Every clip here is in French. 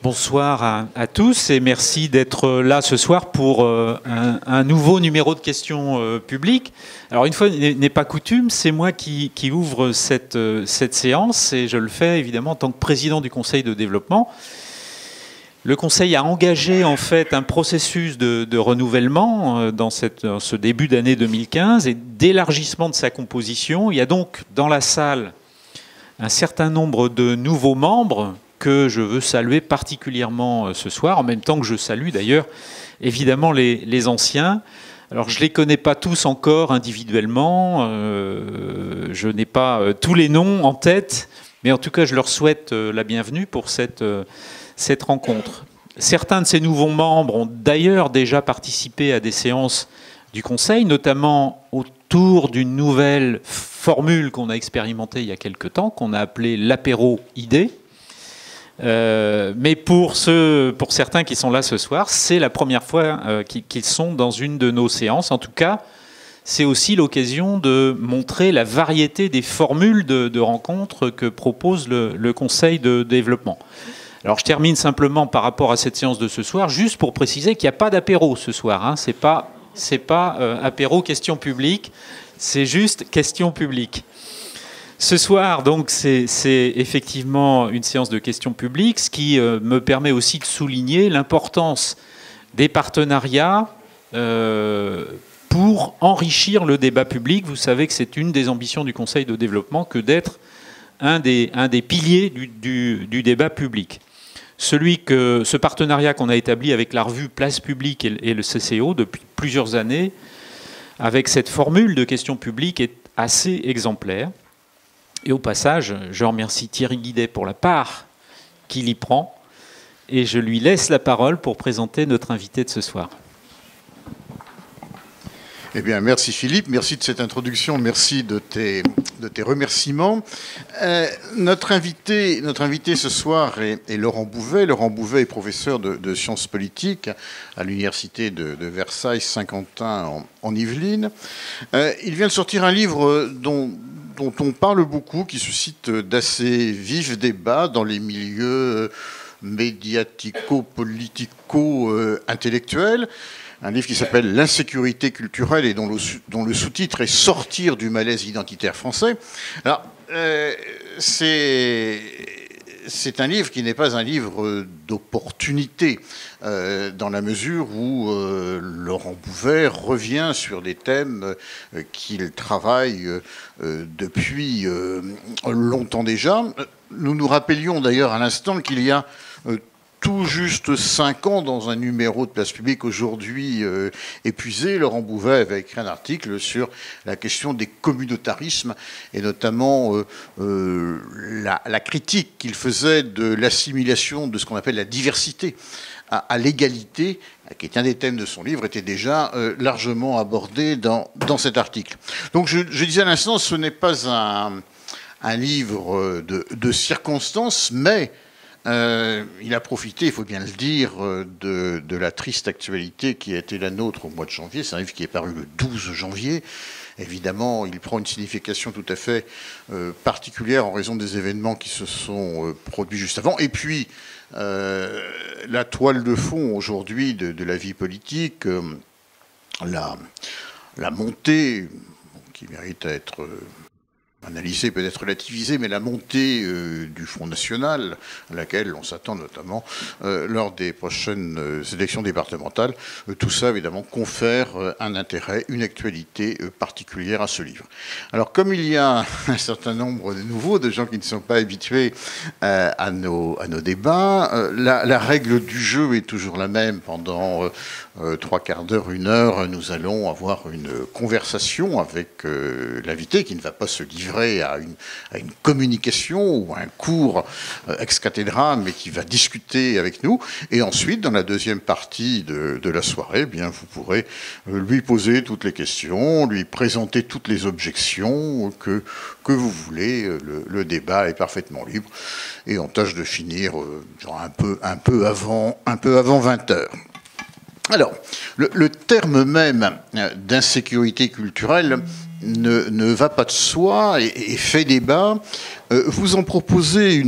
Bonsoir à tous et merci d'être là ce soir pour un nouveau numéro de questions publiques. Alors une fois n'est pas coutume, c'est moi qui ouvre cette séance et je le fais évidemment en tant que président du Conseil de développement. Le Conseil a engagé en fait un processus de renouvellement dans ce début d'année 2015 et d'élargissement de sa composition. Il y a donc dans la salle un certain nombre de nouveaux membres que je veux saluer particulièrement ce soir, en même temps que je salue d'ailleurs évidemment les anciens. Alors je ne les connais pas tous encore individuellement, je n'ai pas tous les noms en tête, mais en tout cas je leur souhaite la bienvenue pour cette rencontre. Certains de ces nouveaux membres ont d'ailleurs déjà participé à des séances du Conseil, notamment autour d'une nouvelle formule qu'on a expérimentée il y a quelque temps, qu'on a appelée l'apéro-idée. Mais pour certains qui sont là ce soir, c'est la première fois qu'ils sont dans une de nos séances. En tout cas, c'est aussi l'occasion de montrer la variété des formules de rencontres que propose le Conseil de développement. Alors je termine simplement par rapport à cette séance de ce soir, juste pour préciser qu'il n'y a pas d'apéro ce soir. Hein. C'est pas apéro questions publiques, c'est juste questions publiques. Ce soir, donc, c'est effectivement une séance de questions publiques, ce qui me permet aussi de souligner l'importance des partenariats pour enrichir le débat public. Vous savez que c'est une des ambitions du Conseil de développement que d'être un des piliers du débat public. Ce partenariat qu'on a établi avec la revue Place Publique et le CCO depuis plusieurs années, avec cette formule de questions publiques, est assez exemplaire. Et au passage, je remercie Thierry Guidet pour la part qu'il y prend et je lui laisse la parole pour présenter notre invité de ce soir. Eh bien, merci Philippe, merci de cette introduction, merci de tes remerciements. Notre invité ce soir est Laurent Bouvet. Laurent Bouvet est professeur de sciences politiques à l'université de Versailles Saint-Quentin en Yvelines. Il vient de sortir un livre dont on parle beaucoup, qui suscite d'assez vifs débats dans les milieux médiatico-politico-intellectuels. Un livre qui s'appelle « L'insécurité culturelle » et dont le sous-titre est « Sortir du malaise identitaire français ». Alors, c'est un livre qui n'est pas un livre d'opportunité, dans la mesure où Laurent Bouvet revient sur des thèmes qu'il travaille depuis longtemps déjà. Nous nous rappelions d'ailleurs à l'instant qu'il y a tout juste 5 ans, dans un numéro de Place Publique aujourd'hui épuisé, Laurent Bouvet avait écrit un article sur la question des communautarismes et notamment la critique qu'il faisait de l'assimilation de ce qu'on appelle la diversité à l'égalité, qui est un des thèmes de son livre, était déjà largement abordé dans cet article. Donc je disais à l'instant, ce n'est pas un livre de circonstances, mais il a profité, il faut bien le dire, de la triste actualité qui a été la nôtre au mois de janvier. C'est un livre qui est paru le 12 janvier. Évidemment, il prend une signification tout à fait particulière en raison des événements qui se sont produits juste avant. Et puis, la toile de fond aujourd'hui de la vie politique, la montée, qui mérite à être analysée, peut-être relativisée, mais la montée du Front National, à laquelle on s'attend notamment lors des prochaines élections départementales, tout ça évidemment confère un intérêt, une actualité particulière à ce livre. Alors comme il y a un certain nombre de nouveaux, de gens qui ne sont pas habitués à nos débats, la règle du jeu est toujours la même. Pendant 3 quarts d'heure, 1 heure, nous allons avoir une conversation avec l'invité qui ne va pas se livrer à une communication ou à un cours ex cathedra, mais qui va discuter avec nous. Et ensuite, dans la deuxième partie de la soirée, eh bien, vous pourrez lui poser toutes les questions, lui présenter toutes les objections que vous voulez. Le débat est parfaitement libre. Et on tâche de finir un peu avant 20 heures. Alors, le terme même d'insécurité culturelle ne va pas de soi et fait débat. Vous en proposez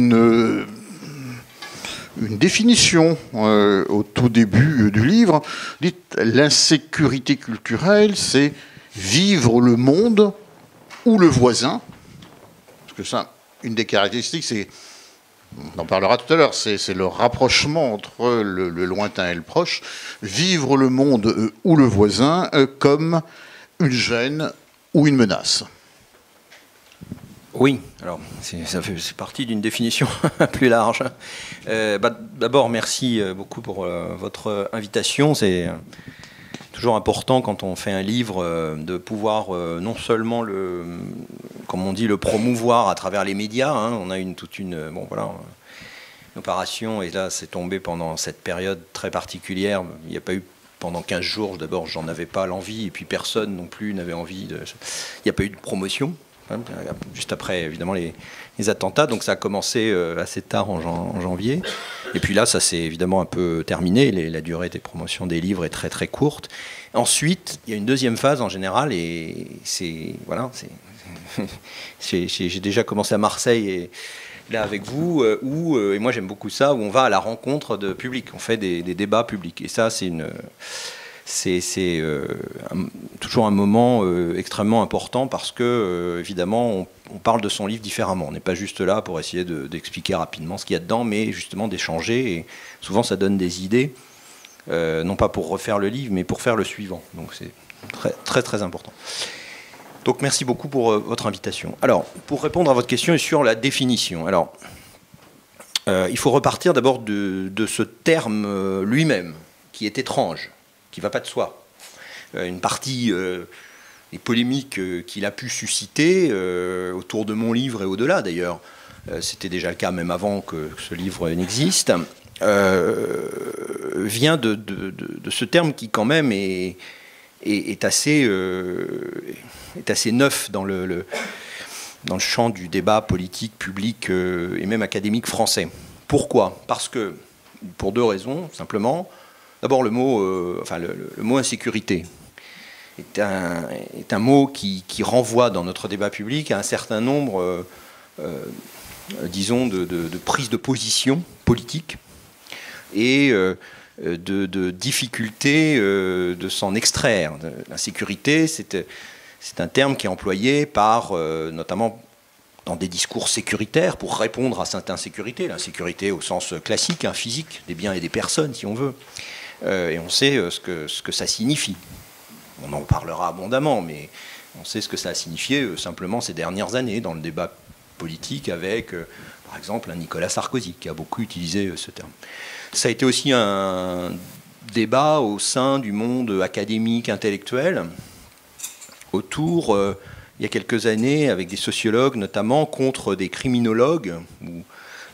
une définition au tout début du livre. Dites, l'insécurité culturelle, c'est vivre le monde ou le voisin. Parce que ça, une des caractéristiques, c'est, on en parlera tout à l'heure, c'est le rapprochement entre le lointain et le proche. Vivre le monde ou le voisin comme une gêne ou une menace. Oui, alors c'est parti d'une définition plus large. D'abord, merci beaucoup pour votre invitation. C'est toujours important quand on fait un livre de pouvoir non seulement comme on dit, le promouvoir à travers les médias. Hein. On a toute une opération, et là c'est tombé pendant cette période très particulière. Il n'y a pas eu pendant 15 jours, d'abord j'en avais pas l'envie, et puis personne non plus n'avait envie de... Il n'y a pas eu de promotion. Juste après, évidemment, les attentats. Donc ça a commencé assez tard en janvier. Et puis là, ça s'est évidemment un peu terminé. La durée des promotions des livres est très très courte. Ensuite, il y a une deuxième phase en général. Et c'est... Voilà, j'ai déjà commencé à Marseille et là avec vous, et moi j'aime beaucoup ça, où on va à la rencontre de public. On fait des débats publics. Et ça, c'est toujours un moment extrêmement important parce que, évidemment, on parle de son livre différemment. On n'est pas juste là pour essayer d'expliquer rapidement ce qu'il y a dedans, mais justement d'échanger. Et souvent, ça donne des idées, non pas pour refaire le livre, mais pour faire le suivant. Donc, c'est très, très, très important. Donc, merci beaucoup pour votre invitation. Alors, pour répondre à votre question sur la définition. Alors, il faut repartir d'abord de ce terme lui-même, qui est étrange, qui ne va pas de soi. Une partie des polémiques qu'il a pu susciter autour de mon livre et au-delà d'ailleurs, c'était déjà le cas même avant que ce livre n'existe, vient de ce terme qui quand même est assez neuf dans le champ du débat politique, public et même académique français. Pourquoi ? Parce que, pour deux raisons, simplement. D'abord, le mot insécurité est un mot qui renvoie dans notre débat public à un certain nombre, disons, de prises de position politique et de difficultés de s'en extraire. L'insécurité, c'est un terme qui est employé par, notamment dans des discours sécuritaires, pour répondre à cette insécurité. L'insécurité au sens classique, physique, des biens et des personnes, si on veut. Et on sait ce que ça signifie. On en parlera abondamment, mais on sait ce que ça a signifié simplement ces dernières années dans le débat politique avec, par exemple, un Nicolas Sarkozy qui a beaucoup utilisé ce terme. Ça a été aussi un débat au sein du monde académique, intellectuel, autour, il y a quelques années, avec des sociologues notamment, contre des criminologues, ou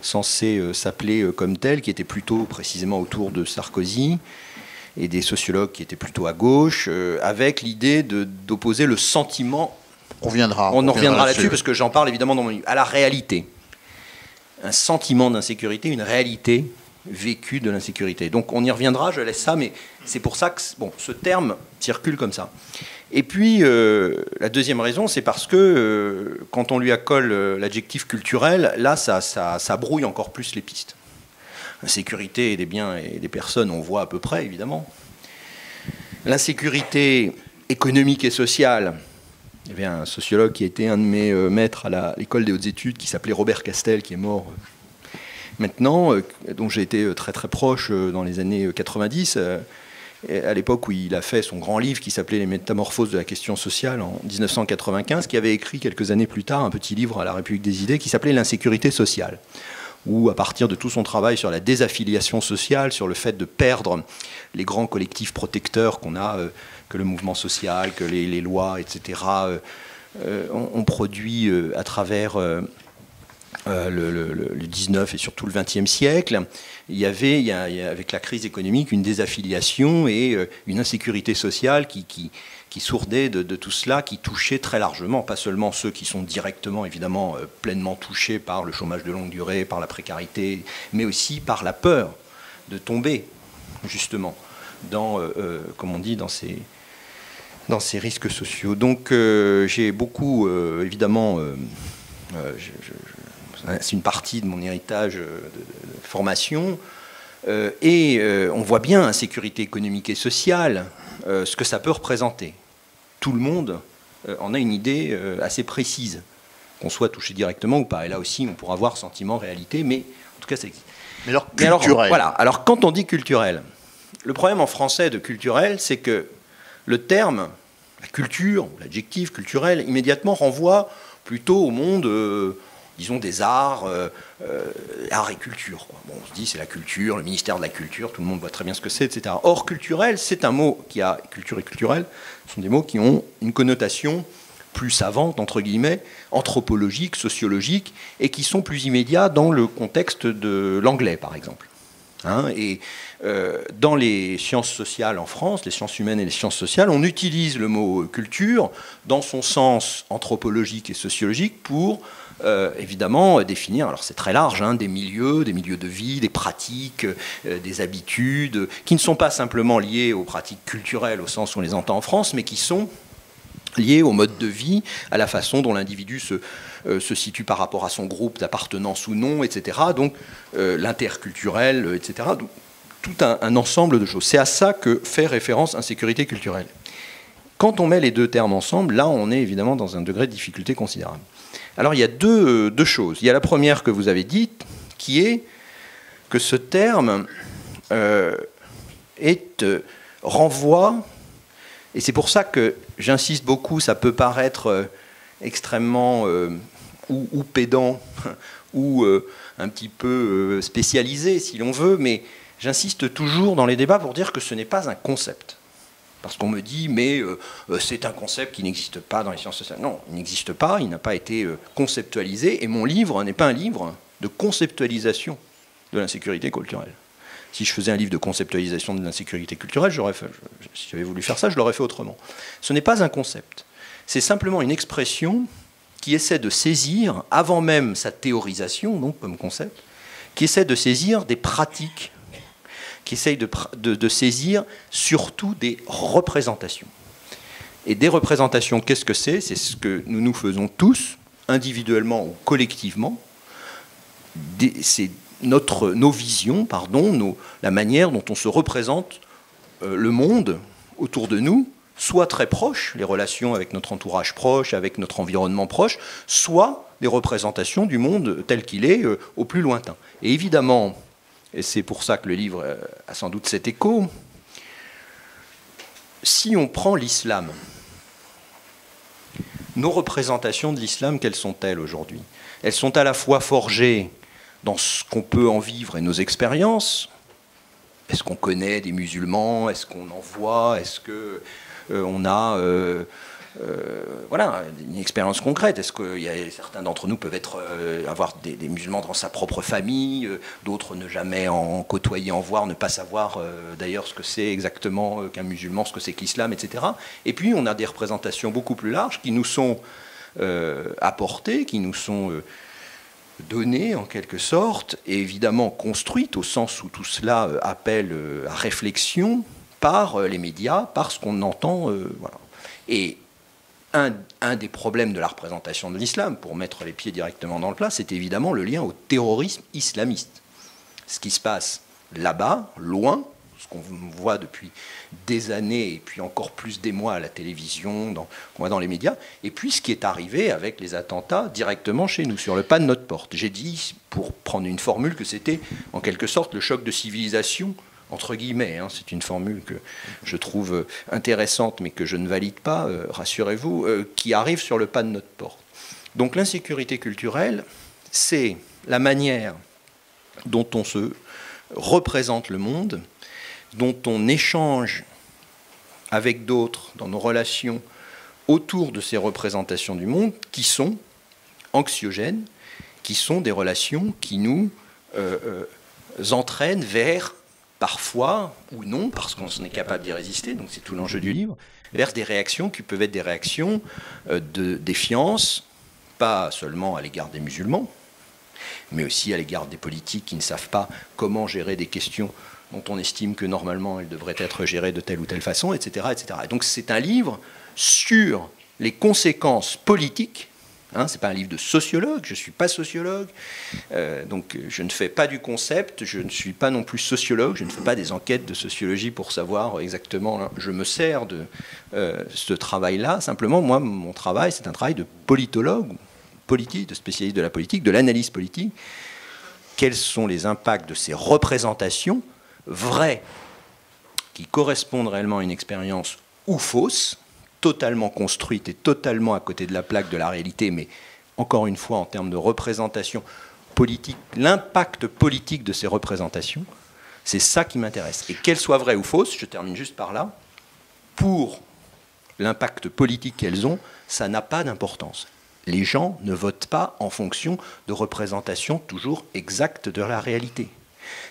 censés s'appeler comme tels, qui étaient plutôt précisément autour de Sarkozy, et des sociologues qui étaient plutôt à gauche, avec l'idée d'opposer le sentiment... On en reviendra là-dessus, parce que j'en parle évidemment dans mon livre, à la réalité. Un sentiment d'insécurité, une réalité vécue de l'insécurité. Donc on y reviendra, je laisse ça, mais c'est pour ça que ce terme circule comme ça. Et puis, la deuxième raison, c'est parce que quand on lui accole l'adjectif culturel, là, ça brouille encore plus les pistes. L'insécurité des biens et des personnes, on voit à peu près, évidemment. L'insécurité économique et sociale, il y avait un sociologue qui était un de mes maîtres à l'école des hautes études, qui s'appelait Robert Castel, qui est mort maintenant, dont j'ai été très très proche dans les années 90, à l'époque où il a fait son grand livre qui s'appelait Les métamorphoses de la question sociale en 1995, qui avait écrit quelques années plus tard un petit livre à la République des idées qui s'appelait L'insécurité sociale, où à partir de tout son travail sur la désaffiliation sociale, sur le fait de perdre les grands collectifs protecteurs qu'on a, que le mouvement social, que les lois, etc., ont produit à travers le 19 et surtout le 20e siècle, il y avait, avec la crise économique, une désaffiliation et une insécurité sociale qui sourdait de tout cela, qui touchait très largement, pas seulement ceux qui sont directement, évidemment, pleinement touchés par le chômage de longue durée, par la précarité, mais aussi par la peur de tomber, justement, dans, comme on dit, dans ces risques sociaux. Donc j'ai beaucoup, évidemment, c'est une partie de mon héritage de formation. On voit bien, insécurité économique et sociale, ce que ça peut représenter. Tout le monde en a une idée assez précise, qu'on soit touché directement ou pas. Et là aussi, on pourra voir sentiment, réalité, mais en tout cas, ça existe. Mais alors, culturel. Voilà. Alors, quand on dit culturel, le problème en français de culturel, c'est que le terme, la culture, l'adjectif culturel, immédiatement renvoie plutôt au monde, disons, des arts, art et culture. Bon, on se dit, c'est la culture, le ministère de la culture, tout le monde voit très bien ce que c'est, etc. Or, culturel, c'est un mot qui a, culture et culturel, ce sont des mots qui ont une connotation plus savante, entre guillemets, anthropologique, sociologique, et qui sont plus immédiats dans le contexte de l'anglais, par exemple. Dans les sciences sociales en France, les sciences humaines et les sciences sociales, on utilise le mot culture dans son sens anthropologique et sociologique pour évidemment définir, alors c'est très large, des milieux de vie, des pratiques, des habitudes, qui ne sont pas simplement liées aux pratiques culturelles au sens où on les entend en France, mais qui sont liées au mode de vie, à la façon dont l'individu se situe par rapport à son groupe d'appartenance ou non, etc. Donc l'interculturel, etc. Donc, tout un ensemble de choses. C'est à ça que fait référence insécurité culturelle. Quand on met les deux termes ensemble, là, on est évidemment dans un degré de difficulté considérable. Alors, il y a deux choses. Il y a la première que vous avez dite, qui est que ce terme renvoie, et c'est pour ça que j'insiste beaucoup, ça peut paraître extrêmement ou pédant, ou un petit peu spécialisé, si l'on veut, mais j'insiste toujours dans les débats pour dire que ce n'est pas un concept. Parce qu'on me dit, mais c'est un concept qui n'existe pas dans les sciences sociales. Non, il n'existe pas, il n'a pas été conceptualisé, et mon livre n'est pas un livre de conceptualisation de l'insécurité culturelle. Si je faisais un livre de conceptualisation de l'insécurité culturelle, si j'avais voulu faire ça, je l'aurais fait autrement. Ce n'est pas un concept. C'est simplement une expression qui essaie de saisir, avant même sa théorisation, donc comme concept, qui essaie de saisir des pratiques, qui essaye de saisir surtout des représentations. Et des représentations, qu'est-ce que c'est ? C'est ce que nous faisons tous, individuellement ou collectivement. C'est nos visions, la manière dont on se représente le monde autour de nous, soit très proche, les relations avec notre entourage proche, avec notre environnement proche, soit des représentations du monde tel qu'il est au plus lointain. Et évidemment, et c'est pour ça que le livre a sans doute cet écho, si on prend l'islam, nos représentations de l'islam, quelles sont-elles aujourd'hui ? Elles sont à la fois forgées dans ce qu'on peut en vivre et nos expériences. Est-ce qu'on connaît des musulmans ? Est-ce qu'on en voit ? Est-ce qu'on a une expérience concrète ? Est-ce que certains d'entre nous peuvent avoir des musulmans dans sa propre famille, d'autres ne jamais en côtoyer, en voir, ne pas savoir d'ailleurs ce que c'est exactement qu'un musulman, ce que c'est que l'islam, etc. Et puis on a des représentations beaucoup plus larges qui nous sont apportées, qui nous sont données en quelque sorte, et évidemment construites au sens où tout cela appelle à réflexion par les médias, par ce qu'on entend. Voilà. Et un des problèmes de la représentation de l'islam, pour mettre les pieds directement dans le plat, c'est évidemment le lien au terrorisme islamiste. Ce qui se passe là-bas, loin, ce qu'on voit depuis des années, et puis encore plus des mois à la télévision, qu'on voit dans les médias, et puis ce qui est arrivé avec les attentats directement chez nous, sur le pas de notre porte. J'ai dit, pour prendre une formule, que c'était en quelque sorte le choc de civilisation, entre guillemets, c'est une formule que je trouve intéressante, mais que je ne valide pas, rassurez-vous, qui arrive sur le pas de notre porte. Donc l'insécurité culturelle, c'est la manière dont on se représente le monde, dont on échange avec d'autres dans nos relations autour de ces représentations du monde, qui sont anxiogènes, qui sont des relations qui nous entraînent vers, parfois ou non, parce qu'on est capable d'y résister, donc c'est tout l'enjeu du livre, vers des réactions qui peuvent être des réactions de défiance, pas seulement à l'égard des musulmans, mais aussi à l'égard des politiques qui ne savent pas comment gérer des questions dont on estime que normalement elles devraient être gérées de telle ou telle façon, etc. etc. Et donc c'est un livre sur les conséquences politiques Hein, c'est pas un livre de sociologue, je ne suis pas sociologue, donc je ne fais pas du concept, je ne suis pas non plus sociologue, je ne fais pas des enquêtes de sociologie pour savoir exactement, hein, je me sers de ce travail-là, simplement moi mon travail c'est un travail de politologue, politique, de spécialiste de la politique, de l'analyse politique. Quels sont les impacts de ces représentations vraies qui correspondent réellement à une expérience ou fausse, totalement construite et totalement à côté de la plaque de la réalité, mais encore une fois en termes de représentation politique, l'impact politique de ces représentations, c'est ça qui m'intéresse. Et qu'elles soient vraies ou fausses, je termine juste par là, pour l'impact politique qu'elles ont, ça n'a pas d'importance. Les gens ne votent pas en fonction de représentations toujours exactes de la réalité.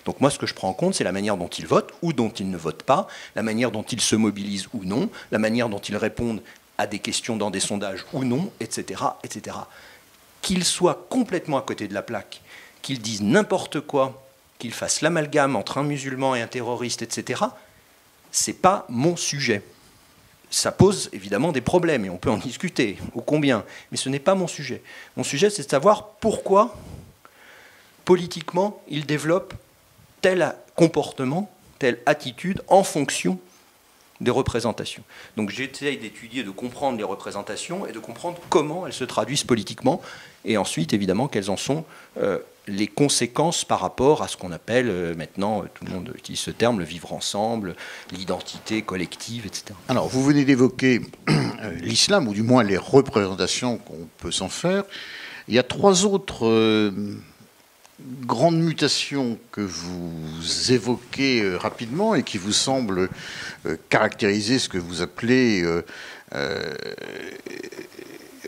Donc moi, ce que je prends en compte, c'est la manière dont ils votent ou dont ils ne votent pas, la manière dont ils se mobilisent ou non, la manière dont ils répondent à des questions dans des sondages ou non, etc., etc. Qu'ils soient complètement à côté de la plaque, qu'ils disent n'importe quoi, qu'ils fassent l'amalgame entre un musulman et un terroriste, etc., c'est pas mon sujet. Ça pose évidemment des problèmes et on peut en discuter, ô combien, mais ce n'est pas mon sujet. Mon sujet, c'est de savoir pourquoi, politiquement, ils développent tel comportement, telle attitude en fonction des représentations. Donc j'essaye d'étudier, de comprendre les représentations et de comprendre comment elles se traduisent politiquement et ensuite, évidemment, quelles en sont les conséquences par rapport à ce qu'on appelle maintenant, tout le monde utilise ce terme, le vivre ensemble, l'identité collective, etc. Alors, vous venez d'évoquer l'islam, ou du moins les représentations qu'on peut s'en faire. Il y a trois autres grandes mutations que vous évoquez rapidement et qui vous semblent caractériser ce que vous appelez,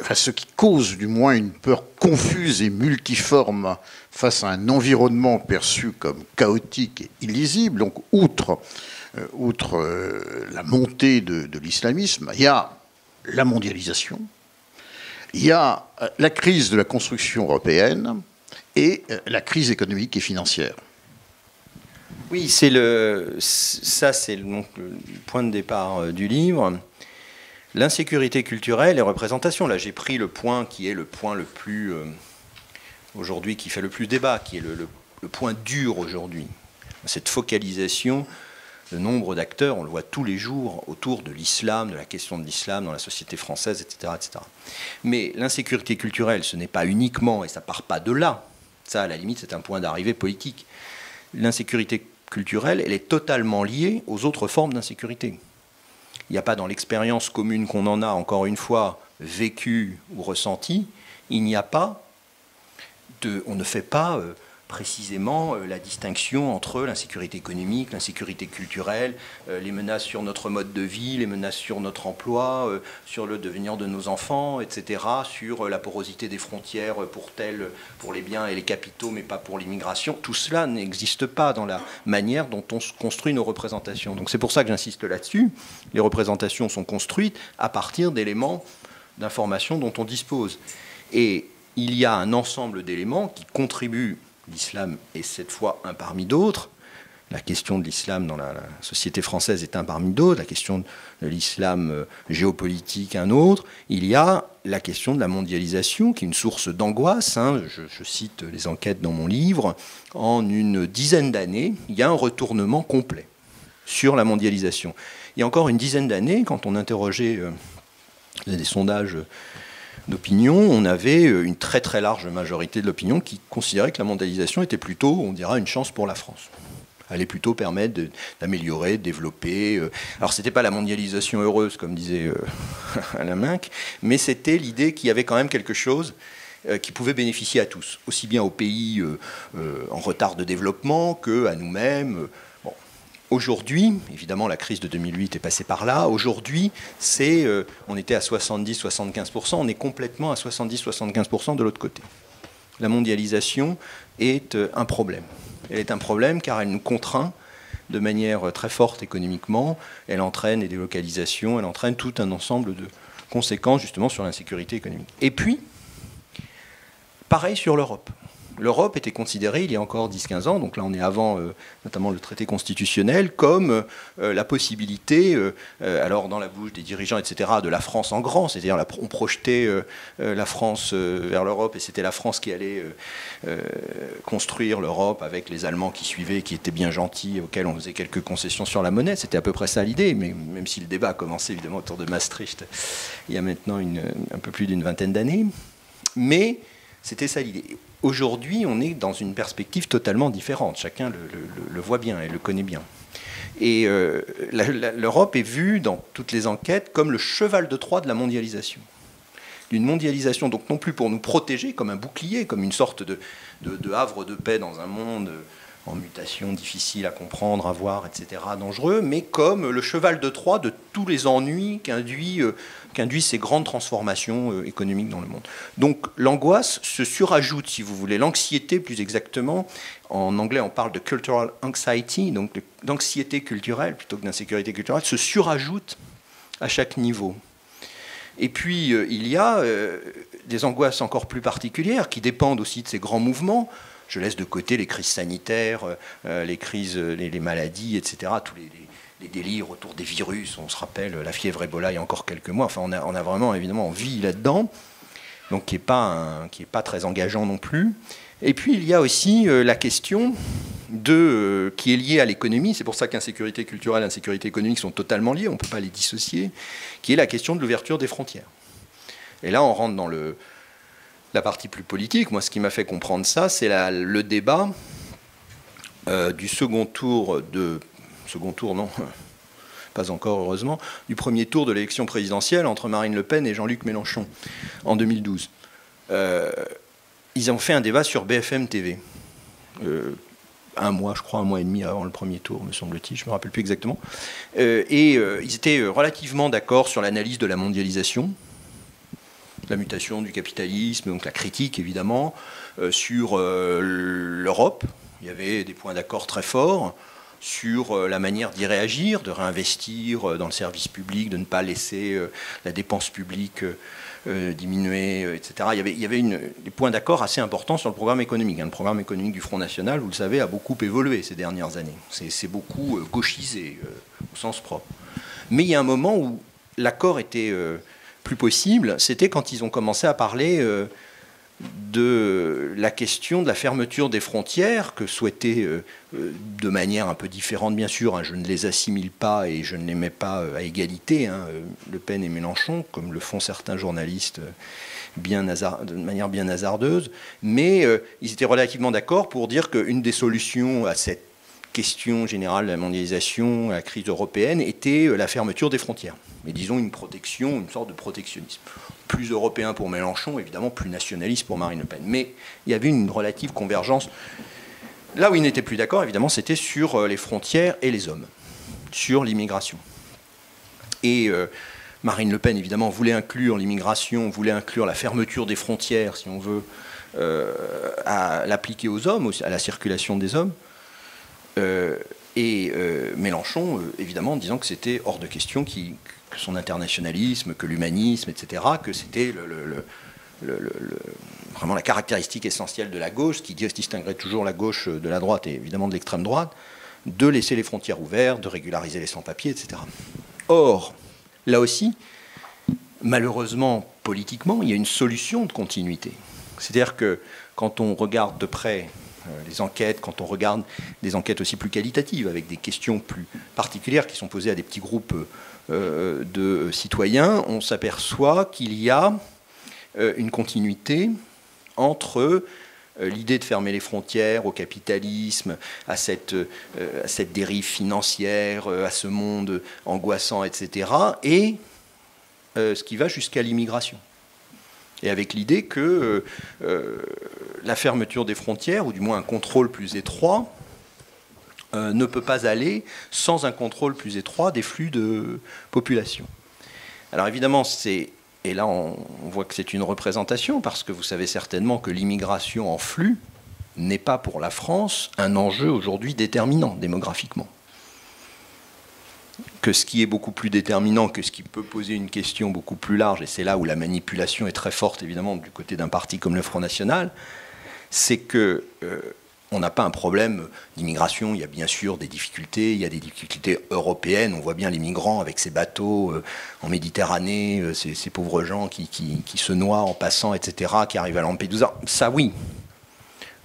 enfin, ce qui cause du moins une peur confuse et multiforme face à un environnement perçu comme chaotique et illisible. Donc, outre la montée de l'islamisme, il y a la mondialisation, il y a la crise de la construction européenne, et la crise économique et financière. Oui, c'est le point de départ du livre. L'insécurité culturelle et représentation. Là, j'ai pris le point qui est le point le plus, aujourd'hui, qui fait le plus débat, qui est le point dur aujourd'hui. Cette focalisation, le nombre d'acteurs, on le voit tous les jours autour de l'islam, de la question de l'islam dans la société française, etc., etc. Mais l'insécurité culturelle, ce n'est pas uniquement, et ça ne part pas de là. Ça, à la limite, c'est un point d'arrivée politique. L'insécurité culturelle, elle est totalement liée aux autres formes d'insécurité. Il n'y a pas dans l'expérience commune qu'on en a, encore une fois, vécue ou ressentie, il n'y a pas on ne fait pas précisément la distinction entre l'insécurité économique, l'insécurité culturelle, les menaces sur notre mode de vie, les menaces sur notre emploi, sur le devenir de nos enfants, etc., sur la porosité des frontières pour les biens et les capitaux, mais pas pour l'immigration. Tout cela n'existe pas dans la manière dont on construit nos représentations. Donc c'est pour ça que j'insiste là-dessus. Les représentations sont construites à partir d'éléments d'informations dont on dispose. Et il y a un ensemble d'éléments qui contribuent. L'islam est cette fois un parmi d'autres. La question de l'islam dans la société française est un parmi d'autres. La question de l'islam géopolitique, un autre. Il y a la question de la mondialisation, qui est une source d'angoisse. Je cite les enquêtes dans mon livre. En une dizaine d'années, il y a un retournement complet sur la mondialisation. Il y a encore une dizaine d'années, quand on interrogeait des sondages d'opinion, on avait une très très large majorité de l'opinion qui considérait que la mondialisation était plutôt, on dira, une chance pour la France. Allait plutôt permettre d'améliorer, de développer. Alors c'était pas la mondialisation heureuse, comme disait Alain Minc, mais c'était l'idée qu'il y avait quand même quelque chose qui pouvait bénéficier à tous, aussi bien aux pays en retard de développement qu'à nous-mêmes. Aujourd'hui, évidemment, la crise de 2008 est passée par là. Aujourd'hui, on était à 70-75%, on est complètement à 70-75% de l'autre côté. La mondialisation est un problème. Elle est un problème car elle nous contraint de manière très forte économiquement. Elle entraîne des délocalisations, elle entraîne tout un ensemble de conséquences justement sur l'insécurité économique. Et puis, pareil sur l'Europe. l'Europe était considérée, il y a encore 10-15 ans, donc là on est avant notamment le traité constitutionnel, comme la possibilité, alors dans la bouche des dirigeants, etc., de la France en grand, c'est-à-dire on projetait la France vers l'Europe, et c'était la France qui allait construire l'Europe avec les Allemands qui suivaient, qui étaient bien gentils, auxquels on faisait quelques concessions sur la monnaie. C'était à peu près ça l'idée, mais même si le débat a commencé évidemment autour de Maastricht il y a maintenant un peu plus d'une vingtaine d'années. Mais c'était ça l'idée. Aujourd'hui, on est dans une perspective totalement différente. Chacun le voit bien et le connaît bien. Et l'Europe est vue dans toutes les enquêtes comme le cheval de Troie de la mondialisation. D'une mondialisation, donc non plus pour nous protéger comme un bouclier, comme une sorte de havre de paix dans un monde en mutation, difficile à comprendre, à voir, etc., dangereux, mais comme le cheval de Troie de tous les ennuis qu'induit ces grandes transformations économiques dans le monde. Donc l'angoisse se surajoute, si vous voulez, l'anxiété plus exactement. En anglais, on parle de cultural anxiety, donc d'anxiété culturelle plutôt que d'insécurité culturelle, se surajoute à chaque niveau. Et puis, il y a des angoisses encore plus particulières qui dépendent aussi de ces grands mouvements. Je laisse de côté les crises sanitaires, les crises, les maladies, etc., tous les délires autour des virus. On se rappelle la fièvre Ebola il y a encore quelques mois. Enfin, on a vraiment, évidemment, envie là-dedans, donc qui n'est pas très engageant non plus. Et puis, il y a aussi la question qui est liée à l'économie. C'est pour ça qu'insécurité culturelle et insécurité économique sont totalement liées. On ne peut pas les dissocier. Qui est la question de l'ouverture des frontières. Et là, on rentre dans la partie plus politique. Moi, ce qui m'a fait comprendre ça, c'est le débat du second tour, non, pas encore heureusement, du premier tour de l'élection présidentielle entre Marine Le Pen et Jean-Luc Mélenchon en 2012. Ils ont fait un débat sur BFM TV. Un mois et demi avant le premier tour, me semble-t-il, je ne me rappelle plus exactement. Ils étaient relativement d'accord sur l'analyse de la mondialisation, la mutation du capitalisme, donc la critique évidemment, sur l'Europe. Il y avait des points d'accord très forts sur la manière d'y réagir, de réinvestir dans le service public, de ne pas laisser la dépense publique diminuer, etc. Il y avait des points d'accord assez importants sur le programme économique. Le programme économique du Front National, vous le savez, a beaucoup évolué ces dernières années. C'est beaucoup gauchisé au sens propre. Mais il y a un moment où l'accord était plus possible, c'était quand ils ont commencé à parler de la question de la fermeture des frontières, que souhaitaient de manière un peu différente, bien sûr, hein, je ne les assimile pas et je ne les mets pas à égalité, hein, Le Pen et Mélenchon, comme le font certains journalistes de manière bien hasardeuse, mais ils étaient relativement d'accord pour dire qu'une des solutions à cette question générale de la mondialisation, à la crise européenne, était la fermeture des frontières. Mais disons une protection, une sorte de protectionnisme. Plus européen pour Mélenchon, évidemment, plus nationaliste pour Marine Le Pen. Mais il y avait une relative convergence. Là où ils n'étaient plus d'accord, évidemment, c'était sur les frontières et les hommes, sur l'immigration. Et Marine Le Pen, évidemment, voulait inclure l'immigration, voulait inclure la fermeture des frontières, si on veut, à l'appliquer aux hommes, à la circulation des hommes. Mélenchon, évidemment, disant que c'était hors de question que son internationalisme, que l'humanisme, etc., que c'était vraiment la caractéristique essentielle de la gauche, qui distinguerait toujours la gauche de la droite et évidemment de l'extrême droite, de laisser les frontières ouvertes, de régulariser les sans-papiers, etc. Or, là aussi, malheureusement, politiquement, il y a une solution de continuité. C'est-à-dire que quand on regarde de près les enquêtes, quand on regarde des enquêtes aussi plus qualitatives, avec des questions plus particulières qui sont posées à des petits groupes de citoyens, on s'aperçoit qu'il y a une continuité entre l'idée de fermer les frontières au capitalisme, à cette dérive financière, à ce monde angoissant, etc., et ce qui va jusqu'à l'immigration. Et avec l'idée que la fermeture des frontières, ou du moins un contrôle plus étroit, ne peut pas aller sans un contrôle plus étroit des flux de population. Alors évidemment, et là on voit que c'est une représentation, parce que vous savez certainement que l'immigration en flux n'est pas pour la France un enjeu aujourd'hui déterminant démographiquement. Que ce qui est beaucoup plus déterminant, que ce qui peut poser une question beaucoup plus large, et c'est là où la manipulation est très forte évidemment du côté d'un parti comme le Front National, c'est que on n'a pas un problème d'immigration. Il y a bien sûr des difficultés, il y a des difficultés européennes. On voit bien les migrants avec ces bateaux en Méditerranée, ces pauvres gens qui se noient en passant, etc., qui arrivent à Lampedusa. Ça, oui.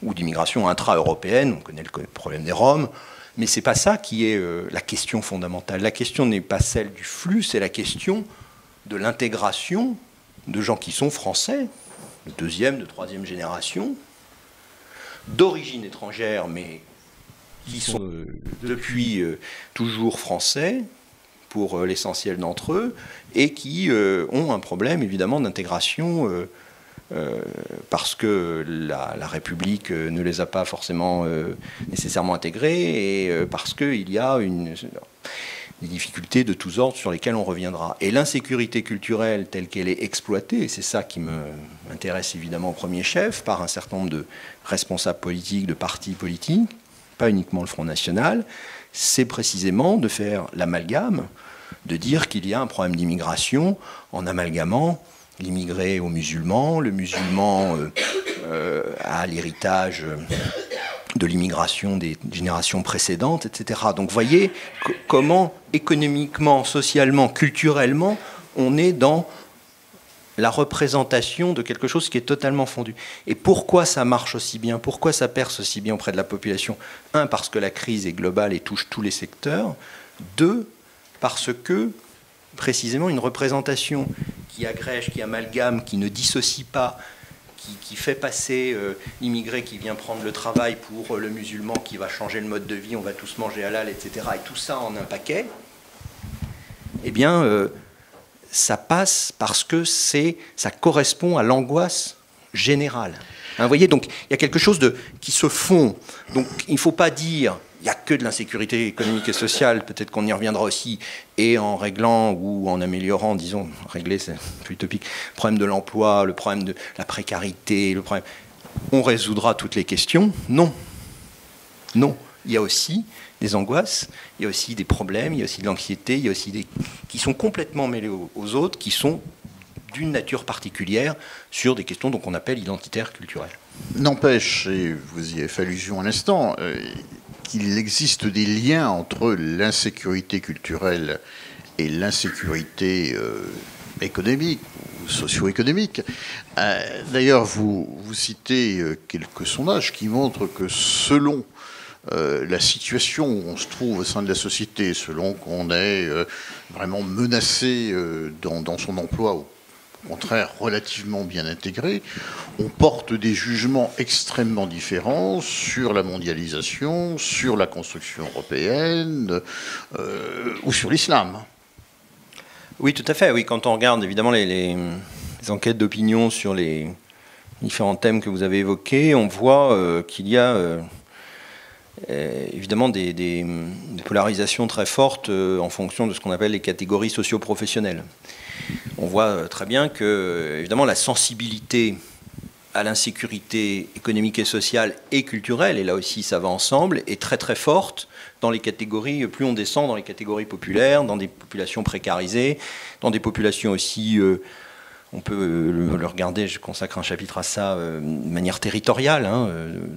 Ou d'immigration intra-européenne, on connaît le problème des Roms. Mais ce n'est pas ça qui est la question fondamentale. La question n'est pas celle du flux, c'est la question de l'intégration de gens qui sont français, de deuxième, de troisième génération, d'origine étrangère, mais qui sont depuis toujours français, pour l'essentiel d'entre eux, et qui ont un problème, évidemment, d'intégration, parce que la République ne les a pas forcément nécessairement intégrés, et parce qu'il y a des difficultés de tous ordres sur lesquelles on reviendra. Et l'insécurité culturelle telle qu'elle est exploitée, et c'est ça qui m'intéresse évidemment au premier chef, par un certain nombre de responsables politiques, de partis politiques, pas uniquement le Front National, c'est précisément de faire l'amalgame, de dire qu'il y a un problème d'immigration en amalgamant l'immigré au musulman, le musulman à l'héritage de l'immigration des générations précédentes, etc. Donc vous voyez comment économiquement, socialement, culturellement, on est dans la représentation de quelque chose qui est totalement fondu. Et pourquoi ça marche aussi bien? Pourquoi ça perce aussi bien auprès de la population? Un, parce que la crise est globale et touche tous les secteurs. Deux, parce que, précisément, une représentation qui agrège, qui amalgame, qui ne dissocie pas, qui fait passer l'immigré qui vient prendre le travail pour le musulman qui va changer le mode de vie, on va tous manger halal, etc., et tout ça en un paquet, eh bien, ça passe parce que ça correspond à l'angoisse générale. Hein, vous voyez, donc il y a quelque chose qui se fond. Donc il ne faut pas dire il n'y a que de l'insécurité économique et sociale, peut-être qu'on y reviendra aussi, et en réglant ou en améliorant, disons, régler c'est un peu utopique, le problème de l'emploi, le problème de la précarité, le problème, on résoudra toutes les questions. Non. Non. Il y a aussi des angoisses, il y a aussi des problèmes, il y a aussi de l'anxiété, il y a aussi qui sont complètement mêlés aux autres, qui sont d'une nature particulière sur des questions qu'on appelle identitaires culturelles. N'empêche, et vous y avez fait allusion un instant, qu'il existe des liens entre l'insécurité culturelle et l'insécurité économique ou socio-économique. D'ailleurs, vous citez quelques sondages qui montrent que selon la situation où on se trouve au sein de la société, selon qu'on est vraiment menacé dans son emploi, au contraire relativement bien intégré, on porte des jugements extrêmement différents sur la mondialisation, sur la construction européenne ou sur l'islam. Oui, tout à fait. Oui, quand on regarde évidemment les enquêtes d'opinion sur les différents thèmes que vous avez évoqués, on voit qu'il y a évidemment des polarisations très fortes en fonction de ce qu'on appelle les catégories socio-professionnelles. On voit très bien que, évidemment, la sensibilité à l'insécurité économique et sociale et culturelle, et là aussi ça va ensemble, est très très forte dans les catégories, plus on descend dans les catégories populaires, dans des populations précarisées, dans des populations aussi, on peut le regarder, je consacre un chapitre à ça, de manière territoriale, hein,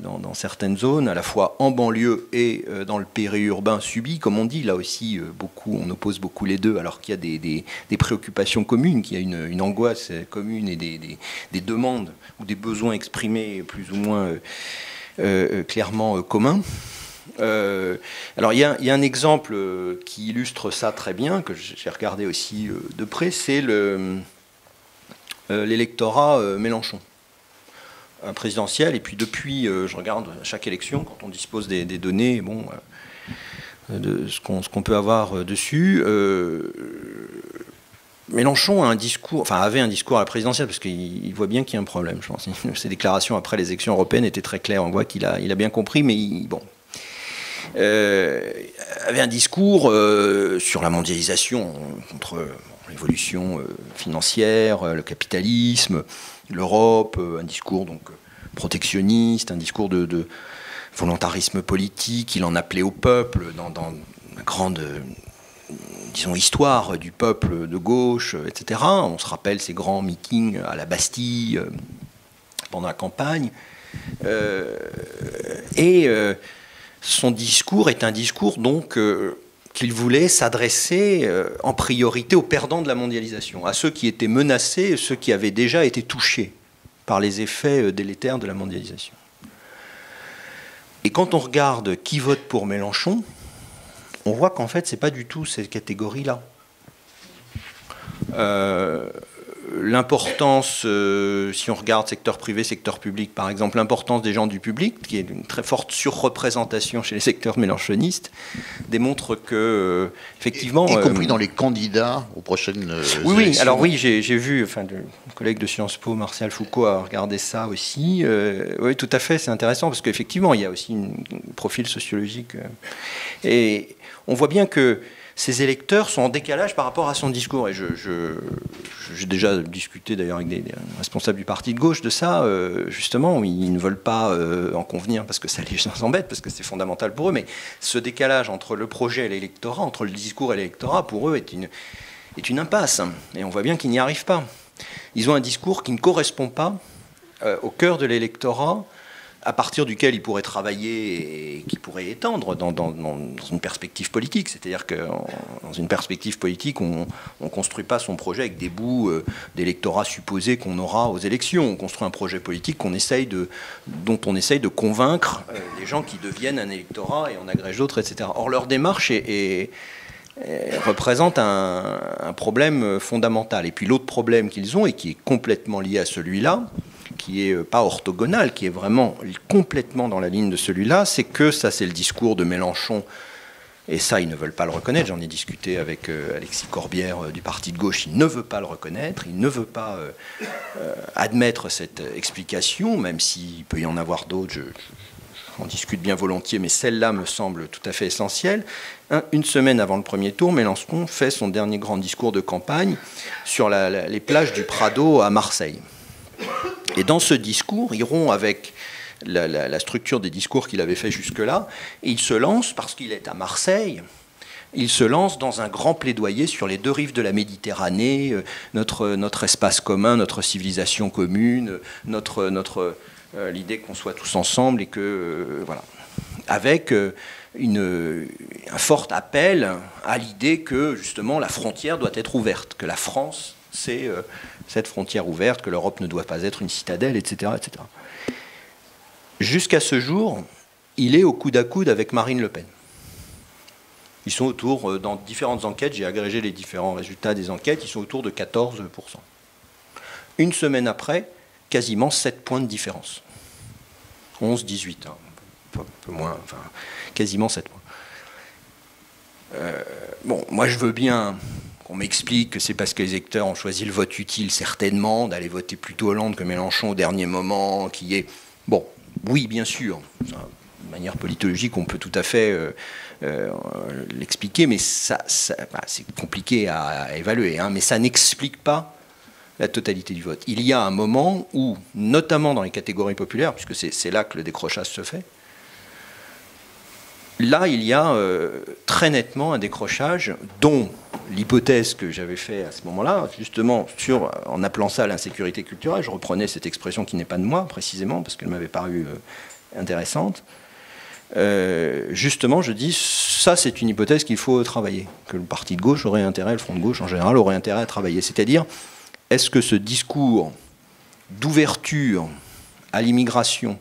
dans certaines zones, à la fois en banlieue et dans le périurbain subi, comme on dit, là aussi, on oppose beaucoup les deux, alors qu'il y a des préoccupations communes, qu'il y a une angoisse commune et des demandes ou des besoins exprimés plus ou moins clairement communs. Alors il y a un exemple qui illustre ça très bien, que j'ai regardé aussi de près, c'est l'électorat Mélenchon présidentiel. Et puis depuis, je regarde à chaque élection, quand on dispose des données, bon, de ce qu'on peut avoir dessus, Mélenchon avait un discours à la présidentielle, parce qu'il voit bien qu'il y a un problème, je pense. Ses déclarations après les élections européennes étaient très claires, on voit qu'il a bien compris, mais avait un discours sur la mondialisation, contre l'évolution financière, le capitalisme, l'Europe, un discours donc protectionniste, un discours de volontarisme politique. Il en appelait au peuple dans la grande, disons, histoire du peuple de gauche, etc. On se rappelle ces grands meetings à la Bastille pendant la campagne. Son discours est un discours donc qu'il voulait s'adresser en priorité aux perdants de la mondialisation, à ceux qui étaient menacés, ceux qui avaient déjà été touchés par les effets délétères de la mondialisation. Et quand on regarde qui vote pour Mélenchon, on voit qu'en fait, ce n'est pas du tout cette catégorie-là. L'importance, si on regarde secteur privé, secteur public, par exemple, l'importance des gens du public, qui est une très forte surreprésentation chez les secteurs mélenchonistes, démontre que, effectivement... Y compris dans les candidats aux prochaines élections. Oui, alors oui, j'ai vu, enfin, le collègue de Sciences Po, Martial Foucault, a regardé ça aussi. Oui, tout à fait, c'est intéressant, parce qu'effectivement, il y a aussi un profil sociologique. Et on voit bien que ces électeurs sont en décalage par rapport à son discours. Et j'ai déjà discuté d'ailleurs avec des responsables du parti de gauche de ça, justement, où ils ne veulent pas en convenir parce que ça les embête, parce que c'est fondamental pour eux. Mais ce décalage entre le projet et l'électorat, entre le discours et l'électorat, pour eux, est une impasse. Et on voit bien qu'ils n'y arrivent pas. Ils ont un discours qui ne correspond pas au cœur de l'électorat, à partir duquel il pourrait travailler et qui pourrait étendre dans une perspective politique. C'est-à-dire que dans une perspective politique, on ne construit pas son projet avec des bouts d'électorat supposés qu'on aura aux élections. On construit un projet politique dont on essaye de convaincre les gens qui deviennent un électorat et en agrègent d'autres, etc. Or, leur démarche représente un problème fondamental. Et puis l'autre problème qu'ils ont, et qui est complètement lié à celui-là, qui n'est pas orthogonal, qui est vraiment complètement dans la ligne de celui-là, c'est que ça, c'est le discours de Mélenchon. Et ça, ils ne veulent pas le reconnaître. J'en ai discuté avec Alexis Corbière du parti de gauche. Il ne veut pas le reconnaître. Il ne veut pas admettre cette explication, même s'il peut y en avoir d'autres. J'en discute bien volontiers, mais celle-là me semble tout à fait essentielle. Une semaine avant le premier tour, Mélenchon fait son dernier grand discours de campagne sur les plages du Prado à Marseille. Et dans ce discours, il rompt avec la structure des discours qu'il avait fait jusque-là, et il se lance, parce qu'il est à Marseille, il se lance dans un grand plaidoyer sur les deux rives de la Méditerranée, notre espace commun, notre civilisation commune, l'idée qu'on soit tous ensemble, et que, voilà, avec un fort appel à l'idée que, justement, la frontière doit être ouverte, que la France, c'est cette frontière ouverte, que l'Europe ne doit pas être une citadelle, etc., etc. Jusqu'à ce jour, il est au coude à coude avec Marine Le Pen. Ils sont autour, dans différentes enquêtes, j'ai agrégé les différents résultats des enquêtes, ils sont autour de 14%. Une semaine après, quasiment 7 points de différence. 11, 18, hein, un peu moins, enfin, quasiment 7 points. Bon, moi je veux bien qu'on m'explique que c'est parce que les électeurs ont choisi le vote utile, certainement, d'aller voter plutôt Hollande que Mélenchon au dernier moment, qui est... Bon, oui, bien sûr, de manière politologique, on peut tout à fait l'expliquer, mais c'est compliqué à évaluer, hein, mais ça n'explique pas la totalité du vote. Il y a un moment où, notamment dans les catégories populaires, puisque c'est là que le décrochage se fait, là, il y a très nettement un décrochage dont l'hypothèse que j'avais faite à ce moment-là, justement, en appelant ça l'insécurité culturelle, je reprenais cette expression qui n'est pas de moi, précisément, parce qu'elle m'avait paru intéressante. Justement, je dis, ça, c'est une hypothèse qu'il faut travailler, que le parti de gauche aurait intérêt, le front de gauche en général, aurait intérêt à travailler. C'est-à-dire, est-ce que ce discours d'ouverture à l'immigration,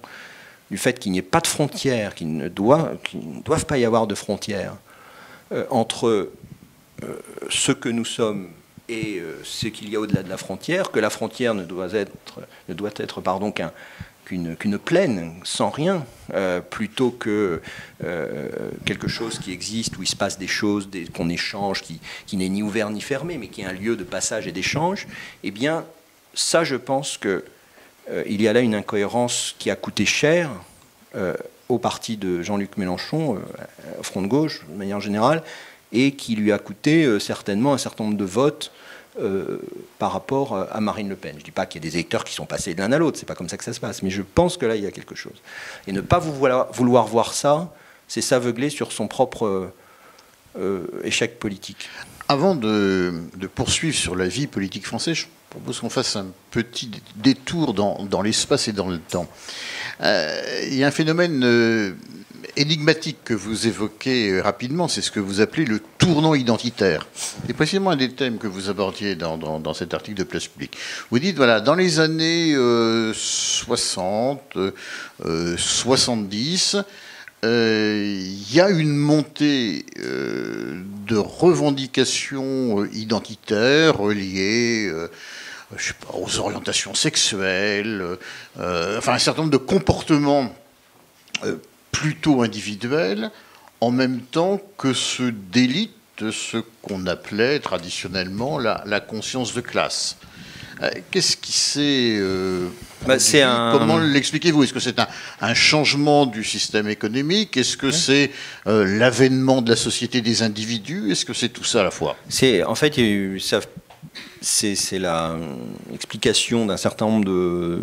du fait qu'il n'y ait pas de frontières, qu'il ne doivent pas y avoir de frontières entre ce que nous sommes et ce qu'il y a au-delà de la frontière, que la frontière ne doit être qu'une plaine sans rien, plutôt que quelque chose qui existe, où il se passe des choses, qu'on échange, qui n'est ni ouvert ni fermé, mais qui est un lieu de passage et d'échange, eh bien, ça, je pense que il y a là une incohérence qui a coûté cher au parti de Jean-Luc Mélenchon, au Front de gauche, de manière générale, et qui lui a coûté certainement un certain nombre de votes par rapport à Marine Le Pen. Je ne dis pas qu'il y a des électeurs qui sont passés de l'un à l'autre, c'est pas comme ça que ça se passe, mais je pense que là, il y a quelque chose. Et ne pas vouloir voir ça, c'est s'aveugler sur son propre échec politique. Avant de poursuivre sur la vie politique française, je propose qu'on fasse un petit détour dans l'espace et dans le temps. Il y a un phénomène énigmatique que vous évoquez rapidement, c'est ce que vous appelez le tournant identitaire. C'est précisément un des thèmes que vous abordiez dans cet article de Place Publique. Vous dites, voilà, dans les années 60, 70, il y a une montée de revendications identitaires liées je sais pas, aux orientations sexuelles, enfin un certain nombre de comportements plutôt individuels, en même temps que se délite ce qu'on appelait traditionnellement la conscience de classe. Qu'est-ce qui s'est... Comment l'expliquez-vous? Est-ce que c'est un changement du système économique? Est-ce que c'est l'avènement de la société des individus? Est-ce que c'est tout ça à la fois? En fait, il y a eu ça. C'est l'explication d'un certain nombre de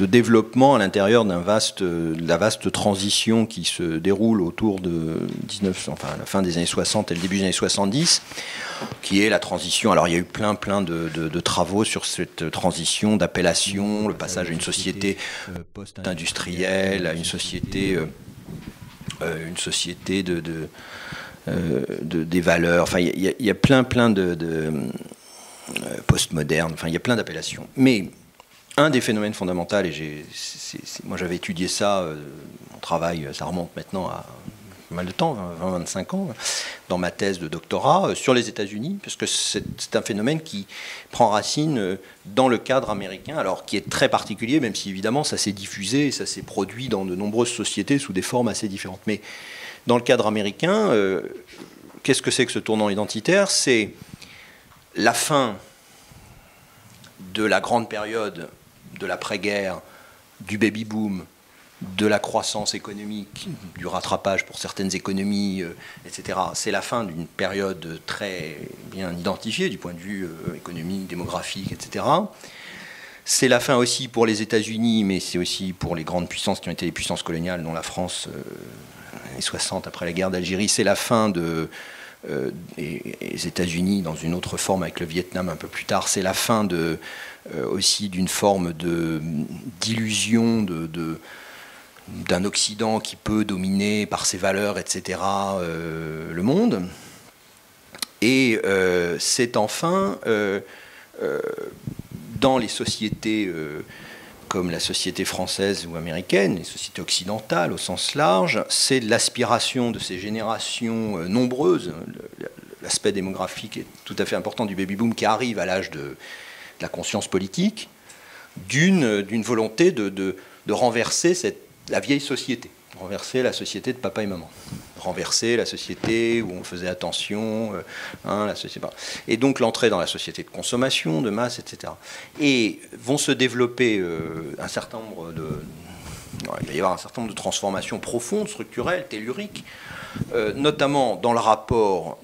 développements à l'intérieur de la vaste transition qui se déroule autour de la fin des années 60 et le début des années 70, qui est la transition. Alors il y a eu plein de travaux sur cette transition d'appellation, le passage à une société post-industrielle, à une société des valeurs. Enfin, il y a plein de postmoderne, enfin il y a plein d'appellations. Mais un des phénomènes fondamentaux, et moi j'avais étudié ça, mon travail, ça remonte maintenant à pas mal de temps, 20-25 ans, dans ma thèse de doctorat, sur les États-Unis, parce que c'est un phénomène qui prend racine dans le cadre américain, alors qui est très particulier, même si évidemment ça s'est diffusé et ça s'est produit dans de nombreuses sociétés sous des formes assez différentes. Mais dans le cadre américain, qu'est-ce que c'est que ce tournant identitaire? C'est la fin de la grande période de l'après-guerre, du baby-boom, de la croissance économique, du rattrapage pour certaines économies, etc. C'est la fin d'une période très bien identifiée du point de vue économique, démographique, etc. C'est la fin aussi pour les États-Unis, mais c'est aussi pour les grandes puissances qui ont été les puissances coloniales, dont la France, les 60 après la guerre d'Algérie. C'est la fin les États-Unis dans une autre forme avec le Vietnam un peu plus tard. C'est la fin aussi d'une forme d'illusion d'un Occident qui peut dominer par ses valeurs, etc., le monde. Et c'est enfin dans les sociétés comme la société française ou américaine, les sociétés occidentales au sens large, c'est l'aspiration de ces générations nombreuses. L'aspect démographique est tout à fait important du baby-boom qui arrive à l'âge de la conscience politique, d'une volonté de renverser la vieille société, renverser la société de papa et maman, renverser la société où on faisait attention, la société. Et donc l'entrée dans la société de consommation, de masse, etc. Et vont se développer un certain nombre il va y avoir un certain nombre de transformations profondes, structurelles, telluriques, notamment dans le rapport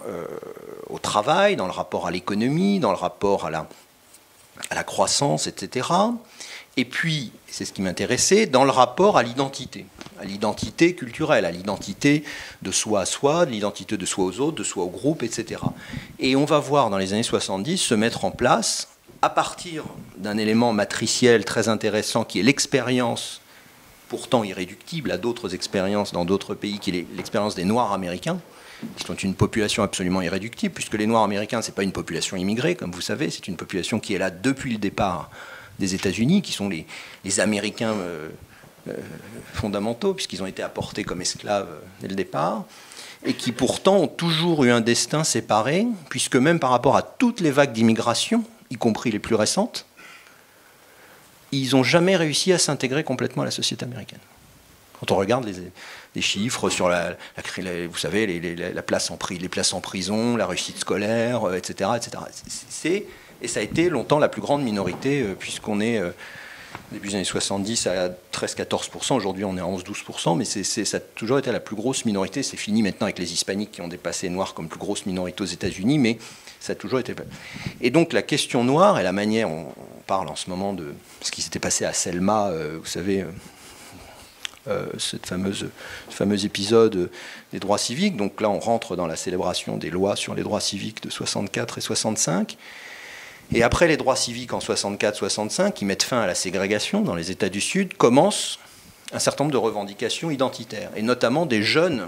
au travail, dans le rapport à l'économie, dans le rapport à la croissance, etc. Et puis, c'est ce qui m'intéressait, dans le rapport à l'identité culturelle, à l'identité de soi à soi, de l'identité de soi aux autres, de soi au groupe, etc. Et on va voir dans les années 70 se mettre en place, à partir d'un élément matriciel très intéressant qui est l'expérience, pourtant irréductible à d'autres expériences dans d'autres pays, qui est l'expérience des Noirs américains, qui sont une population absolument irréductible, puisque les Noirs américains, ce n'est pas une population immigrée, comme vous savez, c'est une population qui est là depuis le départ des États-Unis, qui sont les Américains fondamentaux, puisqu'ils ont été apportés comme esclaves dès le départ, et qui pourtant ont toujours eu un destin séparé, puisque même par rapport à toutes les vagues d'immigration, y compris les plus récentes, ils n'ont jamais réussi à s'intégrer complètement à la société américaine. Quand on regarde les chiffres sur vous savez, les places en prison, la réussite scolaire, etc., etc. Et ça a été longtemps la plus grande minorité, puisqu'on est, début des années 70, à 13-14%. Aujourd'hui, on est à 11-12%, mais ça a toujours été la plus grosse minorité. C'est fini maintenant avec les hispaniques qui ont dépassé les noirs comme plus grosse minorité aux États-Unis, mais ça a toujours été... Et donc, la question noire et la manière... On parle en ce moment de ce qui s'était passé à Selma, vous savez... ce fameux épisode des droits civiques. Donc là, on rentre dans la célébration des lois sur les droits civiques de 64 et 65. Et après les droits civiques en 64-65, qui mettent fin à la ségrégation dans les États du Sud, commence un certain nombre de revendications identitaires, et notamment des jeunes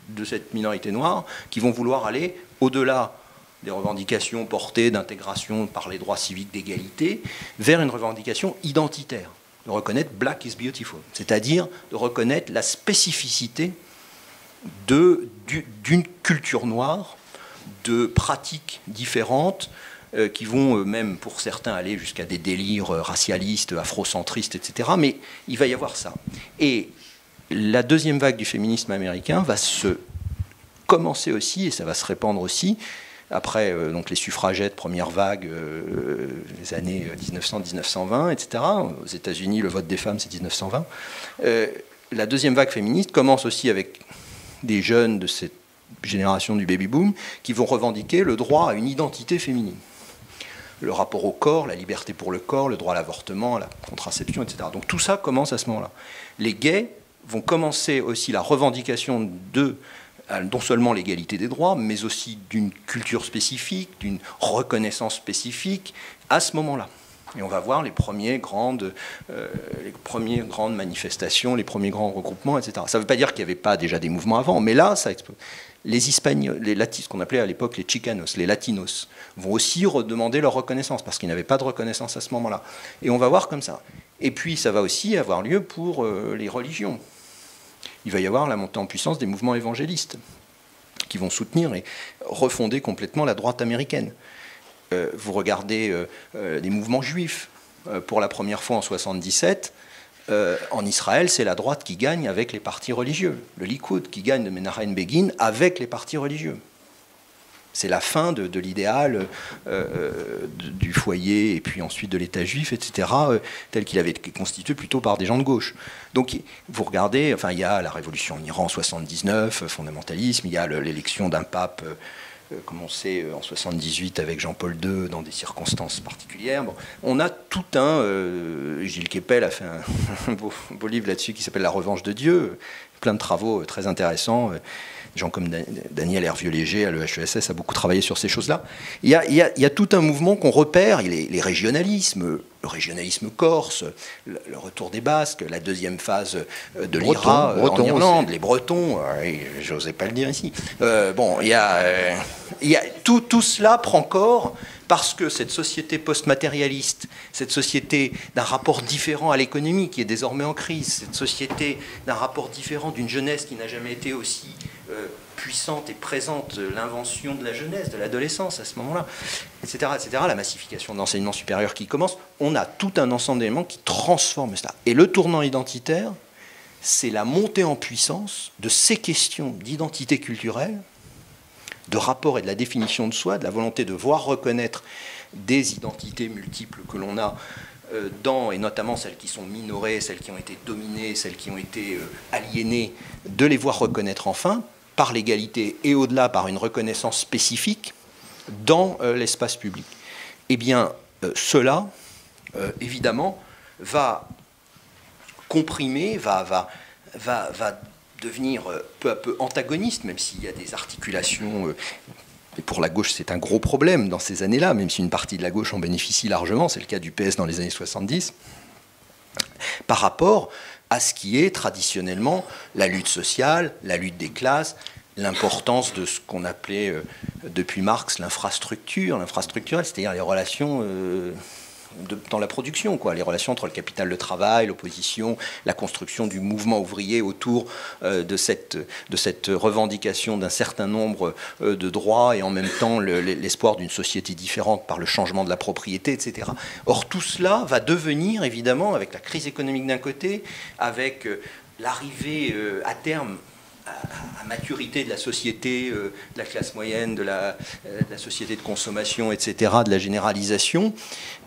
de cette minorité noire qui vont vouloir aller au-delà des revendications portées d'intégration par les droits civiques d'égalité vers une revendication identitaire, de reconnaître Black is beautiful, c'est-à-dire de reconnaître la spécificité d'une culture noire, de pratiques différentes qui vont même pour certains aller jusqu'à des délires racialistes, afrocentristes, etc. Mais il va y avoir ça. Et la deuxième vague du féminisme américain va se commencer aussi, et ça va se répandre aussi, après donc les suffragettes, première vague, les années 1900-1920, etc. Aux États-Unis, le vote des femmes, c'est 1920. La deuxième vague féministe commence aussi avec des jeunes de cette génération du baby-boom qui vont revendiquer le droit à une identité féminine. Le rapport au corps, la liberté pour le corps, le droit à l'avortement, à la contraception, etc. Donc tout ça commence à ce moment-là. Les gays vont commencer aussi la revendication de non seulement l'égalité des droits, mais aussi d'une culture spécifique, d'une reconnaissance spécifique à ce moment-là. Et on va voir les premières grandes manifestations, les premiers grands regroupements, etc. Ça ne veut pas dire qu'il n'y avait pas déjà des mouvements avant, mais là, ça explose. Les Espagnols, ce qu'on appelait à l'époque les Chicanos, les Latinos, vont aussi redemander leur reconnaissance, parce qu'ils n'avaient pas de reconnaissance à ce moment-là. Et on va voir comme ça. Et puis, ça va aussi avoir lieu pour les religions. Il va y avoir la montée en puissance des mouvements évangélistes, qui vont soutenir et refonder complètement la droite américaine. Vous regardez des mouvements juifs. Pour la première fois en 1977, en Israël, c'est la droite qui gagne avec les partis religieux. Le Likoud qui gagne de Menachem Begin avec les partis religieux. C'est la fin de l'idéal du foyer et puis ensuite de l'État juif, etc., tel qu'il avait été constitué plutôt par des gens de gauche. Donc vous regardez, enfin, il y a la révolution en Iran en 1979, fondamentalisme, il y a l'élection d'un pape commencé en 1978 avec Jean-Paul II dans des circonstances particulières. Bon, on a tout Gilles Kepel a fait un beau livre là-dessus qui s'appelle La revanche de Dieu, plein de travaux très intéressants. Des gens comme Daniel Hervieux-Léger à l'EHESS a beaucoup travaillé sur ces choses-là. Il y a tout un mouvement qu'on repère, les régionalismes, le régionalisme corse, le retour des Basques, la deuxième phase de l'IRA en Irlande, aussi. Les Bretons, j'osais pas le dire ici. Tout cela prend corps parce que cette société post-matérialiste, cette société d'un rapport différent à l'économie qui est désormais en crise, cette société d'un rapport différent d'une jeunesse qui n'a jamais été aussi puissante et présente, l'invention de la jeunesse, de l'adolescence à ce moment-là, etc., etc., la massification de l'enseignement supérieur qui commence, on a tout un ensemble d'éléments qui transforment cela. Et le tournant identitaire, c'est la montée en puissance de ces questions d'identité culturelle, de rapport et de la définition de soi, de la volonté de voir reconnaître des identités multiples que l'on a et notamment celles qui sont minorées, celles qui ont été dominées, celles qui ont été aliénées, de les voir reconnaître enfin, par l'égalité et au-delà par une reconnaissance spécifique dans l'espace public. Eh bien, cela, évidemment, va comprimer, va devenir peu à peu antagoniste, même s'il y a des articulations. Et pour la gauche, c'est un gros problème dans ces années-là, même si une partie de la gauche en bénéficie largement, c'est le cas du PS dans les années 70, par rapport à ce qui est traditionnellement la lutte sociale, la lutte des classes, l'importance de ce qu'on appelait depuis Marx l'infrastructure, c'est-à-dire les relations dans la production, quoi, les relations entre le capital de travail, l'opposition, la construction du mouvement ouvrier autour de cette revendication d'un certain nombre de droits et en même temps l'espoir d'une société différente par le changement de la propriété, etc. Or, tout cela va devenir, évidemment, avec la crise économique d'un côté, avec l'arrivée à terme à maturité de la société, de la classe moyenne, de la société de consommation, etc., de la généralisation,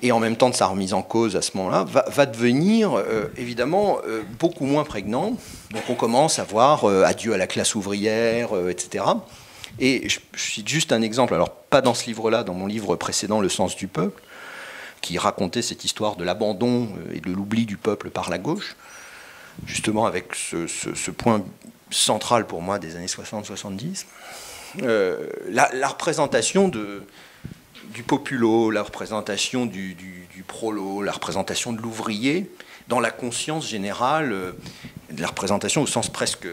et en même temps de sa remise en cause à ce moment-là, va devenir évidemment beaucoup moins prégnant. Donc on commence à voir adieu à la classe ouvrière, etc. Et je cite juste un exemple, alors pas dans ce livre-là, dans mon livre précédent, Le sens du peuple, qui racontait cette histoire de l'abandon et de l'oubli du peuple par la gauche, justement avec ce point central pour moi des années 60-70, la représentation du populo, la représentation du prolo, la représentation de l'ouvrier dans la conscience générale de la représentation au sens presque,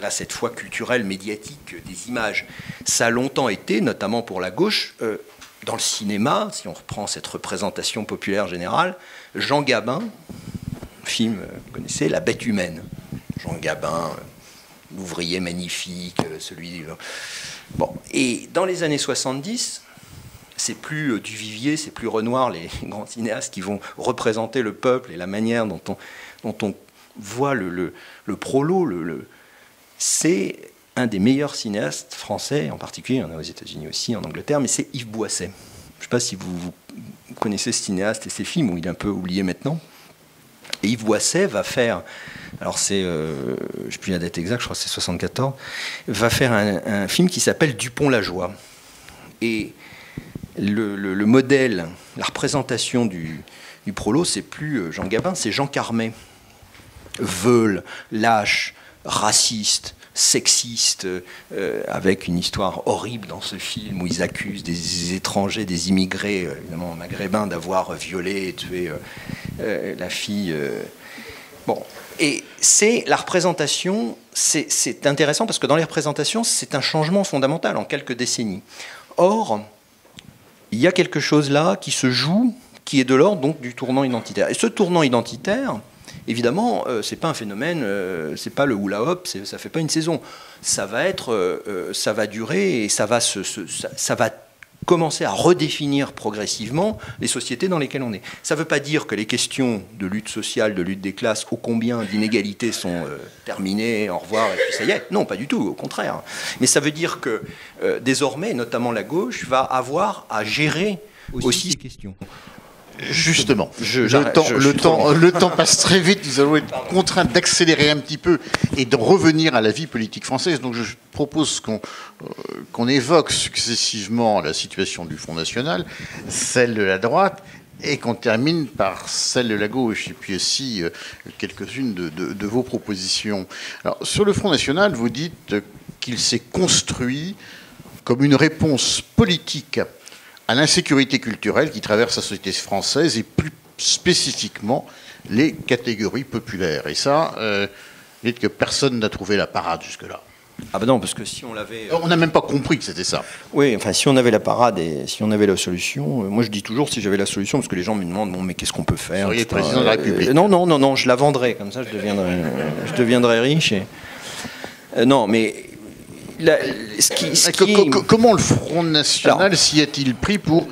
là cette fois culturel, médiatique des images. Ça a longtemps été, notamment pour la gauche, dans le cinéma, si on reprend cette représentation populaire générale, Jean Gabin, film, vous connaissez, La Bête humaine. Jean Gabin, l'ouvrier magnifique, celui... Bon, et dans les années 70, c'est plus Duvivier, c'est plus Renoir, les grands cinéastes qui vont représenter le peuple et la manière dont on voit le prolo, c'est un des meilleurs cinéastes français, en particulier, il y en a aux États-Unis aussi, en Angleterre, mais c'est Yves Boisset. Je ne sais pas si vous connaissez ce cinéaste et ses films, où il est un peu oublié maintenant. Et Yves Boisset va faire, alors c'est, je ne sais plus la date exacte, je crois que c'est 74, va faire un film qui s'appelle Dupont-la-Joie. Et le modèle, la représentation du prolo, c'est plus Jean Gabin, c'est Jean Carmet. Veule, lâche, raciste, sexiste, avec une histoire horrible dans ce film où ils accusent des étrangers, des immigrés, évidemment maghrébins, d'avoir violé et tué la fille. Bon, et c'est la représentation, c'est intéressant parce que dans les représentations, c'est un changement fondamental en quelques décennies. Or, il y a quelque chose là qui se joue, qui est de l'ordre donc du tournant identitaire. Et ce tournant identitaire, évidemment, c'est pas un phénomène, c'est pas le hula hop, ça fait pas une saison. Ça va être, ça va durer et ça va commencer à redéfinir progressivement les sociétés dans lesquelles on est. Ça ne veut pas dire que les questions de lutte sociale, de lutte des classes, ô combien d'inégalités sont terminées, au revoir, et puis ça y est. Non, pas du tout, au contraire. Mais ça veut dire que désormais, notamment la gauche, va avoir à gérer aussi ces questions. Justement, le temps passe très vite, nous allons être contraints d'accélérer un petit peu et de revenir à la vie politique française. Donc je propose qu'on évoque successivement la situation du Front National, celle de la droite, et qu'on termine par celle de la gauche, et puis aussi quelques-unes de vos propositions. Alors, sur le Front National, vous dites qu'il s'est construit comme une réponse politique à l'insécurité culturelle qui traverse la société française et plus spécifiquement les catégories populaires. Et ça, vous dites que personne n'a trouvé la parade jusque-là. Ah ben non, parce que si on l'avait... On n'a même pas compris que c'était ça. Oui, enfin, si on avait la parade et si on avait la solution... moi, je dis toujours si j'avais la solution, parce que les gens me demandent, bon, mais qu'est-ce qu'on peut faire? Vous seriez président de la République. Non, je la vendrais, comme ça, je deviendrais riche. Non, mais... Comment le Front National s'y a-t-il pris pour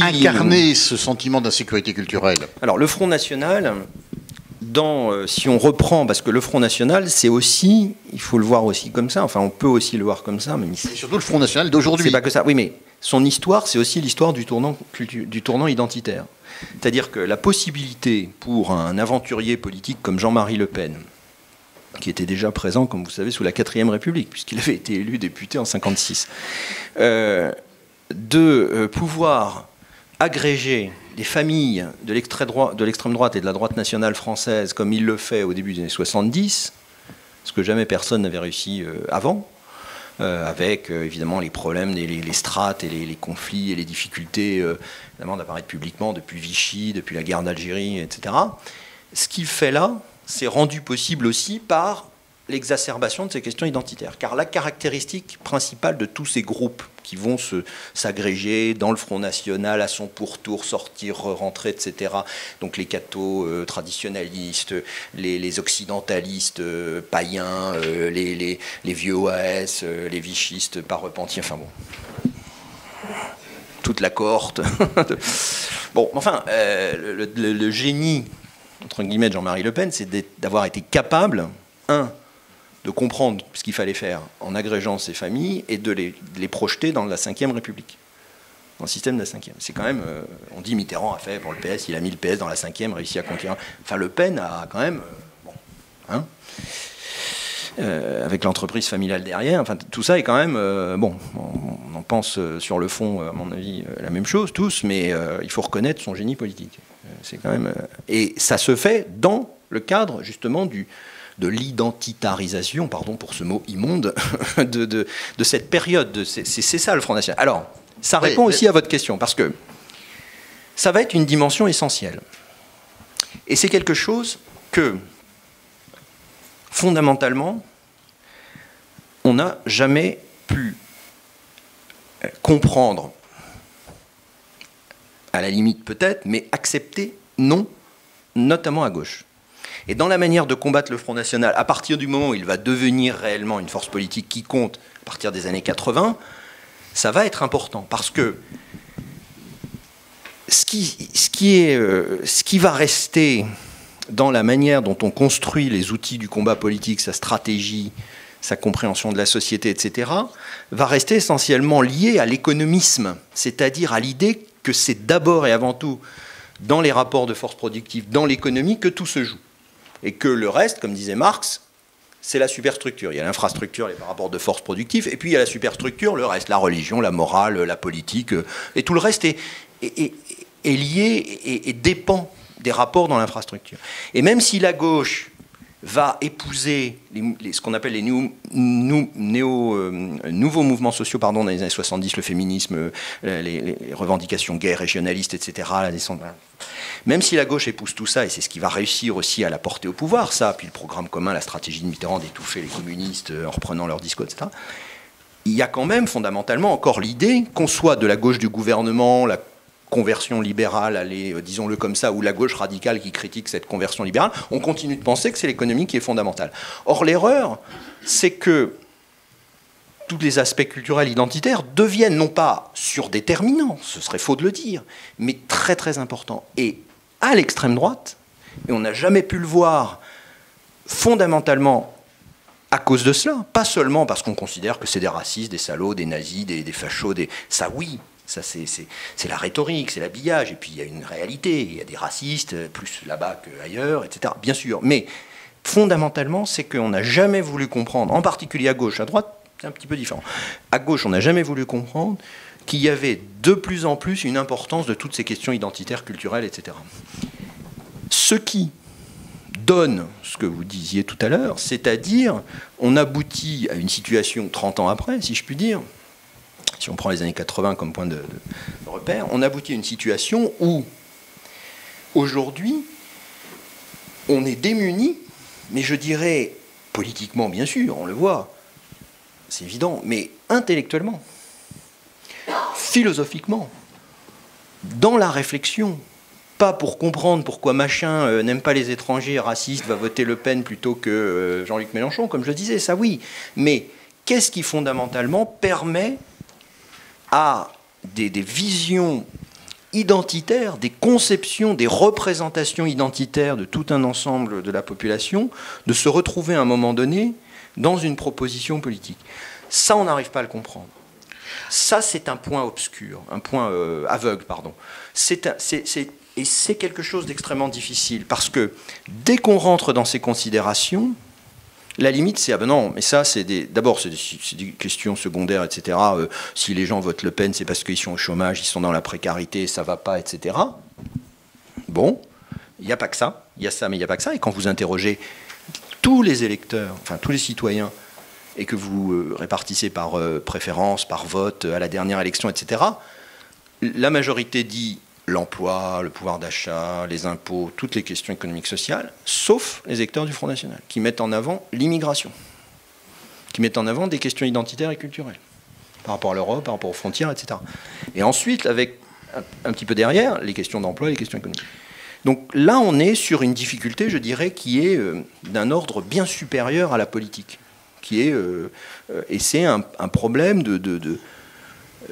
incarner ce sentiment d'insécurité culturelle? Alors, le Front National, si on reprend, parce que le Front National, c'est aussi, il faut le voir aussi comme ça, enfin, on peut aussi le voir comme ça, mais c'est surtout le Front National d'aujourd'hui. C'est pas que ça, oui, mais son histoire, c'est aussi l'histoire du tournant identitaire. C'est-à-dire que la possibilité pour un aventurier politique comme Jean-Marie Le Pen, qui était déjà présent, comme vous savez, sous la 4e République, puisqu'il avait été élu député en 1956, de pouvoir agréger des familles de l'extrême droite et de la droite nationale française, comme il le fait au début des années 70, ce que jamais personne n'avait réussi avant, avec évidemment les problèmes, les strates et les conflits et les difficultés d'apparaître publiquement depuis Vichy, depuis la guerre d'Algérie, etc. Ce qu'il fait là, c'est rendu possible aussi par l'exacerbation de ces questions identitaires. Car la caractéristique principale de tous ces groupes qui vont s'agréger dans le Front National à son pourtour, sortir, rentrer, etc., donc les cathos traditionnalistes, les occidentalistes païens, les vieux OAS, les vichistes pas repentis, enfin bon, toute la cohorte. Bon, enfin, le génie entre guillemets de Jean-Marie Le Pen, c'est d'avoir été capable, de comprendre ce qu'il fallait faire en agrégeant ces familles et de les projeter dans la Ve République, dans le système de la Ve. C'est quand même, on dit Mitterrand a fait pour le PS, il a mis le PS dans la Ve, réussi à conquérir. Enfin, Le Pen a quand même, avec l'entreprise familiale derrière, enfin, tout ça est quand même, on en pense sur le fond, à mon avis, la même chose tous, mais il faut reconnaître son génie politique. C'est quand même, et ça se fait dans le cadre justement de l'identitarisation, pardon pour ce mot immonde, de cette période. C'est ça le Front National. Alors, ça répond aussi à votre question, parce que ça va être une dimension essentielle. Et c'est quelque chose que, fondamentalement, on n'a jamais pu comprendre, à la limite peut-être, mais accepter, non, notamment à gauche. Et dans la manière de combattre le Front National, à partir du moment où il va devenir réellement une force politique qui compte, à partir des années 80, ça va être important, parce que ce qui va rester dans la manière dont on construit les outils du combat politique, sa stratégie, sa compréhension de la société, etc., va rester essentiellement lié à l'économisme, c'est-à-dire à l'idée que c'est d'abord et avant tout dans les rapports de force productive, dans l'économie, que tout se joue. Et que le reste, comme disait Marx, c'est la superstructure. Il y a l'infrastructure, les rapports de force productive, et puis il y a la superstructure, le reste, la religion, la morale, la politique, et tout le reste est lié et dépend des rapports dans l'infrastructure. Et même si la gauche va épouser ce qu'on appelle les nouveaux mouvements sociaux dans les années 70, le féminisme, les revendications gays, régionalistes, etc., la descente. Même si la gauche épouse tout ça, et c'est ce qui va réussir aussi à la porter au pouvoir, ça, puis le programme commun, la stratégie de Mitterrand d'étouffer les communistes en reprenant leur discours, etc., il y a quand même fondamentalement encore l'idée qu'on soit de la gauche du gouvernement, la conversion libérale, allez, disons-le comme ça, ou la gauche radicale qui critique cette conversion libérale, on continue de penser que c'est l'économie qui est fondamentale. Or, l'erreur, c'est que tous les aspects culturels identitaires deviennent non pas surdéterminants, ce serait faux de le dire, mais très très importants. Et à l'extrême droite, et on n'a jamais pu le voir fondamentalement à cause de cela, pas seulement parce qu'on considère que c'est des racistes, des salauds, des nazis, des fachos, ça oui, ça c'est la rhétorique, c'est l'habillage, et puis il y a une réalité, il y a des racistes, plus là-bas qu'ailleurs, etc. Bien sûr, mais fondamentalement, c'est qu'on n'a jamais voulu comprendre, en particulier à gauche, à droite, c'est un petit peu différent. À gauche, on n'a jamais voulu comprendre qu'il y avait de plus en plus une importance de toutes ces questions identitaires, culturelles, etc. Ce qui donne ce que vous disiez tout à l'heure, c'est-à-dire on aboutit à une situation 30 ans après, si je puis dire, si on prend les années 80 comme point de repère, on aboutit à une situation où, aujourd'hui, on est démuni, mais je dirais, politiquement bien sûr, on le voit, c'est évident, mais intellectuellement, philosophiquement, dans la réflexion, pas pour comprendre pourquoi machin n'aime pas les étrangers, raciste, va voter Le Pen plutôt que Jean-Luc Mélenchon, comme je le disais, ça oui, mais qu'est-ce qui fondamentalement permet à des visions identitaires, des conceptions, des représentations identitaires de tout un ensemble de la population, de se retrouver à un moment donné dans une proposition politique. Ça, on n'arrive pas à le comprendre. Ça, c'est un point obscur, un point aveugle, pardon. Et c'est quelque chose d'extrêmement difficile, parce que dès qu'on rentre dans ces considérations, la limite, c'est, ah ben non, mais ça, d'abord, c'est des questions secondaires, etc. Si les gens votent Le Pen, c'est parce qu'ils sont au chômage, ils sont dans la précarité, ça va pas, etc. Bon, il n'y a pas que ça. Il y a ça, mais il n'y a pas que ça. Et quand vous interrogez tous les électeurs, enfin tous les citoyens, et que vous répartissez par préférence, par vote, à la dernière élection, etc., la majorité dit l'emploi, le pouvoir d'achat, les impôts, toutes les questions économiques sociales, sauf les électeurs du Front National, qui mettent en avant l'immigration, qui mettent en avant des questions identitaires et culturelles, par rapport à l'Europe, par rapport aux frontières, etc. Et ensuite, avec un petit peu derrière, les questions d'emploi et les questions économiques. Donc là, on est sur une difficulté, je dirais, qui est d'un ordre bien supérieur à la politique, qui est, et c'est un problème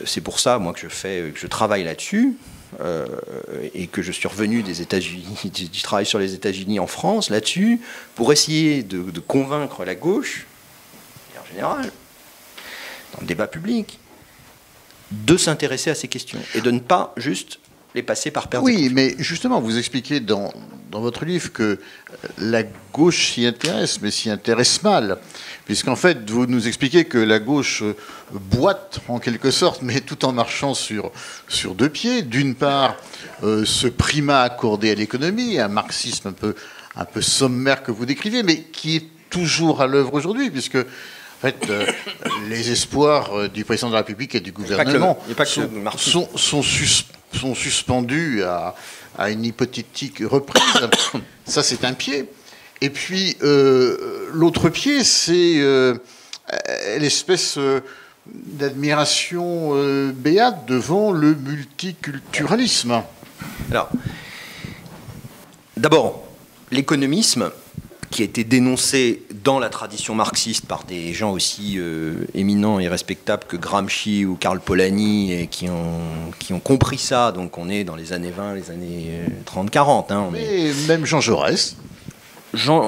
c'est pour ça, moi, que je travaille là-dessus, et que je suis revenu des États-Unis, du travail sur les États-Unis en France, là-dessus, pour essayer de convaincre la gauche, et en général, dans le débat public, de s'intéresser à ces questions, et de ne pas juste les passer par perte. Oui, mais justement, vous expliquez dans votre livre que la gauche s'y intéresse, mais s'y intéresse mal. Puisqu'en fait, vous nous expliquez que la gauche boite, en quelque sorte, mais tout en marchant sur deux pieds. D'une part, ce primat accordé à l'économie, un marxisme un peu sommaire que vous décrivez, mais qui est toujours à l'œuvre aujourd'hui, puisque en fait, les espoirs du président de la République et du gouvernement sont sont suspendus à une hypothétique reprise. Ça, c'est un pied. Et puis, l'autre pied, c'est l'espèce d'admiration béate devant le multiculturalisme. Alors, d'abord, l'économisme, qui a été dénoncé dans la tradition marxiste par des gens aussi éminents et respectables que Gramsci ou Karl Polanyi, et qui ont compris ça. Donc on est dans les années 20, les années 30-40. Hein, mais même Jean Jaurès.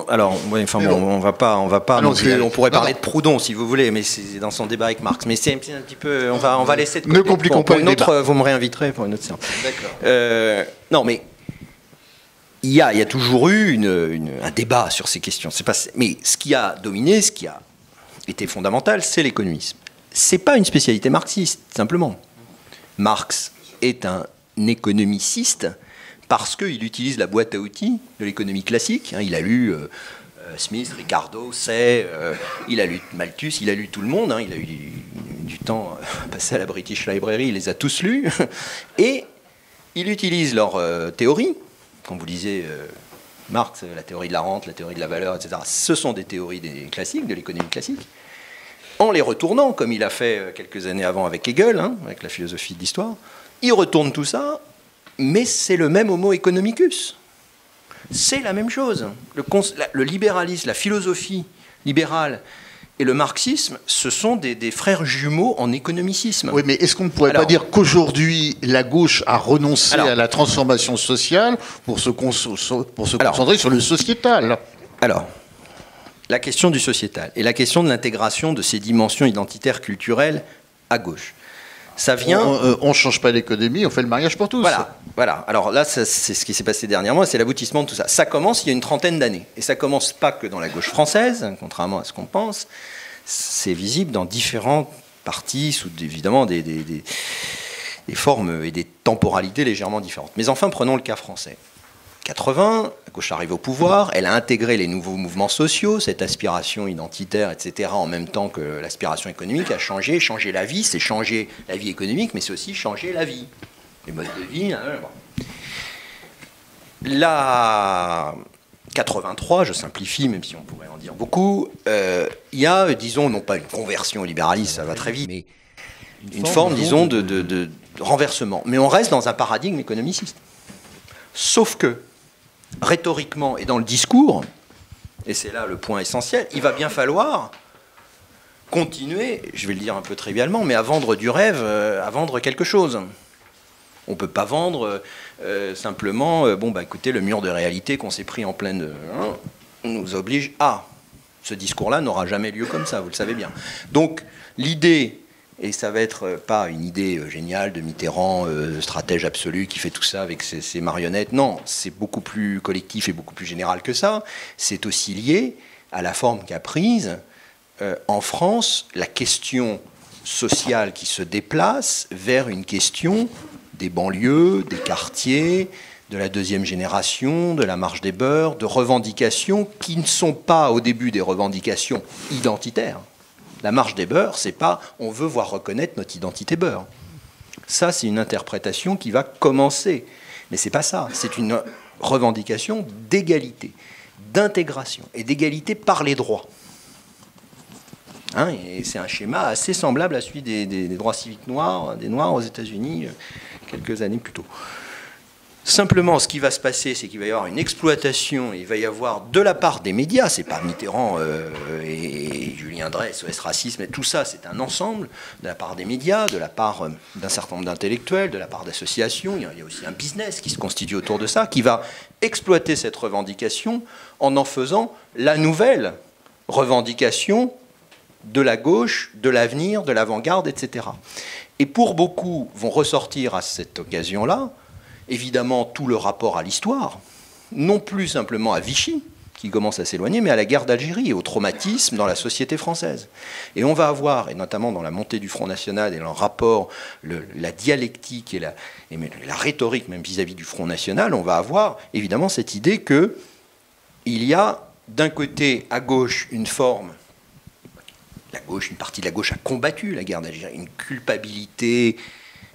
Alors, ouais, enfin, bon, on va pas. On pourrait parler de Proudhon si vous voulez, mais c'est dans son débat avec Marx. Mais c'est un petit peu. On va laisser de côté. Ne compliquons pas une autre. Vous me réinviterez pour une autre séance. D'accord. Non, mais il y a toujours eu un débat sur ces questions. Mais ce qui a dominé, ce qui a été fondamental, c'est l'économisme. C'est pas une spécialité marxiste, simplement. Marx est un économiciste parce qu'il utilise la boîte à outils de l'économie classique. Il a lu Smith, Ricardo, Say, il a lu Malthus, il a lu tout le monde. Il a eu du temps passé à la British Library, il les a tous lus. Et il utilise leur théorie. Quand vous lisez Marx, la théorie de la rente, la théorie de la valeur, etc., ce sont des théories classiques, de l'économie classique, en les retournant, comme il a fait quelques années avant avec Hegel, avec la philosophie de l'histoire. Il retourne tout ça, mais c'est le même homo economicus. C'est la même chose. Le libéralisme, la philosophie libérale et le marxisme, ce sont des frères jumeaux en économicisme. Oui, mais est-ce qu'on ne pourrait pas dire qu'aujourd'hui, la gauche a renoncé à la transformation sociale pour se concentrer sur le sociétal? Alors, la question du sociétal et la question de l'intégration de ces dimensions identitaires culturelles à gauche. Ça vient... On ne change pas l'économie, on fait le mariage pour tous. Voilà. Alors là, c'est ce qui s'est passé dernièrement, c'est l'aboutissement de tout ça. Ça commence il y a une trentaine d'années. Et ça commence pas que dans la gauche française, contrairement à ce qu'on pense. C'est visible dans différents partis, sous évidemment des formes et des temporalités légèrement différentes. Mais enfin, prenons le cas français. 80, la gauche arrive au pouvoir, elle a intégré les nouveaux mouvements sociaux, cette aspiration identitaire, etc., en même temps que l'aspiration économique a changé la vie, c'est changer la vie économique, mais c'est aussi changer la vie, les modes de vie. La 83, je simplifie, même si on pourrait en dire beaucoup, il y a, disons, non pas une conversion au libéralisme, ça va très vite, mais une forme, disons, de renversement. Mais on reste dans un paradigme économiciste. Sauf que, rhétoriquement et dans le discours, et c'est là le point essentiel, il va bien falloir continuer, je vais le dire un peu trivialement, mais à vendre du rêve, à vendre quelque chose. On ne peut pas vendre simplement, écoutez, le mur de réalité qu'on s'est pris en pleine... nous oblige à... Ce discours-là n'aura jamais lieu comme ça, vous le savez bien. Donc, l'idée... Et ça va être pas une idée géniale de Mitterrand, stratège absolu, qui fait tout ça avec ses marionnettes. Non, c'est beaucoup plus collectif et beaucoup plus général que ça. C'est aussi lié à la forme qu'a prise en France la question sociale qui se déplace vers une question des banlieues, des quartiers, de la deuxième génération, de la marche des beurs, de revendications qui ne sont pas au début des revendications identitaires. La marche des beurs, c'est pas on veut voir reconnaître notre identité beurre. Ça, c'est une interprétation qui va commencer. Mais c'est pas ça. C'est une revendication d'égalité, d'intégration et d'égalité par les droits. Et c'est un schéma assez semblable à celui des droits civiques noirs, des Noirs aux États-Unis quelques années plus tôt. Simplement, ce qui va se passer, c'est qu'il va y avoir une exploitation, il va y avoir de la part des médias, c'est pas Mitterrand et Julien Drey, SOS Racisme, et tout ça, c'est un ensemble, de la part des médias, de la part d'un certain nombre d'intellectuels, de la part d'associations, il y a aussi un business qui se constitue autour de ça, qui va exploiter cette revendication en faisant la nouvelle revendication de la gauche, de l'avenir, de l'avant-garde, etc. Et pour beaucoup vont ressortir à cette occasion-là, évidemment, tout le rapport à l'histoire, non plus simplement à Vichy, qui commence à s'éloigner, mais à la guerre d'Algérie et au traumatisme dans la société française. Et on va avoir, et notamment dans la montée du Front National et dans le rapport, la dialectique et la rhétorique même vis-à-vis du Front National, on va avoir évidemment cette idée qu'il y a d'un côté à gauche une forme, une partie de la gauche a combattu la guerre d'Algérie, une culpabilité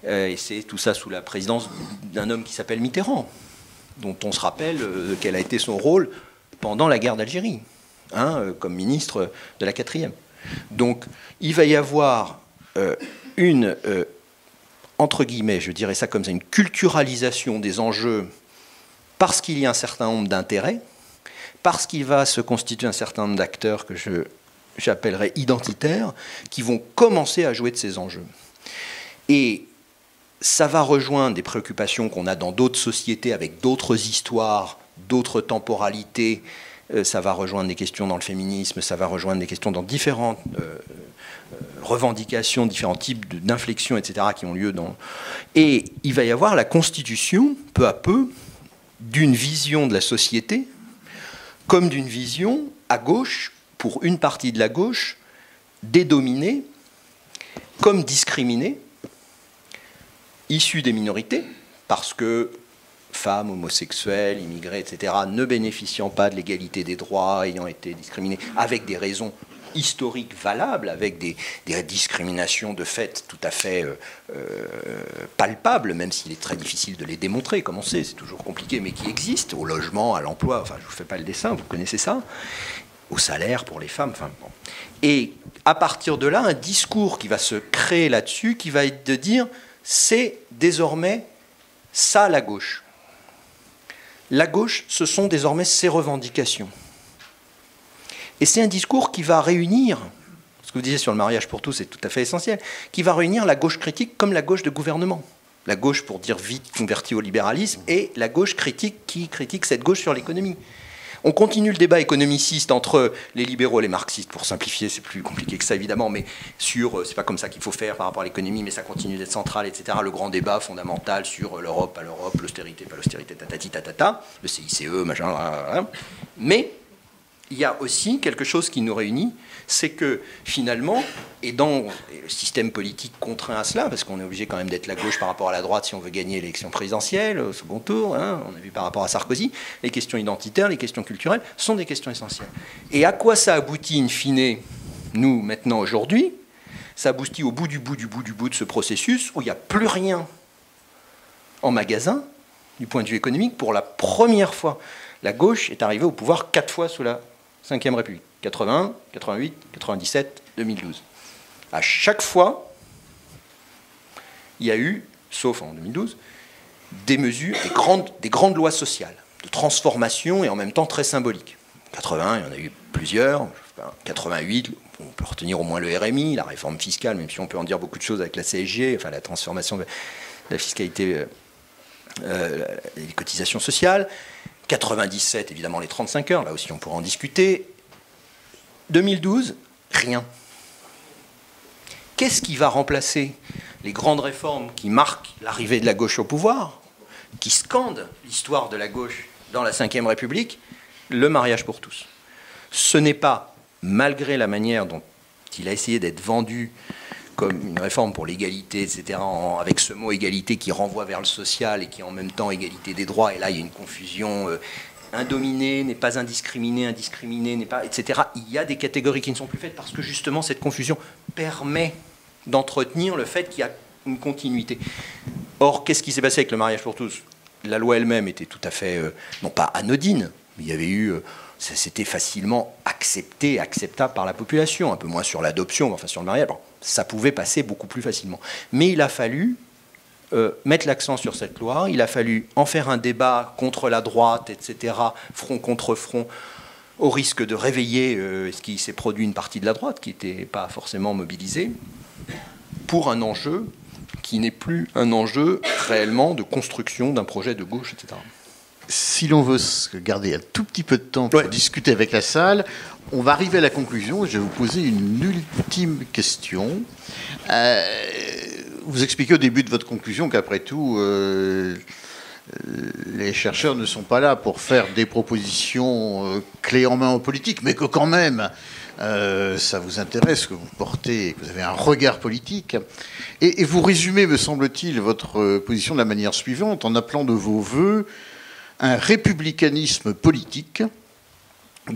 Et c'est tout ça sous la présidence d'un homme qui s'appelle Mitterrand, dont on se rappelle quel a été son rôle pendant la guerre d'Algérie, comme ministre de la 4e. Donc il va y avoir entre guillemets, je dirais ça comme ça, une culturalisation des enjeux parce qu'il y a un certain nombre d'intérêts, parce qu'il va se constituer un certain nombre d'acteurs que j'appellerais identitaires, qui vont commencer à jouer de ces enjeux. Et ça va rejoindre des préoccupations qu'on a dans d'autres sociétés avec d'autres histoires, d'autres temporalités. Ça va rejoindre des questions dans le féminisme, ça va rejoindre des questions dans différentes revendications, différents types d'inflexions, etc., qui ont lieu dans... Et il va y avoir la constitution, peu à peu, d'une vision de la société, comme d'une vision à gauche, pour une partie de la gauche, dédominée, comme discriminée, issue des minorités, parce que femmes, homosexuels, immigrés, etc., ne bénéficiant pas de l'égalité des droits, ayant été discriminés, avec des raisons historiques valables, avec des discriminations de fait tout à fait palpables, même s'il est très difficile de les démontrer, comme on sait, c'est toujours compliqué, mais qui existent, au logement, à l'emploi, enfin je ne vous fais pas le dessin, vous connaissez ça, au salaire pour les femmes, enfin bon. Et à partir de là, un discours qui va se créer là-dessus, qui va être de dire, c'est désormais ça la gauche. La gauche, ce sont désormais ses revendications. Et c'est un discours qui va réunir, ce que vous disiez sur le mariage pour tous, c'est tout à fait essentiel, qui va réunir la gauche critique comme la gauche de gouvernement. La gauche, pour dire vite, convertie au libéralisme, et la gauche critique qui critique cette gauche sur l'économie. On continue le débat économiciste entre les libéraux et les marxistes, pour simplifier, c'est plus compliqué que ça évidemment, mais sur, c'est pas comme ça qu'il faut faire par rapport à l'économie, mais ça continue d'être central, etc. Le grand débat fondamental sur l'Europe, pas l'Europe, l'austérité, pas l'austérité, tatati, tatata, le CICE, machin, mais il y a aussi quelque chose qui nous réunit, c'est que finalement, et le système politique contraint à cela, parce qu'on est obligé quand même d'être la gauche par rapport à la droite si on veut gagner l'élection présidentielle au second tour, on a vu par rapport à Sarkozy, les questions identitaires, les questions culturelles sont des questions essentielles. Et à quoi ça aboutit in fine, nous, maintenant, aujourd'hui? Ça aboutit au bout du bout de ce processus où il n'y a plus rien en magasin, du point de vue économique. Pour la première fois, la gauche est arrivée au pouvoir 4 fois sous la Ve République, 81, 88, 97, 2012. À chaque fois, il y a eu, sauf en 2012, des mesures, des grandes lois sociales, de transformation et en même temps très symboliques. 80, il y en a eu plusieurs. 88, on peut retenir au moins le RMI, la réforme fiscale, même si on peut en dire beaucoup de choses avec la CSG, enfin la transformation de la fiscalité, des cotisations sociales. 97, évidemment, les 35 heures, là aussi on pourra en discuter. 2012, rien. Qu'est-ce qui va remplacer les grandes réformes qui marquent l'arrivée de la gauche au pouvoir, qui scandent l'histoire de la gauche dans la Ve République? Le mariage pour tous. Ce n'est pas, malgré la manière dont il a essayé d'être vendu comme une réforme pour l'égalité, etc., avec ce mot égalité qui renvoie vers le social et qui est en même temps égalité des droits, et là il y a une confusion, un dominé n'est pas un discriminé n'est pas, etc. Il y a des catégories qui ne sont plus faites parce que justement cette confusion permet d'entretenir le fait qu'il y a une continuité. Or, qu'est-ce qui s'est passé avec le mariage pour tous? La loi elle-même était tout à fait, non pas anodine, mais il y avait eu... C'était facilement acceptable par la population, un peu moins sur l'adoption, enfin sur le mariage. Bon, ça pouvait passer beaucoup plus facilement. Mais il a fallu mettre l'accent sur cette loi, il a fallu en faire un débat contre la droite, etc., front contre front, au risque de réveiller ce qui s'est produit une partie de la droite, qui n'était pas forcément mobilisée, pour un enjeu qui n'est plus un enjeu réellement de construction d'un projet de gauche, etc. Si l'on veut se garder un tout petit peu de temps pour discuter avec la salle, on va arriver à la conclusion. Je vais vous poser une ultime question. Vous expliquez au début de votre conclusion qu'après tout, les chercheurs ne sont pas là pour faire des propositions clés en main aux politiques, mais que quand même, ça vous intéresse, que vous portez, que vous avez un regard politique. Et vous résumez, me semble-t-il, votre position de la manière suivante, en appelant de vos voeux un républicanisme politique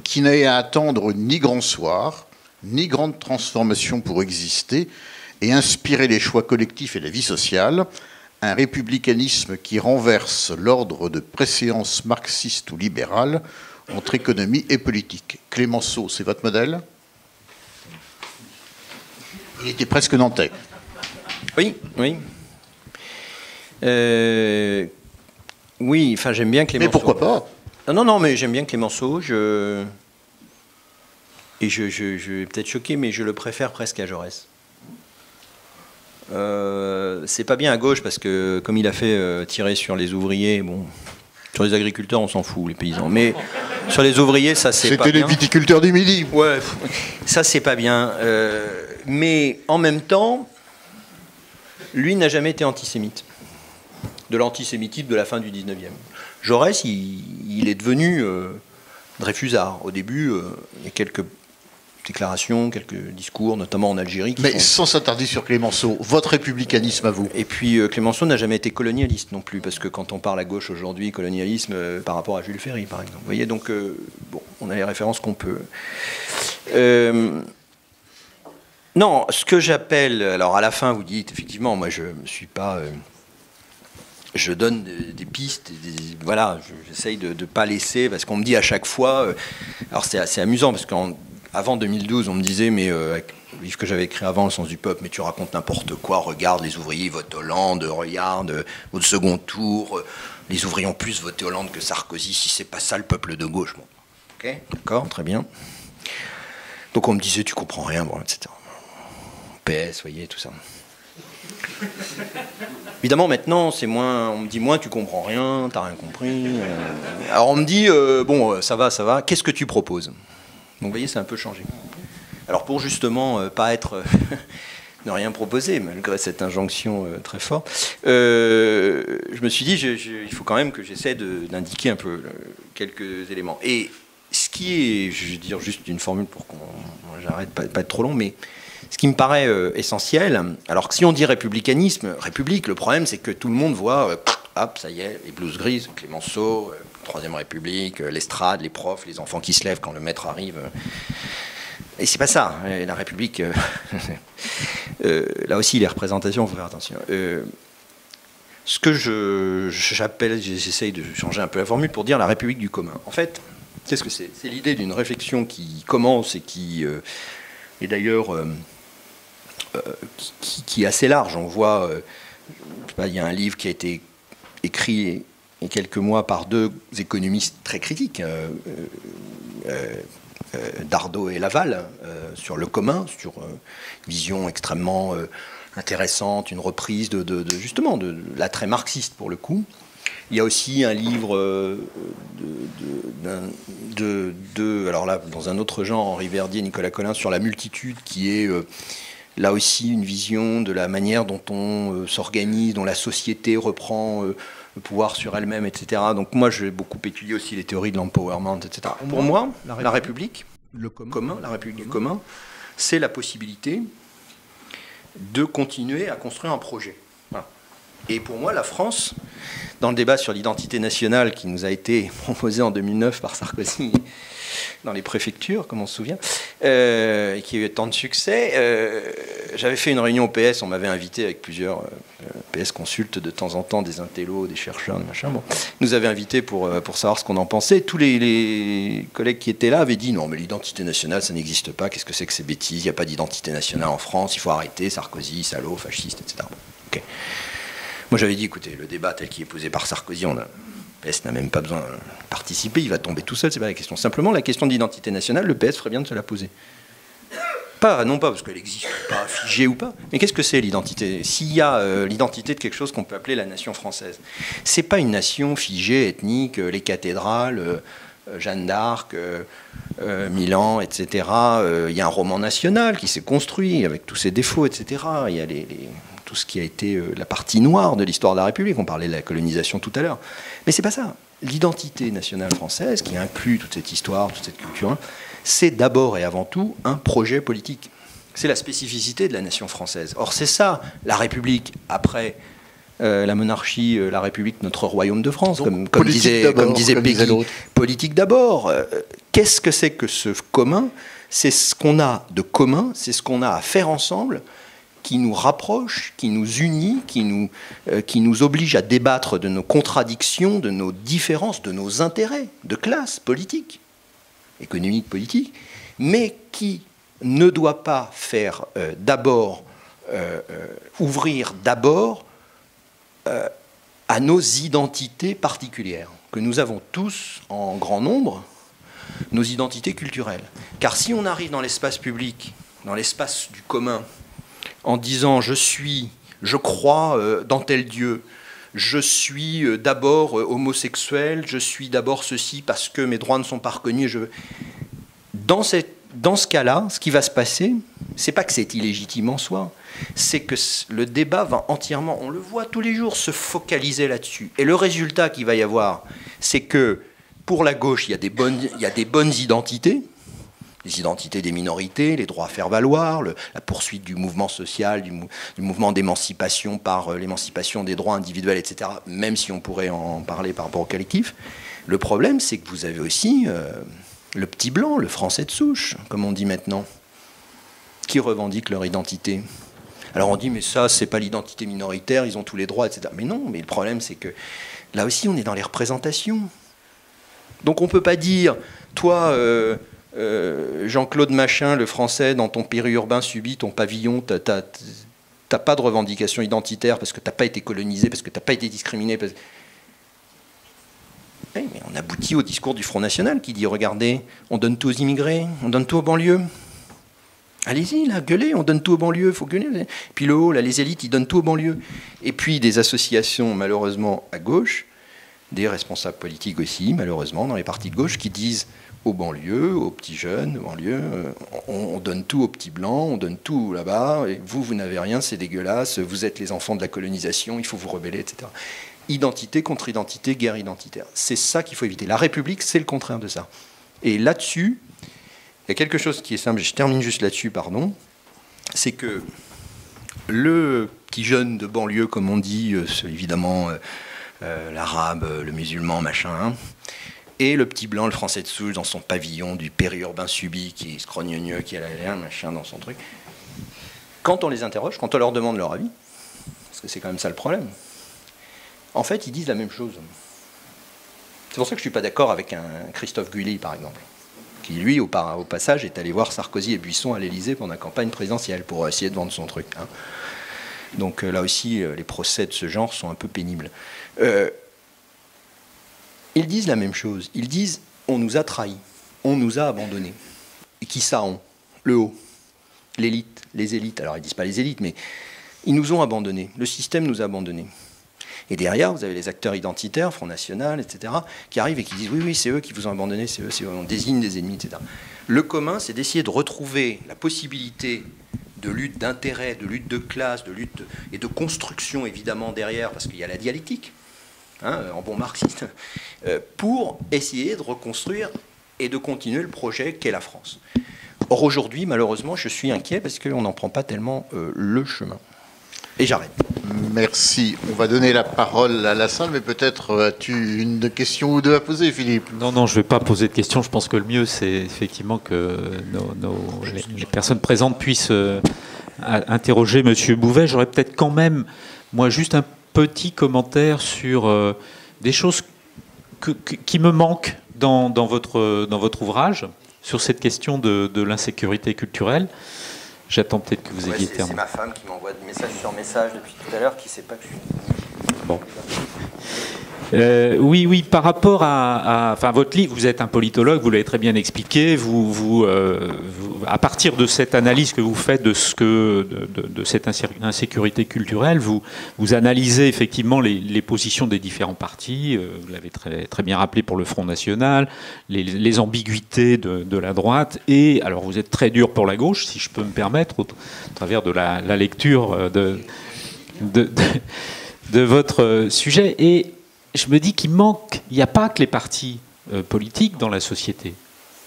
qui n'a à attendre ni grand soir, ni grande transformation pour exister, et inspirer les choix collectifs et la vie sociale, un républicanisme qui renverse l'ordre de préséance marxiste ou libérale entre économie et politique. Clémenceau, c'est votre modèle? Il était presque nantais. Oui, oui. Oui, enfin j'aime bien Clémenceau. Mais pourquoi pas? Non, non, mais j'aime bien Clémenceau. Et je vais peut-être choquer, mais je le préfère presque à Jaurès. C'est pas bien à gauche parce que comme il a fait tirer sur les ouvriers, bon, sur les agriculteurs on s'en fout, les paysans, mais sur les ouvriers ça c'est pas bien. C'était les viticulteurs du Midi. Ouais, ça c'est pas bien. Mais en même temps, lui n'a jamais été antisémite. De l'antisémitisme de la fin du 19e. Jaurès, il est devenu Dreyfusard. Au début, il y a quelques déclarations, quelques discours, notamment en Algérie. Mais sans s'attarder sur Clémenceau, votre républicanisme à vous? Et puis Clémenceau n'a jamais été colonialiste non plus, parce que quand on parle à gauche aujourd'hui, colonialisme par rapport à Jules Ferry, par exemple. Vous voyez, donc, bon, on a les références qu'on peut. Non, ce que j'appelle... Alors, à la fin, vous dites, effectivement, moi, je ne suis pas... je donne des pistes, voilà, j'essaye de ne pas laisser, parce qu'on me dit à chaque fois... alors, c'est assez amusant, parce qu'avant 2012, on me disait, mais le livre que j'avais écrit avant, Le sens du peuple, mais tu racontes n'importe quoi, regarde, les ouvriers votent Hollande, regarde, au second tour, les ouvriers ont plus voté Hollande que Sarkozy, si c'est pas ça le peuple de gauche. Bon. Ok, d'accord, très bien. Donc on me disait, tu comprends rien, bon, etc. PS, voyez, tout ça. Évidemment, maintenant, c'est moins. On me dit, moins, tu comprends rien, t'as rien compris. Alors on me dit, bon, ça va, qu'est-ce que tu proposes? Donc vous voyez, c'est un peu changé. Alors pour justement pas être. ne rien proposer, malgré cette injonction très forte, je me suis dit, il faut quand même que j'essaie d'indiquer un peu quelques éléments. Et ce qui est, je vais dire juste une formule pour qu'on j'arrête, pas être trop long, mais ce qui me paraît essentiel, alors que si on dit républicanisme, république, le problème c'est que tout le monde voit, hop, ça y est, les blouses grises, Clémenceau, Troisième République, l'estrade, les profs, les enfants qui se lèvent quand le maître arrive. Et c'est pas ça, la République. Là aussi, les représentations, il faut faire attention. Ce que j'appelle, j'essaye de changer un peu la formule pour dire la République du commun. En fait, qu'est-ce que c'est? C'est l'idée d'une réflexion qui commence et qui est d'ailleurs qui est assez large. On voit, je sais pas, il y a un livre qui a été écrit il y a quelques mois par deux économistes très critiques, Dardot et Laval, sur le commun, sur une vision extrêmement intéressante, une reprise justement de l'attrait marxiste pour le coup. Il y a aussi un livre alors là, dans un autre genre, Henri Verdier et Nicolas Collin, sur la multitude, qui est là aussi une vision de la manière dont on s'organise, dont la société reprend le pouvoir sur elle-même, etc. Donc moi, j'ai beaucoup étudié aussi les théories de l'empowerment, etc. Pour moi, la République, le commun, la République du commun, c'est la possibilité de continuer à construire un projet. Voilà. Et pour moi, la France, dans le débat sur l'identité nationale qui nous a été proposé en 2009 par Sarkozy dans les préfectures, comme on se souvient, et qui a eu tant de succès, j'avais fait une réunion au PS, on m'avait invité avec plusieurs PS consulte de temps en temps des intellos, des chercheurs, des machins, bon, nous avaient invités pour savoir ce qu'on en pensait. Tous les collègues qui étaient là avaient dit non mais l'identité nationale ça n'existe pas, qu'est-ce que c'est que ces bêtises, il n'y a pas d'identité nationale en France, il faut arrêter, Sarkozy, salaud, fasciste, etc. Bon, okay. Moi j'avais dit écoutez, le débat tel qu'il est posé par Sarkozy, PS n'a même pas besoin de participer, il va tomber tout seul, c'est pas la question. Simplement, la question d'identité nationale, le PS ferait bien de se la poser. Non pas parce qu'elle existe, pas figée ou pas, mais qu'est-ce que c'est l'identité? S'il y a l'identité de quelque chose qu'on peut appeler la nation française, c'est pas une nation figée, ethnique, les cathédrales, Jeanne d'Arc, Milan, etc. Il y a un roman national qui s'est construit avec tous ses défauts, etc. Il y a tout ce qui a été la partie noire de l'histoire de la République. On parlait de la colonisation tout à l'heure. Mais c'est pas ça. L'identité nationale française, qui inclut toute cette histoire, toute cette culture, c'est d'abord et avant tout un projet politique. C'est la spécificité de la nation française. Or, c'est ça, la République, après la monarchie, la République, notre royaume de France, comme disait Péguy. Politique d'abord. Qu'est-ce que c'est que ce commun? C'est ce qu'on a de commun, c'est ce qu'on a à faire ensemble, qui nous rapproche, qui nous unit, qui nous oblige à débattre de nos contradictions, de nos différences, de nos intérêts de classe politique, économique, politique, mais qui ne doit pas faire ouvrir d'abord à nos identités particulières, que nous avons tous en grand nombre, nos identités culturelles. Car si on arrive dans l'espace public, dans l'espace du commun, en disant je crois dans tel Dieu, je suis d'abord homosexuel, je suis d'abord ceci parce que mes droits ne sont pas reconnus. Dans ce cas-là, ce qui va se passer, c'est pas que c'est illégitime en soi, c'est que le débat va entièrement, on le voit tous les jours, se focaliser là-dessus. Et le résultat qu'il va y avoir, c'est que pour la gauche, il y a des bonnes identités, les identités des minorités, les droits à faire valoir, la poursuite du mouvement social, du mouvement d'émancipation par l'émancipation des droits individuels, etc., même si on pourrait en parler par rapport au collectif. Le problème, c'est que vous avez aussi le petit blanc, le français de souche, comme on dit maintenant, qui revendiquent leur identité. Alors on dit, mais ça, c'est pas l'identité minoritaire, ils ont tous les droits, etc. Mais non, mais le problème, c'est que là aussi, on est dans les représentations. Donc on ne peut pas dire, toi, Jean-Claude Machin, le français, dans ton périurbain subi, ton pavillon, t'as pas de revendication identitaire parce que t'as pas été colonisé, parce que t'as pas été discriminé. Oui, mais on aboutit au discours du Front National qui dit, regardez, on donne tout aux immigrés, on donne tout aux banlieues. Allez-y, là, gueulez, on donne tout aux banlieues, il faut gueuler. Puis le haut, là, les élites, ils donnent tout aux banlieues. Et puis des associations, malheureusement, à gauche, des responsables politiques aussi, malheureusement, dans les partis de gauche, qui disent aux banlieues, aux petits jeunes, aux banlieues, on donne tout aux petits blancs, on donne tout là-bas, et vous n'avez rien, c'est dégueulasse, vous êtes les enfants de la colonisation, il faut vous rebeller, etc. Identité contre identité, guerre identitaire. C'est ça qu'il faut éviter. La République, c'est le contraire de ça. Et là-dessus, il y a quelque chose qui est simple, je termine juste là-dessus, pardon, c'est que le petit jeune de banlieue, comme on dit, évidemment, l'arabe, le musulman, machin, hein, et le petit blanc, le français de souche, dans son pavillon du périurbain subi, qui est scrogneux, qui a l'air, machin, dans son truc. Quand on les interroge, quand on leur demande leur avis, parce que c'est quand même ça le problème, en fait, ils disent la même chose. C'est pour ça que je ne suis pas d'accord avec un Christophe Guilly, par exemple, qui, lui, au passage, est allé voir Sarkozy et Buisson à l'Élysée pendant la campagne présidentielle pour essayer de vendre son truc. Hein. Donc là aussi, les procès de ce genre sont un peu pénibles. Ils disent la même chose. Ils disent « on nous a trahis, on nous a abandonnés ». Et qui ça on? Le haut, l'élite, les élites. Alors ils ne disent pas les élites, mais ils nous ont abandonnés. Le système nous a abandonnés. Et derrière, vous avez les acteurs identitaires, Front National, etc., qui arrivent et qui disent « oui, oui, c'est eux qui vous ont abandonné, c'est eux, on désigne des ennemis, etc. » Le commun, c'est d'essayer de retrouver la possibilité de lutte d'intérêt, de lutte de classe, de lutte et de construction, évidemment, derrière, parce qu'il y a la dialectique, hein, en bon marxiste, pour essayer de reconstruire et de continuer le projet qu'est la France. Or, aujourd'hui, malheureusement, je suis inquiet parce qu'on n'en prend pas tellement le chemin. Et j'arrête. Merci. On va donner la parole à la salle, mais peut-être as-tu une question ou deux à poser, Philippe? Non, je ne vais pas poser de questions. Je pense que le mieux, c'est effectivement que les personnes présentes puissent interroger M. Bouvet. J'aurais peut-être quand même, moi, juste un petit commentaire sur des choses qui me manquent dans votre ouvrage, sur cette question de l'insécurité culturelle. J'attends peut-être que vous ayez terminé. C'est ma femme qui m'envoie des messages sur message depuis tout à l'heure, qui ne sait pas que je suis... Bon. Oui, par rapport enfin, votre livre, vous êtes un politologue, vous l'avez très bien expliqué, à partir de cette analyse que vous faites de cette insécurité culturelle, vous analysez effectivement les positions des différents partis, vous l'avez très bien rappelé pour le Front National, les ambiguïtés de la droite, et alors vous êtes très dur pour la gauche, si je peux me permettre, au travers de la lecture de votre sujet, et je me dis qu'il manque, il n'y a pas que les partis politiques dans la société.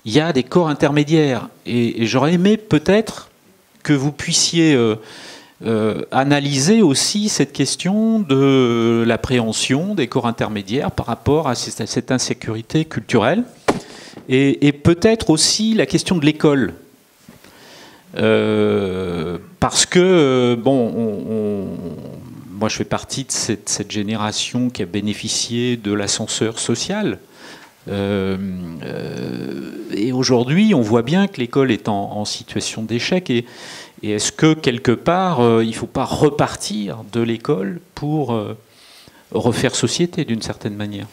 Il y a des corps intermédiaires. Et j'aurais aimé peut-être que vous puissiez analyser aussi cette question de l'appréhension des corps intermédiaires par rapport à cette insécurité culturelle. Et peut-être aussi la question de l'école. Parce que, moi je fais partie de cette génération qui a bénéficié de l'ascenseur social. Et aujourd'hui, on voit bien que l'école est en situation d'échec. Et est-ce que, quelque part, il ne faut pas repartir de l'école pour refaire société, d'une certaine manière?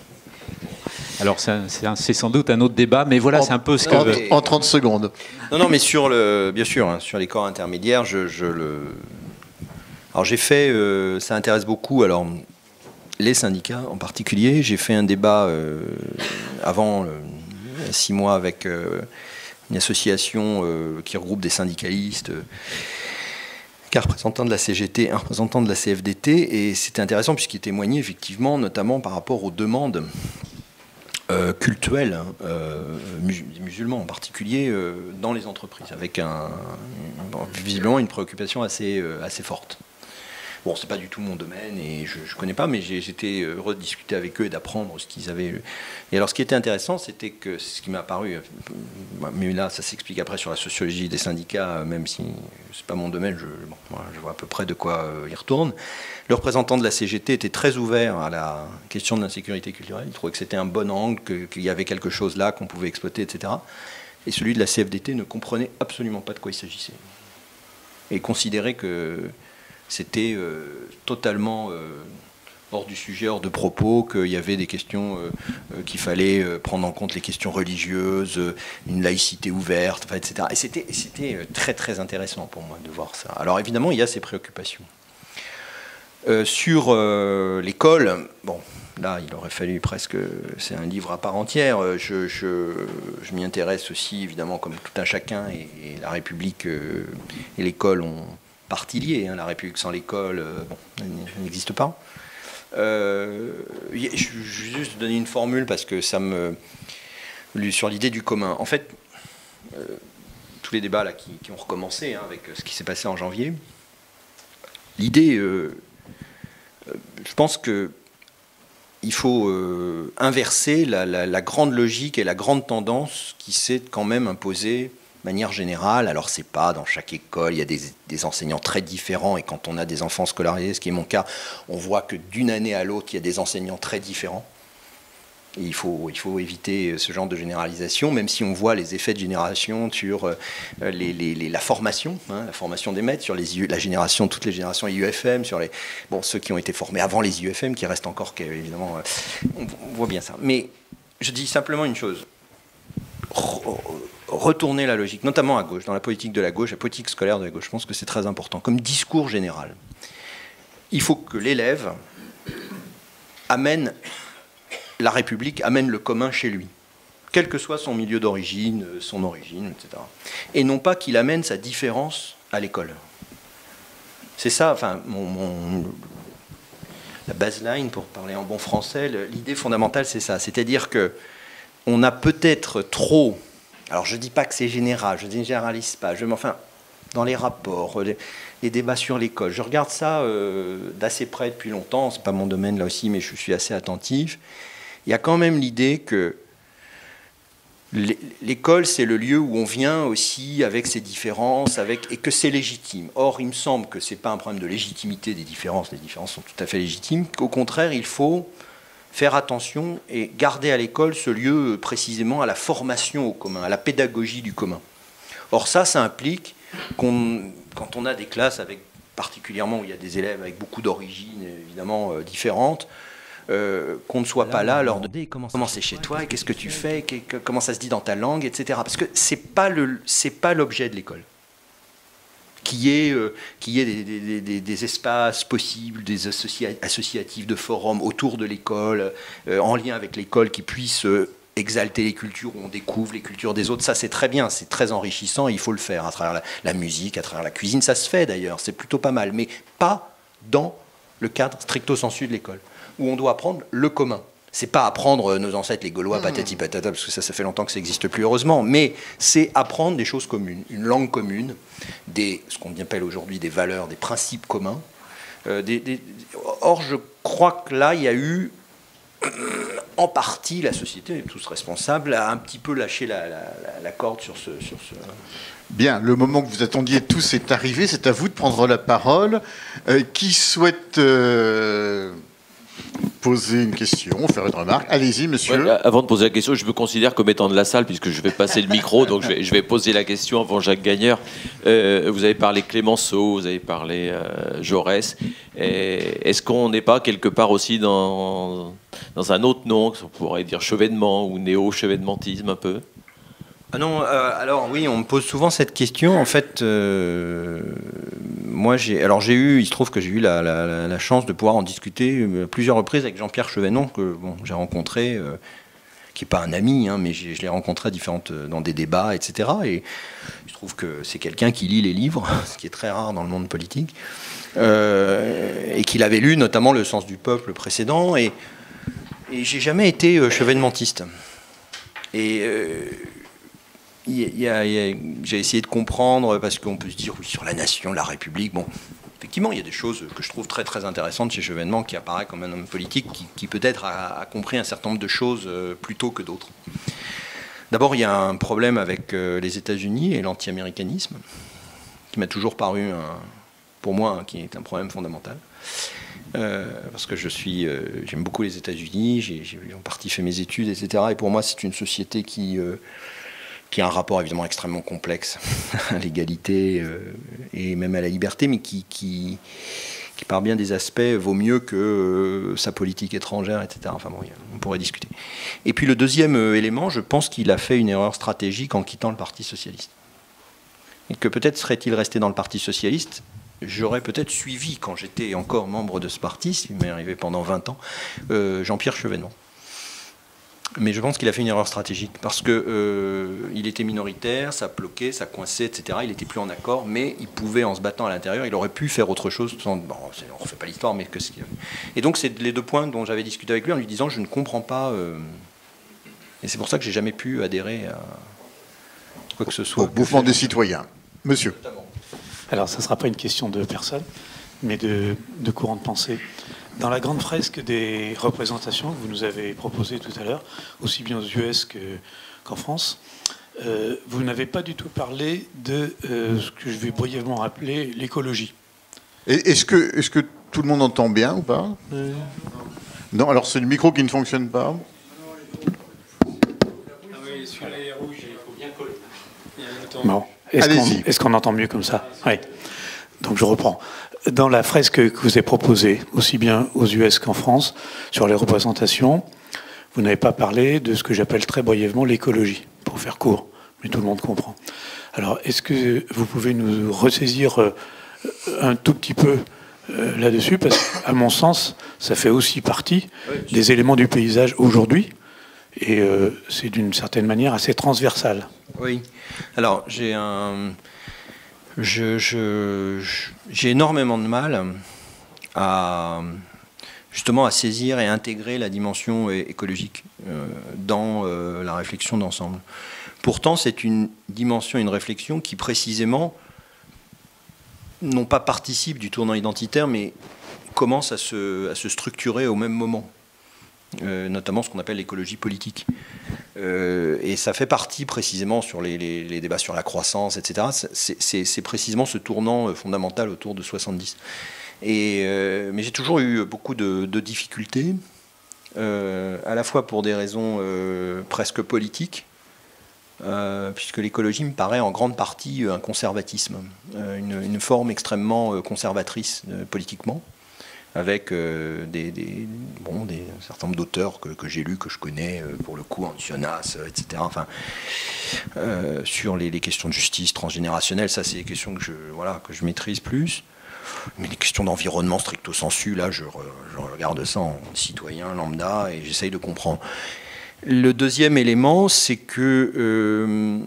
Alors, c'est sans doute un autre débat, mais voilà, c'est un peu ce que... En 30 secondes. Non, mais bien sûr, hein, sur les corps intermédiaires, alors j'ai fait, ça intéresse beaucoup, alors les syndicats en particulier. J'ai fait un débat avant 6 mois avec une association qui regroupe des syndicalistes, un représentant de la CGT, un représentant de la CFDT, et c'était intéressant puisqu'il témoignait effectivement notamment par rapport aux demandes cultuelles, des musulmans en particulier, dans les entreprises, avec visiblement une préoccupation assez forte. Bon, c'est pas du tout mon domaine et je connais pas, mais j'étais heureux de discuter avec eux et d'apprendre ce qu'ils avaient. Et alors, ce qui était intéressant, c'était que ce qui m'a apparu, mais là, ça s'explique après sur la sociologie des syndicats, même si c'est pas mon domaine, je vois à peu près de quoi il retourne. Le représentant de la CGT était très ouvert à la question de l'insécurité culturelle. Il trouvait que c'était un bon angle, qu'il y avait quelque chose là qu'on pouvait exploiter, etc. Et celui de la CFDT ne comprenait absolument pas de quoi il s'agissait et considérait que c'était totalement hors du sujet, hors de propos, qu'il y avait des questions qu'il fallait prendre en compte, les questions religieuses, une laïcité ouverte, etc. Et c'était très très intéressant pour moi de voir ça. Alors évidemment, il y a ces préoccupations. Sur l'école, bon, là, il aurait fallu presque... C'est un livre à part entière. Je m'y intéresse aussi, évidemment, comme tout un chacun, et la République et l'école ont partie liée. Hein. La République sans l'école, elle n'existe pas. Je vais juste donner une formule parce que ça me... Sur l'idée du commun. En fait, tous les débats là, qui ont recommencé, hein, avec ce qui s'est passé en janvier, l'idée... je pense qu'il faut inverser la grande logique et la grande tendance qui s'est quand même imposée de manière générale. Alors c'est pas dans chaque école, il y a des enseignants très différents, et quand on a des enfants scolarisés, ce qui est mon cas, on voit que d'une année à l'autre, il y a des enseignants très différents. Et il faut éviter ce genre de généralisation, même si on voit les effets de génération sur la formation, hein, la formation des maîtres, sur la génération, toutes les générations IUFM, sur ceux qui ont été formés avant les IUFM, qui restent encore, évidemment, on voit bien ça. Mais je dis simplement une chose, retourner la logique, notamment à gauche, dans la politique de la gauche, la politique scolaire de la gauche, je pense que c'est très important, comme discours général. Il faut que l'élève amène... La République amène le commun chez lui, quel que soit son milieu d'origine, son origine, etc. Et non pas qu'il amène sa différence à l'école. C'est ça, enfin, la baseline, pour parler en bon français, l'idée fondamentale, c'est ça. C'est-à-dire qu'on a peut-être trop... Alors, je ne dis pas que c'est général, je ne généralise pas, enfin, dans les rapports, les débats sur l'école, je regarde ça d'assez près depuis longtemps, c'est pas mon domaine là aussi, mais je suis assez attentif. Il y a quand même l'idée que l'école, c'est le lieu où on vient aussi avec ses différences, et que c'est légitime. Or, il me semble que ce n'est pas un problème de légitimité des différences, les différences sont tout à fait légitimes, qu'au contraire, il faut faire attention et garder à l'école ce lieu précisément à la formation au commun, à la pédagogie du commun. Or, ça implique quand on a des classes, particulièrement où il y a des élèves avec beaucoup d'origines évidemment différentes, qu'on ne soit pas là à leur demander comment c'est chez toi, qu'est-ce que tu fais, comment ça se dit dans ta langue, etc. Parce que c'est pas l'objet de l'école. Qu'il y ait des espaces possibles, des associatifs de forums autour de l'école, en lien avec l'école, qui puissent exalter les cultures, où on découvre les cultures des autres. Ça, c'est très bien, c'est très enrichissant, et il faut le faire à travers la musique, à travers la cuisine. Ça se fait d'ailleurs, c'est plutôt pas mal, mais pas dans le cadre stricto sensu de l'école, où on doit apprendre le commun. C'est pas apprendre nos ancêtres, les Gaulois, patati patata, parce que ça fait longtemps que ça n'existe plus, heureusement, mais c'est apprendre des choses communes, une langue commune, ce qu'on appelle aujourd'hui des valeurs, des principes communs. Or, je crois que là, il y a eu en partie, la société, est tous responsables, a un petit peu lâché la corde sur ce... Bien, le moment que vous attendiez tous est arrivé, c'est à vous de prendre la parole. Qui souhaite poser une question, faire une remarque? Allez-y, monsieur. Ouais, avant de poser la question, je me considère comme étant de la salle, puisque je vais passer le micro, donc je vais poser la question avant Jacques Gagneur. Vous avez parlé Clémenceau, vous avez parlé Jaurès. Est-ce qu'on n'est pas quelque part aussi dans un autre nom, on pourrait dire chevènement ou néo-chevènementisme un peu? Ah non, alors oui, on me pose souvent cette question. En fait, moi, il se trouve que j'ai eu la chance de pouvoir en discuter à plusieurs reprises avec Jean-Pierre Chevènement, que j'ai rencontré, qui n'est pas un ami, hein, mais je l'ai rencontré dans des débats, etc. Et je trouve que c'est quelqu'un qui lit les livres, ce qui est très rare dans le monde politique, et qu'il avait lu notamment Le Sens du peuple précédent. Et j'ai jamais été chevènementiste. Et j'ai essayé de comprendre, parce qu'on peut se dire, oui, sur la nation, la République, bon, effectivement, il y a des choses que je trouve très très intéressantes chez Chevènement, qui apparaît comme un homme politique, qui peut-être a compris un certain nombre de choses plus tôt que d'autres. D'abord, il y a un problème avec les États-Unis et l'anti-américanisme, qui m'a toujours paru, pour moi, qui est un problème fondamental. Parce que j'aime beaucoup les États-Unis, j'ai en partie fait mes études, etc. Et pour moi, c'est une société qui a un rapport évidemment extrêmement complexe à l'égalité et même à la liberté, mais qui par bien des aspects vaut mieux que sa politique étrangère, etc. Enfin bon, on pourrait discuter. Et puis le deuxième élément, je pense qu'il a fait une erreur stratégique en quittant le Parti socialiste. Et que peut-être serait-il resté dans le Parti socialiste, j'aurais peut-être suivi, quand j'étais encore membre de ce parti, ce qui m'est arrivé pendant 20 ans, Jean-Pierre Chevènement. Mais je pense qu'il a fait une erreur stratégique parce qu'il était minoritaire, ça bloquait, ça coinçait, etc. Il n'était plus en accord, mais il pouvait, en se battant à l'intérieur, il aurait pu faire autre chose. Bon, on ne refait pas l'histoire, mais que ce qu'il avait. Et donc, c'est les deux points dont j'avais discuté avec lui en lui disant je ne comprends pas. Et c'est pour ça que j'ai jamais pu adhérer à quoi que ce soit. Au mouvement des citoyens. Monsieur. Alors, ça ne sera pas une question de personne, mais de courant de pensée. Dans la grande fresque des représentations que vous nous avez proposées tout à l'heure, aussi bien aux US qu'en France, vous n'avez pas du tout parlé de ce que je vais brièvement appeler l'écologie. Est-ce que tout le monde entend bien ou pas? Non, alors c'est le micro qui ne fonctionne pas. Bon. Est-ce qu'on entend mieux comme ça? Oui. Donc je reprends. Dans la fresque que vous avez proposée, aussi bien aux US qu'en France, sur les représentations, vous n'avez pas parlé de ce que j'appelle très brièvement l'écologie, pour faire court, mais tout le monde comprend. Alors, est-ce que vous pouvez nous ressaisir un tout petit peu là-dessus? Parce qu'à mon sens, ça fait aussi partie des éléments du paysage aujourd'hui, et c'est d'une certaine manière assez transversal. Oui. Alors, j'ai énormément de mal justement à saisir et intégrer la dimension écologique dans la réflexion d'ensemble. Pourtant, c'est une dimension, une réflexion qui précisément non pas participe du tournant identitaire, mais commence à se structurer au même moment. Notamment ce qu'on appelle l'écologie politique. Et ça fait partie précisément sur les débats sur la croissance, etc. C'est précisément ce tournant fondamental autour de 70. Mais j'ai toujours eu beaucoup de difficultés, à la fois pour des raisons presque politiques, puisque l'écologie me paraît en grande partie un conservatisme, une forme extrêmement conservatrice politiquement, avec un certain nombre d'auteurs que j'ai lus, que je connais, pour le coup, Jonas, etc. Enfin, sur les questions de justice transgénérationnelle, ça c'est des questions que je maîtrise plus. Mais les questions d'environnement stricto sensu, là, je regarde ça en citoyen lambda et j'essaye de comprendre. Le deuxième élément, c'est que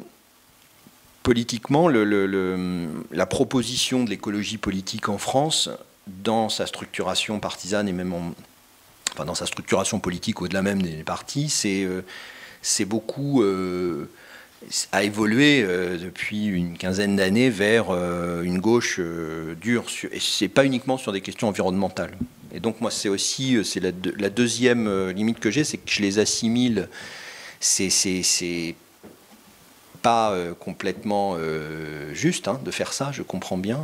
politiquement, la proposition de l'écologie politique en France, dans sa structuration partisane et même dans sa structuration politique au-delà même des partis, c'est beaucoup a évolué depuis une quinzaine d'années vers une gauche dure. Et c'est pas uniquement sur des questions environnementales. Et donc moi, c'est aussi la deuxième limite que j'ai, c'est que je les assimile. C'est pas complètement juste de faire ça, je comprends bien,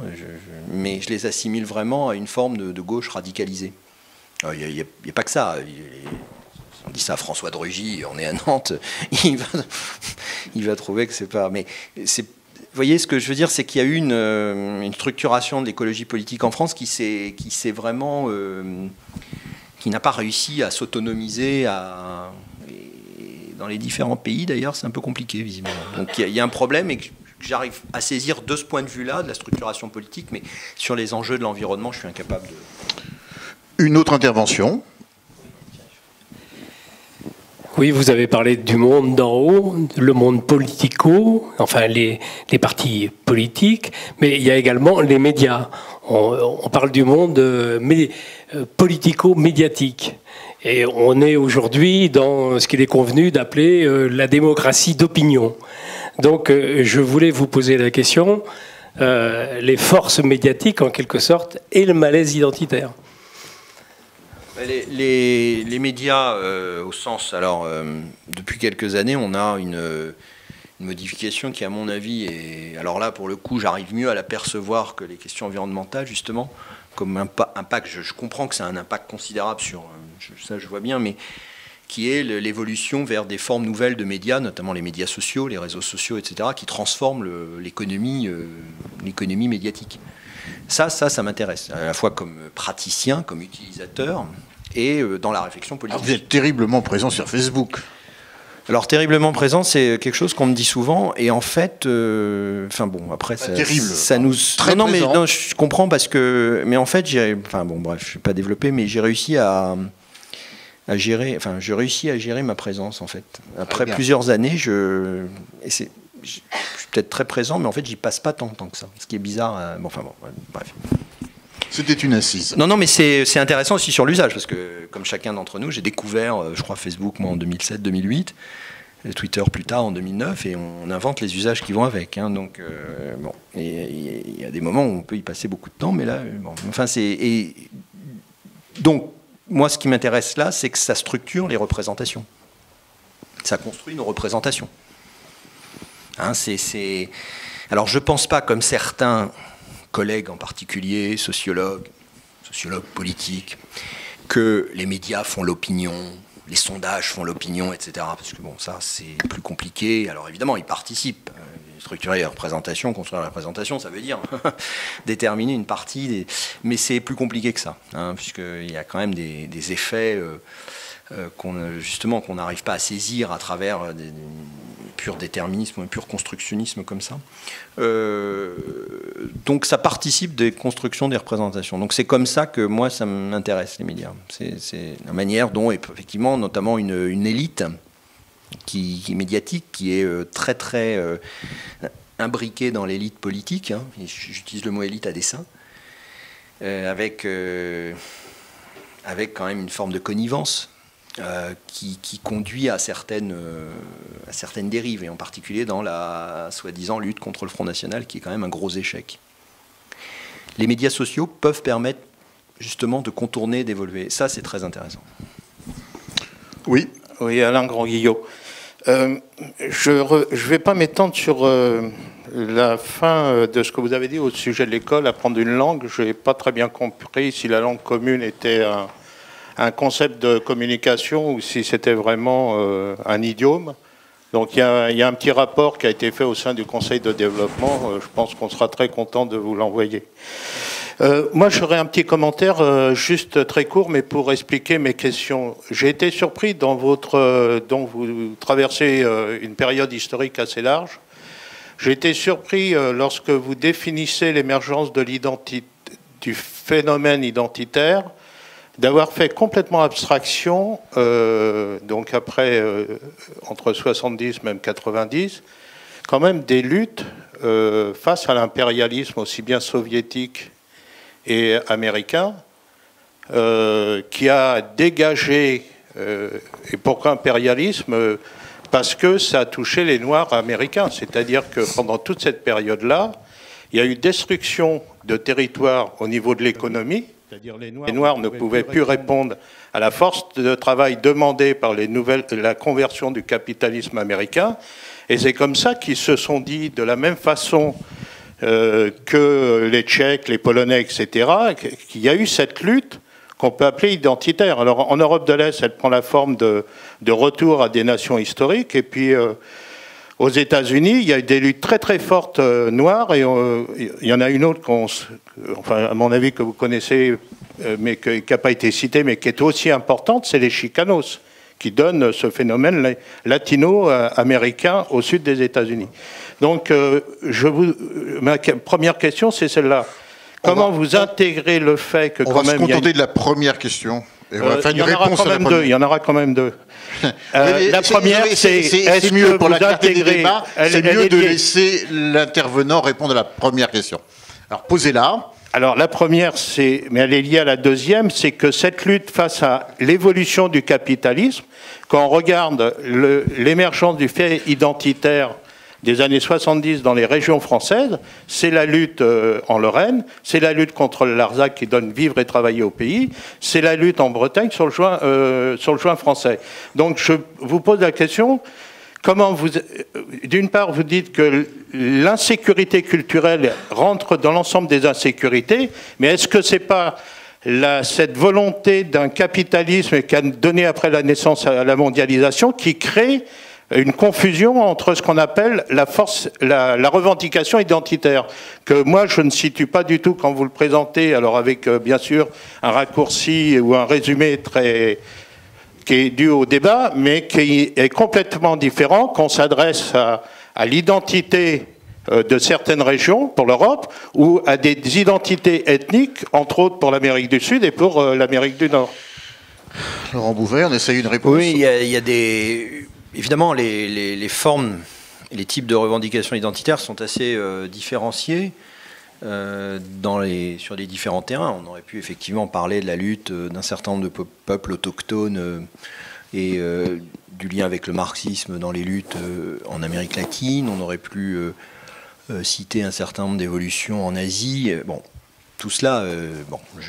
mais je les assimile vraiment à une forme de gauche radicalisée. Il n'y a pas que ça. On dit ça à François de Rugy, on est à Nantes, il va trouver que c'est pas... Mais vous voyez, ce que je veux dire, c'est qu'il y a eu une structuration de l'écologie politique en France qui s'est vraiment... qui n'a pas réussi à s'autonomiser. Dans les différents pays, d'ailleurs, c'est un peu compliqué, visiblement. Donc il y a un problème et que j'arrive à saisir de ce point de vue-là, de la structuration politique, mais sur les enjeux de l'environnement, je suis incapable de... Une autre intervention. Oui, vous avez parlé du monde d'en haut, le monde politico, enfin les partis politiques, mais il y a également les médias. On parle du monde politico-médiatique. Et on est aujourd'hui dans ce qu'il est convenu d'appeler la démocratie d'opinion. Donc je voulais vous poser la question, les forces médiatiques en quelque sorte et le malaise identitaire. Les médias, au sens... Alors, depuis quelques années, on a une modification qui, à mon avis, est... Alors là, pour le coup, j'arrive mieux à l'apercevoir que les questions environnementales, justement, comme impact. Je comprends que c'est un impact considérable sur... ça, je vois bien, mais qui est l'évolution vers des formes nouvelles de médias, notamment les médias sociaux, les réseaux sociaux, etc., qui transforment l'économie médiatique. Ça m'intéresse, à la fois comme praticien, comme utilisateur, et dans la réflexion politique. Alors vous êtes terriblement présent sur Facebook. Alors, terriblement présent, c'est quelque chose qu'on me dit souvent, et en fait, enfin bon, après, ça nous... Très non, présent. mais non, je comprends parce que... Mais en fait, enfin bon, bref, je ne vais pas développer, mais j'ai réussi à gérer... Enfin, je réussis à gérer ma présence, en fait. Après plusieurs années, je suis peut-être très présent, mais en fait, j'y passe pas tant que ça. Ce qui est bizarre. Bon, enfin bon, bref. C'était une assise. Non, mais c'est intéressant aussi sur l'usage, parce que, comme chacun d'entre nous, j'ai découvert, je crois, Facebook, moi, en 2007-2008, Twitter plus tard, en 2009, et on invente les usages qui vont avec. Hein, donc, bon, il y a des moments où on peut y passer beaucoup de temps, mais là, bon, enfin, donc, moi, ce qui m'intéresse là, c'est que ça structure les représentations. Ça construit nos représentations. Hein, Alors, je ne pense pas, comme certains collègues en particulier, sociologues politiques, que les médias font l'opinion, les sondages font l'opinion, etc. Parce que bon, ça, c'est plus compliqué. Alors, évidemment, ils participent. Structurer les représentations, construire la représentation, ça veut dire déterminer une partie. Mais c'est plus compliqué que ça, hein, puisqu'il y a quand même des effets qu'on n'arrive pas à saisir à travers des pur déterminisme ou un pur constructionnisme comme ça. Donc ça participe des constructions des représentations. Donc c'est comme ça que moi ça m'intéresse, les médias. C'est la manière dont, effectivement, notamment une élite qui médiatique, qui est très très imbriquée dans l'élite politique, hein, j'utilise le mot élite à dessein, avec quand même une forme de connivence qui conduit à certaines dérives, et en particulier dans la soi-disant lutte contre le Front National, qui est quand même un gros échec. Les médias sociaux peuvent permettre justement de contourner, d'évoluer. Ça, c'est très intéressant. Oui. Oui, Alain Grand-Guillot. Je ne vais pas m'étendre sur la fin de ce que vous avez dit au sujet de l'école, apprendre une langue. Je n'ai pas très bien compris si la langue commune était un concept de communication ou si c'était vraiment un idiome. Donc il y a un petit rapport qui a été fait au sein du Conseil de développement. Je pense qu'on sera très content de vous l'envoyer. Moi, j'aurais un petit commentaire juste très court, mais pour expliquer mes questions. J'ai été surpris dont vous traversez une période historique assez large. J'ai été surpris lorsque vous définissez l'émergence du phénomène identitaire, d'avoir fait complètement abstraction, donc après, entre 70, même 90, quand même des luttes face à l'impérialisme aussi bien soviétique et américain, qui a dégagé, et pourquoi impérialisme, parce que ça a touché les Noirs américains. C'est-à-dire que pendant toute cette période-là, il y a eu destruction de territoires au niveau de l'économie. C'est-à-dire les Noirs ne pouvaient plus répondre à la force de travail demandée par la conversion du capitalisme américain. Et c'est comme ça qu'ils se sont dit, de la même façon que les Tchèques, les Polonais, etc., qu'il y a eu cette lutte qu'on peut appeler identitaire. Alors en Europe de l'Est, elle prend la forme de retour à des nations historiques. Et puis aux États-Unis, il y a eu des luttes très très fortes noires. Et il y en a une autre, enfin, à mon avis, que vous connaissez, mais qui n'a pas été citée, mais qui est aussi importante, c'est les Chicanos, qui donnent ce phénomène latino-américain au sud des États-Unis. Donc, ma première question, c'est celle-là. Comment vous intégrez le fait que quand même... On va se contenter de la première question. Et on va faire une réponse à la première. Il y en aura quand même deux. La première, c'est mieux pour la clarté des débats, c'est mieux de laisser l'intervenant répondre à la première question. Alors, posez-la. Alors la première, mais elle est liée à la deuxième, c'est que cette lutte face à l'évolution du capitalisme, quand on regarde l'émergence du fait identitaire des années 70 dans les régions françaises, c'est la lutte en Lorraine, c'est la lutte contre le Larzac qui donne vivre et travailler au pays, c'est la lutte en Bretagne sur le joint français. Donc je vous pose la question, comment d'une part, vous dites que l'insécurité culturelle rentre dans l'ensemble des insécurités, mais est-ce que c'est pas cette volonté d'un capitalisme qui a donné après la naissance à la mondialisation qui crée une confusion entre ce qu'on appelle la revendication identitaire, que moi je ne situe pas du tout quand vous le présentez, alors avec bien sûr un raccourci ou un résumé qui est dû au débat, mais qui est complètement différent quand on s'adresse à l'identité de certaines régions pour l'Europe ou à des identités ethniques, entre autres pour l'Amérique du Sud et pour l'Amérique du Nord. Laurent Bouvet, on essaye une réponse. Oui, il y a des... Évidemment, les formes et les types de revendications identitaires sont assez différenciés sur les différents terrains. On aurait pu effectivement parler de la lutte d'un certain nombre de peuples autochtones et du lien avec le marxisme dans les luttes en Amérique latine. On aurait pu citer un certain nombre d'évolutions en Asie. Bon, tout cela,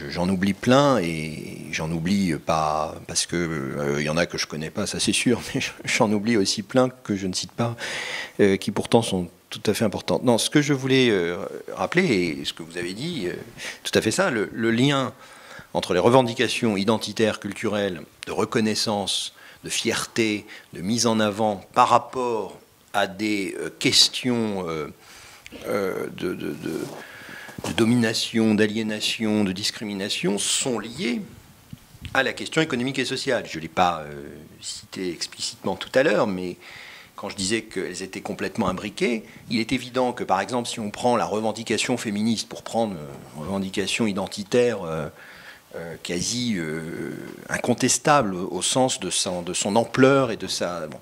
j'en oublie plein et j'en oublie pas parce que il y en a que je connais pas, ça c'est sûr, mais j'en oublie aussi plein que je ne cite pas, qui pourtant sont tout à fait importantes. Non, ce que je voulais rappeler et ce que vous avez dit, tout à fait ça, le lien entre les revendications identitaires, culturelles, de reconnaissance, de fierté, de mise en avant par rapport à des questions de domination, d'aliénation, de discrimination sont liées à la question économique et sociale. Je ne l'ai pas cité explicitement tout à l'heure, mais quand je disais qu'elles étaient complètement imbriquées, il est évident que, par exemple, si on prend la revendication féministe pour prendre une revendication identitaire quasi incontestable au sens de son ampleur et de sa... Bon,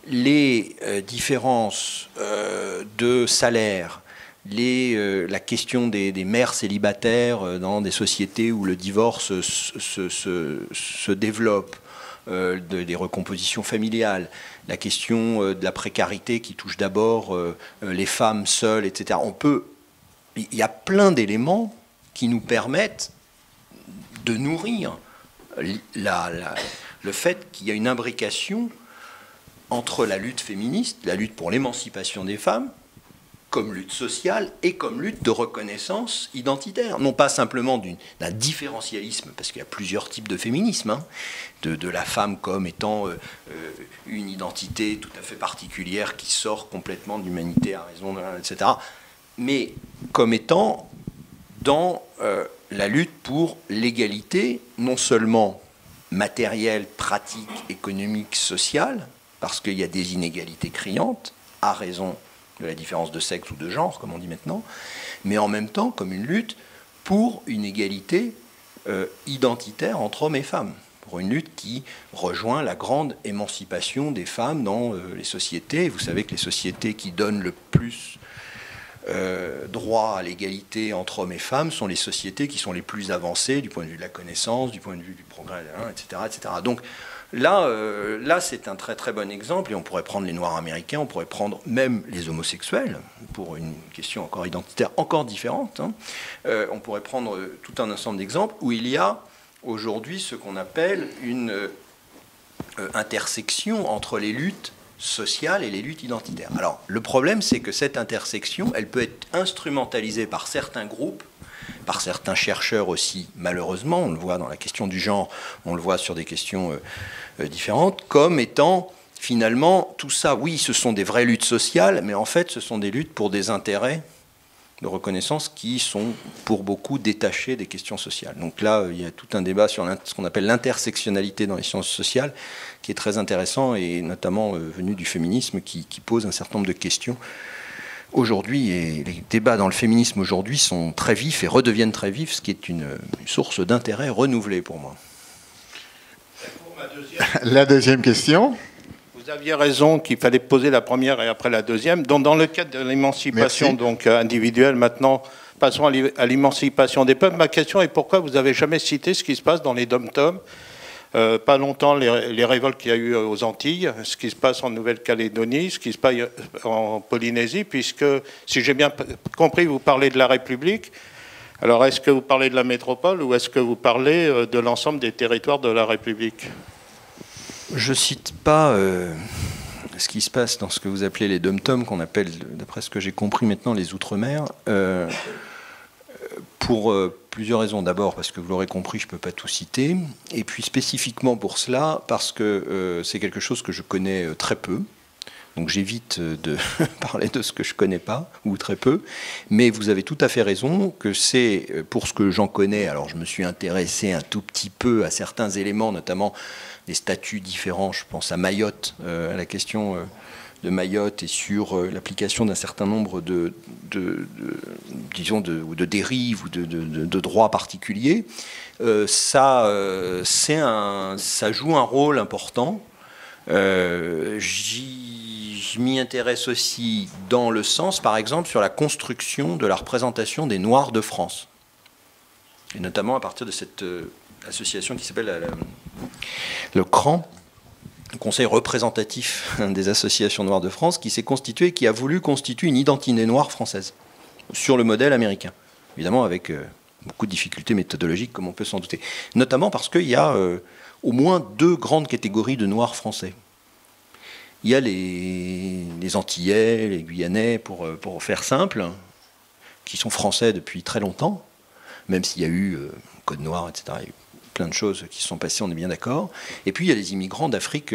les différences de salaire, la question des mères célibataires dans des sociétés où le divorce se développe, des recompositions familiales, la question de la précarité qui touche d'abord les femmes seules, etc. Il y a plein d'éléments qui nous permettent de nourrir le fait qu'il y a une imbrication entre la lutte féministe, la lutte pour l'émancipation des femmes, comme lutte sociale et comme lutte de reconnaissance identitaire. Non pas simplement d'un différentialisme, parce qu'il y a plusieurs types de féminisme, hein, de la femme comme étant une identité tout à fait particulière qui sort complètement de l'humanité à raison, etc. Mais comme étant dans la lutte pour l'égalité, non seulement matérielle, pratique, économique, sociale, parce qu'il y a des inégalités criantes, à raison de la différence de sexe ou de genre, comme on dit maintenant, mais en même temps comme une lutte pour une égalité identitaire entre hommes et femmes, pour une lutte qui rejoint la grande émancipation des femmes dans les sociétés. Vous savez que les sociétés qui donnent le plus droit à l'égalité entre hommes et femmes sont les sociétés qui sont les plus avancées du point de vue de la connaissance, du point de vue du progrès, etc. etc. Donc là, c'est un très très bon exemple, et on pourrait prendre les Noirs américains, on pourrait prendre même les homosexuels, pour une question encore identitaire, encore différente. On pourrait prendre tout un ensemble d'exemples où il y a aujourd'hui ce qu'on appelle une intersection entre les luttes sociales et les luttes identitaires. Alors, le problème, c'est que cette intersection, elle peut être instrumentalisée par certains groupes, par certains chercheurs aussi, malheureusement, on le voit dans la question du genre, on le voit sur des questions différentes, comme étant, finalement, tout ça, oui, ce sont des vraies luttes sociales, mais en fait, ce sont des luttes pour des intérêts de reconnaissance qui sont, pour beaucoup, détachés des questions sociales. Donc là, il y a tout un débat sur ce qu'on appelle l'intersectionnalité dans les sciences sociales, qui est très intéressant, et notamment venu du féminisme, qui pose un certain nombre de questions aujourd'hui. Et les débats dans le féminisme aujourd'hui sont très vifs et redeviennent très vifs, ce qui est une source d'intérêt renouvelée pour moi. La deuxième question. Vous aviez raison qu'il fallait poser la première et après la deuxième. Donc, dans le cadre de l'émancipation donc individuelle, maintenant, passons à l'émancipation des peuples. Ma question est pourquoi vous n'avez jamais cité ce qui se passe dans les dom-toms, pas longtemps les révoltes qu'il y a eu aux Antilles, ce qui se passe en Nouvelle-Calédonie, ce qui se passe en Polynésie, puisque, si j'ai bien compris, vous parlez de la République. Alors, est-ce que vous parlez de la métropole ou est-ce que vous parlez de l'ensemble des territoires de la République ? Je ne cite pas ce qui se passe dans ce que vous appelez les dom-toms, qu'on appelle, d'après ce que j'ai compris maintenant, les Outre-mer, pour plusieurs raisons. D'abord, parce que vous l'aurez compris, je ne peux pas tout citer. Et puis spécifiquement pour cela, parce que c'est quelque chose que je connais très peu. Donc j'évite de parler de ce que je ne connais pas, ou très peu. Mais vous avez tout à fait raison que c'est, pour ce que j'en connais, alors je me suis intéressé un tout petit peu à certains éléments, notamment des statuts différents, je pense à Mayotte, à la question de Mayotte et sur l'application d'un certain nombre de dérives ou de droits particuliers. Ça joue un rôle important. Je m'y intéresse aussi dans le sens, par exemple, sur la construction de la représentation des Noirs de France. Et notamment à partir de cette association qui s'appelle le CRAN, le Conseil représentatif des associations noires de France, qui s'est constitué, qui a voulu constituer une identité noire française, sur le modèle américain. Évidemment, avec beaucoup de difficultés méthodologiques, comme on peut s'en douter. Notamment parce qu'il y a au moins deux grandes catégories de noirs français. Il y a les Antillais, les Guyanais, pour faire simple, qui sont français depuis très longtemps, même s'il y a eu Code Noir, etc. Il y a eu plein de choses qui se sont passées, on est bien d'accord. Et puis il y a les immigrants d'Afrique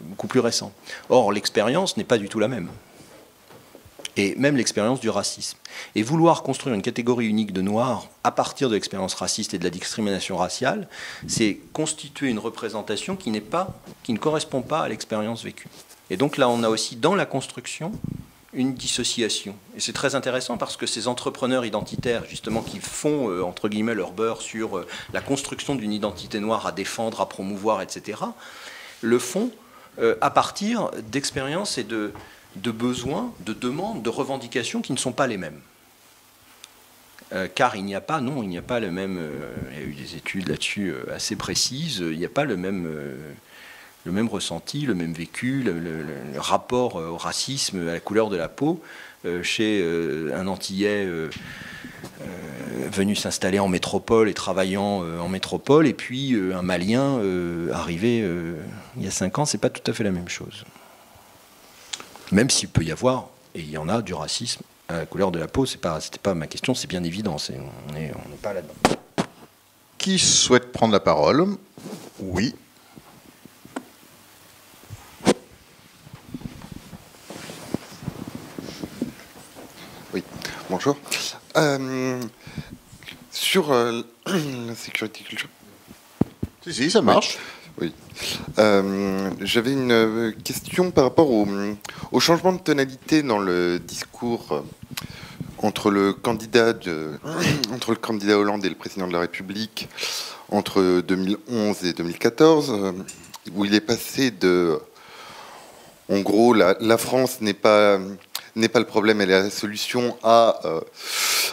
beaucoup plus récents. Or, l'expérience n'est pas du tout la même. Et même l'expérience du racisme. Et vouloir construire une catégorie unique de noirs à partir de l'expérience raciste et de la discrimination raciale, c'est constituer une représentation qui ne correspond pas à l'expérience vécue. Et donc là, on a aussi dans la construction une dissociation. Et c'est très intéressant parce que ces entrepreneurs identitaires, justement, qui font, entre guillemets, leur beurre sur la construction d'une identité noire à défendre, à promouvoir, etc., le font à partir d'expériences et de besoins, de demandes, de revendications qui ne sont pas les mêmes. Car il n'y a pas le même... il y a eu des études là-dessus assez précises, il n'y a pas le même ressenti, le même vécu, le rapport au racisme, à la couleur de la peau, chez un Antillais venu s'installer en métropole et travaillant en métropole, et puis un Malien arrivé il y a 5 ans, c'est pas tout à fait la même chose. Même s'il peut y avoir, et il y en a, du racisme à la couleur de la peau, c'était pas ma question, c'est bien évident, on n'est pas là-dedans. Qui souhaite prendre la parole? Oui. Oui, bonjour. Sur la sécurité culturelle. Si, ça marche. Oui. J'avais une question par rapport au changement de tonalité dans le discours entre le candidat Hollande et le président de la République entre 2011 et 2014, où il est passé de, en gros, la France n'est pas n'est pas le problème, elle est la solution à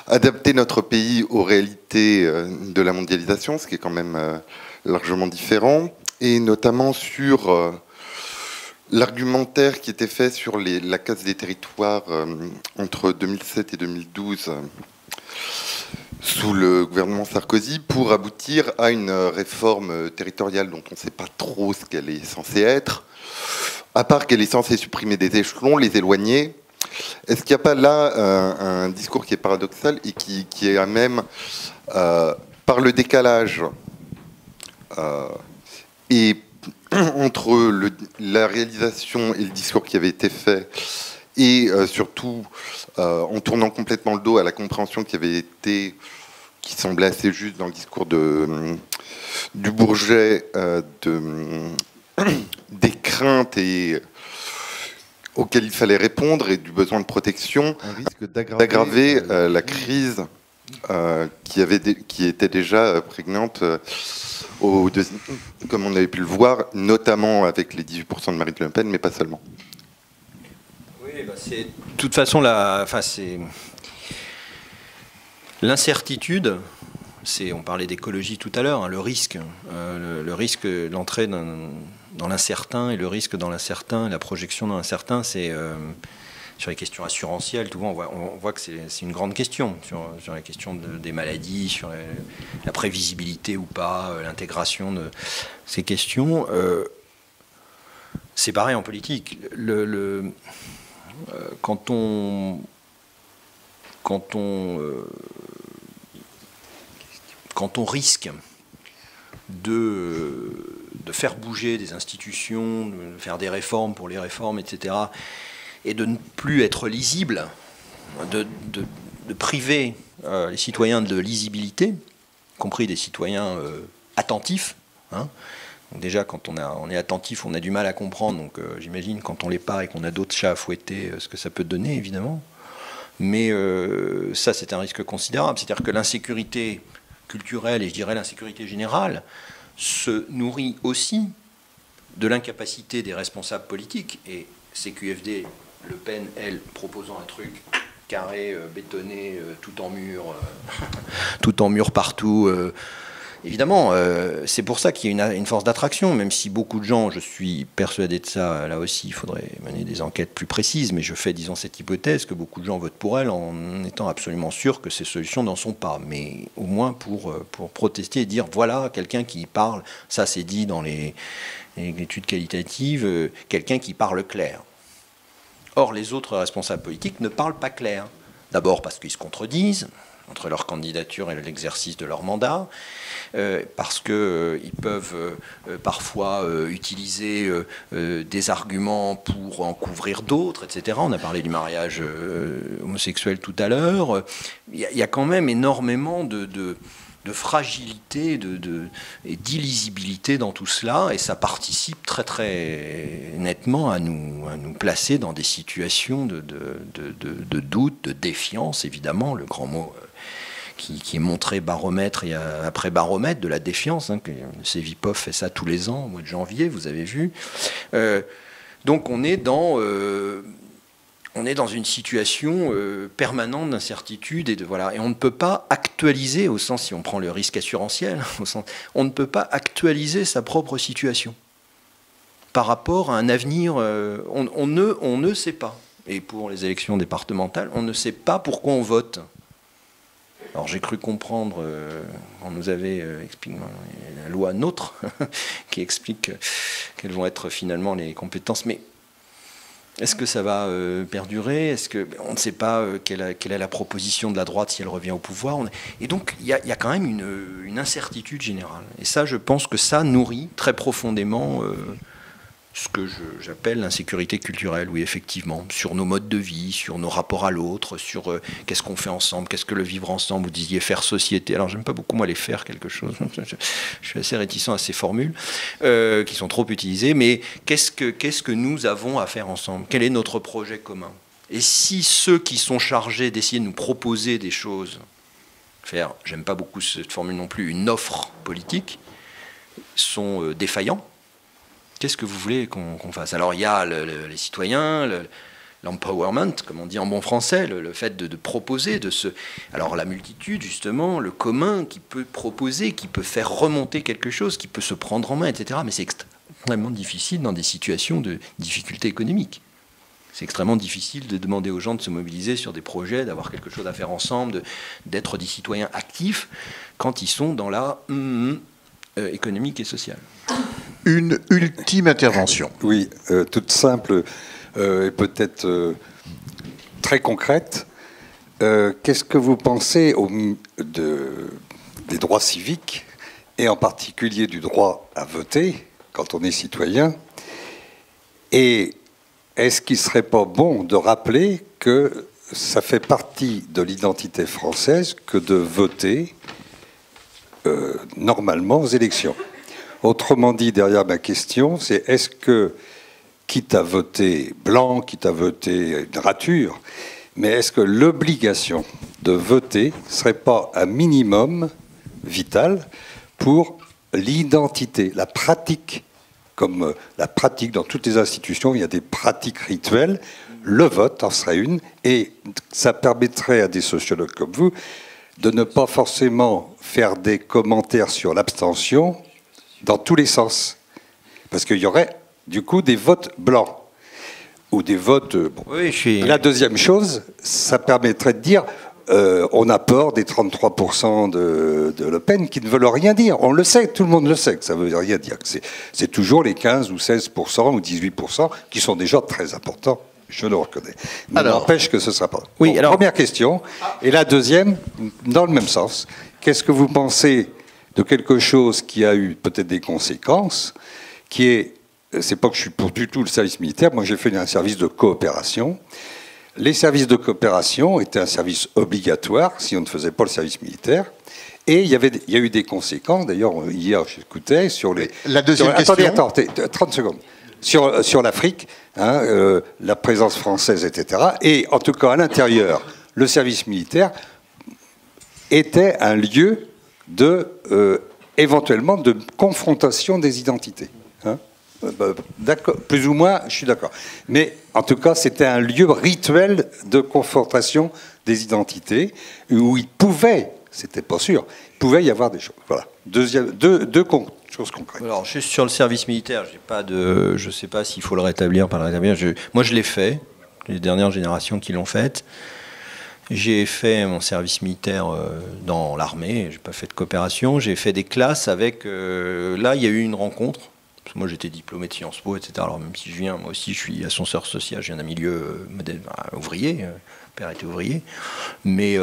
adapter notre pays aux réalités de la mondialisation, ce qui est quand même largement différent, et notamment sur l'argumentaire qui était fait sur la casse des territoires entre 2007 et 2012 sous le gouvernement Sarkozy pour aboutir à une réforme territoriale dont on ne sait pas trop ce qu'elle est censée être, à part qu'elle est censée supprimer des échelons, les éloigner. Est-ce qu'il n'y a pas là un discours qui est paradoxal et qui est à même, par le décalage et entre la réalisation et le discours qui avait été fait, et surtout en tournant complètement le dos à la compréhension qui semblait assez juste dans le discours du Bourget, des craintes auxquelles il fallait répondre et du besoin de protection, un risque d'aggraver la crise qui était déjà prégnante, comme on avait pu le voir, notamment avec les 18% de Marine Le Pen, mais pas seulement. Oui, c'est de toute façon c'est l'incertitude. On parlait d'écologie tout à l'heure, hein, le risque d'entrer dans l'incertain et le risque dans l'incertain, la projection dans l'incertain, c'est sur les questions assurantielles. Tout on voit que c'est une grande question sur la question des maladies, sur la prévisibilité ou pas, l'intégration de ces questions. C'est pareil en politique. Quand on risque de faire bouger des institutions, de faire des réformes pour les réformes, etc., et de ne plus être lisible, de priver les citoyens de lisibilité, y compris des citoyens attentifs. Hein. Donc déjà, quand on est attentif, on a du mal à comprendre. Donc j'imagine quand on l'est pas et qu'on a d'autres chats à fouetter, ce que ça peut donner, évidemment. Mais ça, c'est un risque considérable. C'est-à-dire que l'insécurité culturelle, et je dirais l'insécurité générale, se nourrit aussi de l'incapacité des responsables politiques. Et CQFD, Le Pen, elle, proposant un truc carré, bétonné, tout en mur partout. Évidemment, c'est pour ça qu'il y a une force d'attraction, même si beaucoup de gens, je suis persuadé de ça, là aussi il faudrait mener des enquêtes plus précises, mais je fais, disons, cette hypothèse que beaucoup de gens votent pour elle en étant absolument sûrs que ces solutions n'en sont pas, mais au moins pour protester et dire, voilà, quelqu'un qui parle, ça c'est dit dans les études qualitatives, quelqu'un qui parle clair. Or, les autres responsables politiques ne parlent pas clair. D'abord parce qu'ils se contredisent entre leur candidature et l'exercice de leur mandat, parce qu'ils peuvent parfois utiliser des arguments pour en couvrir d'autres, etc. On a parlé du mariage homosexuel tout à l'heure. Il y a quand même énormément de fragilité et d'illisibilité dans tout cela, et ça participe très très nettement à nous placer dans des situations de doute, de défiance, évidemment, le grand mot qui est montré baromètre et après baromètre, de la défiance. Hein, Cevipof fait ça tous les ans, au mois de janvier, vous avez vu. Donc on est dans une situation permanente d'incertitude et on ne peut pas actualiser, au sens, si on prend le risque assurantiel, on ne peut pas actualiser sa propre situation par rapport à un avenir. On ne sait pas. Et pour les élections départementales, on ne sait pas pourquoi on vote. Alors j'ai cru comprendre, on nous avait expliqué la loi NOTRe qui explique quelles vont être finalement les compétences, mais est-ce que ça va perdurer? On ne sait pas quelle est la proposition de la droite si elle revient au pouvoir. Et donc il y a quand même une incertitude générale. Et ça, je pense que ça nourrit très profondément ce que j'appelle l'insécurité culturelle, oui, effectivement, sur nos modes de vie, sur nos rapports à l'autre, sur qu'est-ce qu'on fait ensemble, qu'est-ce que le vivre ensemble. Vous disiez faire société. Alors, j'aime pas beaucoup, moi, les faire quelque chose. Je suis assez réticent à ces formules qui sont trop utilisées. Mais qu'est-ce que nous avons à faire ensemble? Quel est notre projet commun? Et si ceux qui sont chargés d'essayer de nous proposer des choses, j'aime pas beaucoup cette formule non plus, une offre politique, sont défaillants, qu'est-ce que vous voulez qu'on fasse? Alors il y a les citoyens, l'empowerment, comme on dit en bon français, le fait de proposer, alors la multitude, justement, le commun qui peut proposer, qui peut faire remonter quelque chose, qui peut se prendre en main, etc. Mais c'est extrêmement difficile dans des situations de difficulté économique. C'est extrêmement difficile de demander aux gens de se mobiliser sur des projets, d'avoir quelque chose à faire ensemble, d'être des citoyens actifs quand ils sont dans la économique et sociale. Une ultime intervention. Oui, toute simple et peut-être très concrète. Qu'est-ce que vous pensez des droits civiques, et en particulier du droit à voter, quand on est citoyen? Et est-ce qu'il ne serait pas bon de rappeler que ça fait partie de l'identité française que de voter normalement aux élections? Autrement dit, derrière ma question, c'est est-ce que, quitte à voter blanc, quitte à voter une rature, mais est-ce que l'obligation de voter ne serait pas un minimum vital pour l'identité, la pratique? Comme la pratique dans toutes les institutions, il y a des pratiques rituelles. Le vote en serait une, et ça permettrait à des sociologues comme vous de ne pas forcément faire des commentaires sur l'abstention dans tous les sens. Parce qu'il y aurait, du coup, des votes blancs. Ou des votes... Bon. Oui, La deuxième chose, ça permettrait de dire... on a peur des 33% de Le Pen qui ne veulent rien dire. On le sait, tout le monde le sait que ça ne veut rien dire. C'est toujours les 15 ou 16% ou 18% qui sont déjà très importants, je le reconnais. Mais n'empêche que ce ne sera pas. Oui, alors... Première question. Et la deuxième, dans le même sens, qu'est-ce que vous pensez de quelque chose qui a eu peut-être des conséquences, qui est... C'est pas que je suis pour du tout le service militaire, moi j'ai fait un service de coopération. Les services de coopération étaient un service obligatoire si on ne faisait pas le service militaire. Et il y a eu des conséquences. D'ailleurs, hier, j'écoutais sur les... La deuxième question... Attendez, 30 secondes. Sur l'Afrique, hein, la présence française, etc. Et en tout cas, à l'intérieur, le service militaire était un lieu éventuellement de confrontation des identités. Hein. D'accord, plus ou moins, je suis d'accord. Mais en tout cas, c'était un lieu rituel de confrontation des identités où il pouvait, c'était pas sûr, il pouvait y avoir des choses. Voilà. Deux choses concrètes. Alors, juste sur le service militaire, je ne sais pas s'il faut le rétablir, pas le rétablir. Moi, je l'ai fait. Les dernières générations qui l'ont fait. J'ai fait mon service militaire dans l'armée. J'ai pas fait de coopération. J'ai fait des classes avec. Là, il y a eu une rencontre. Moi, j'étais diplômé de Sciences Po, etc. Alors, même si moi aussi, je suis ascenseur social, je viens d'un milieu ouvrier. Mon père était ouvrier. Mais,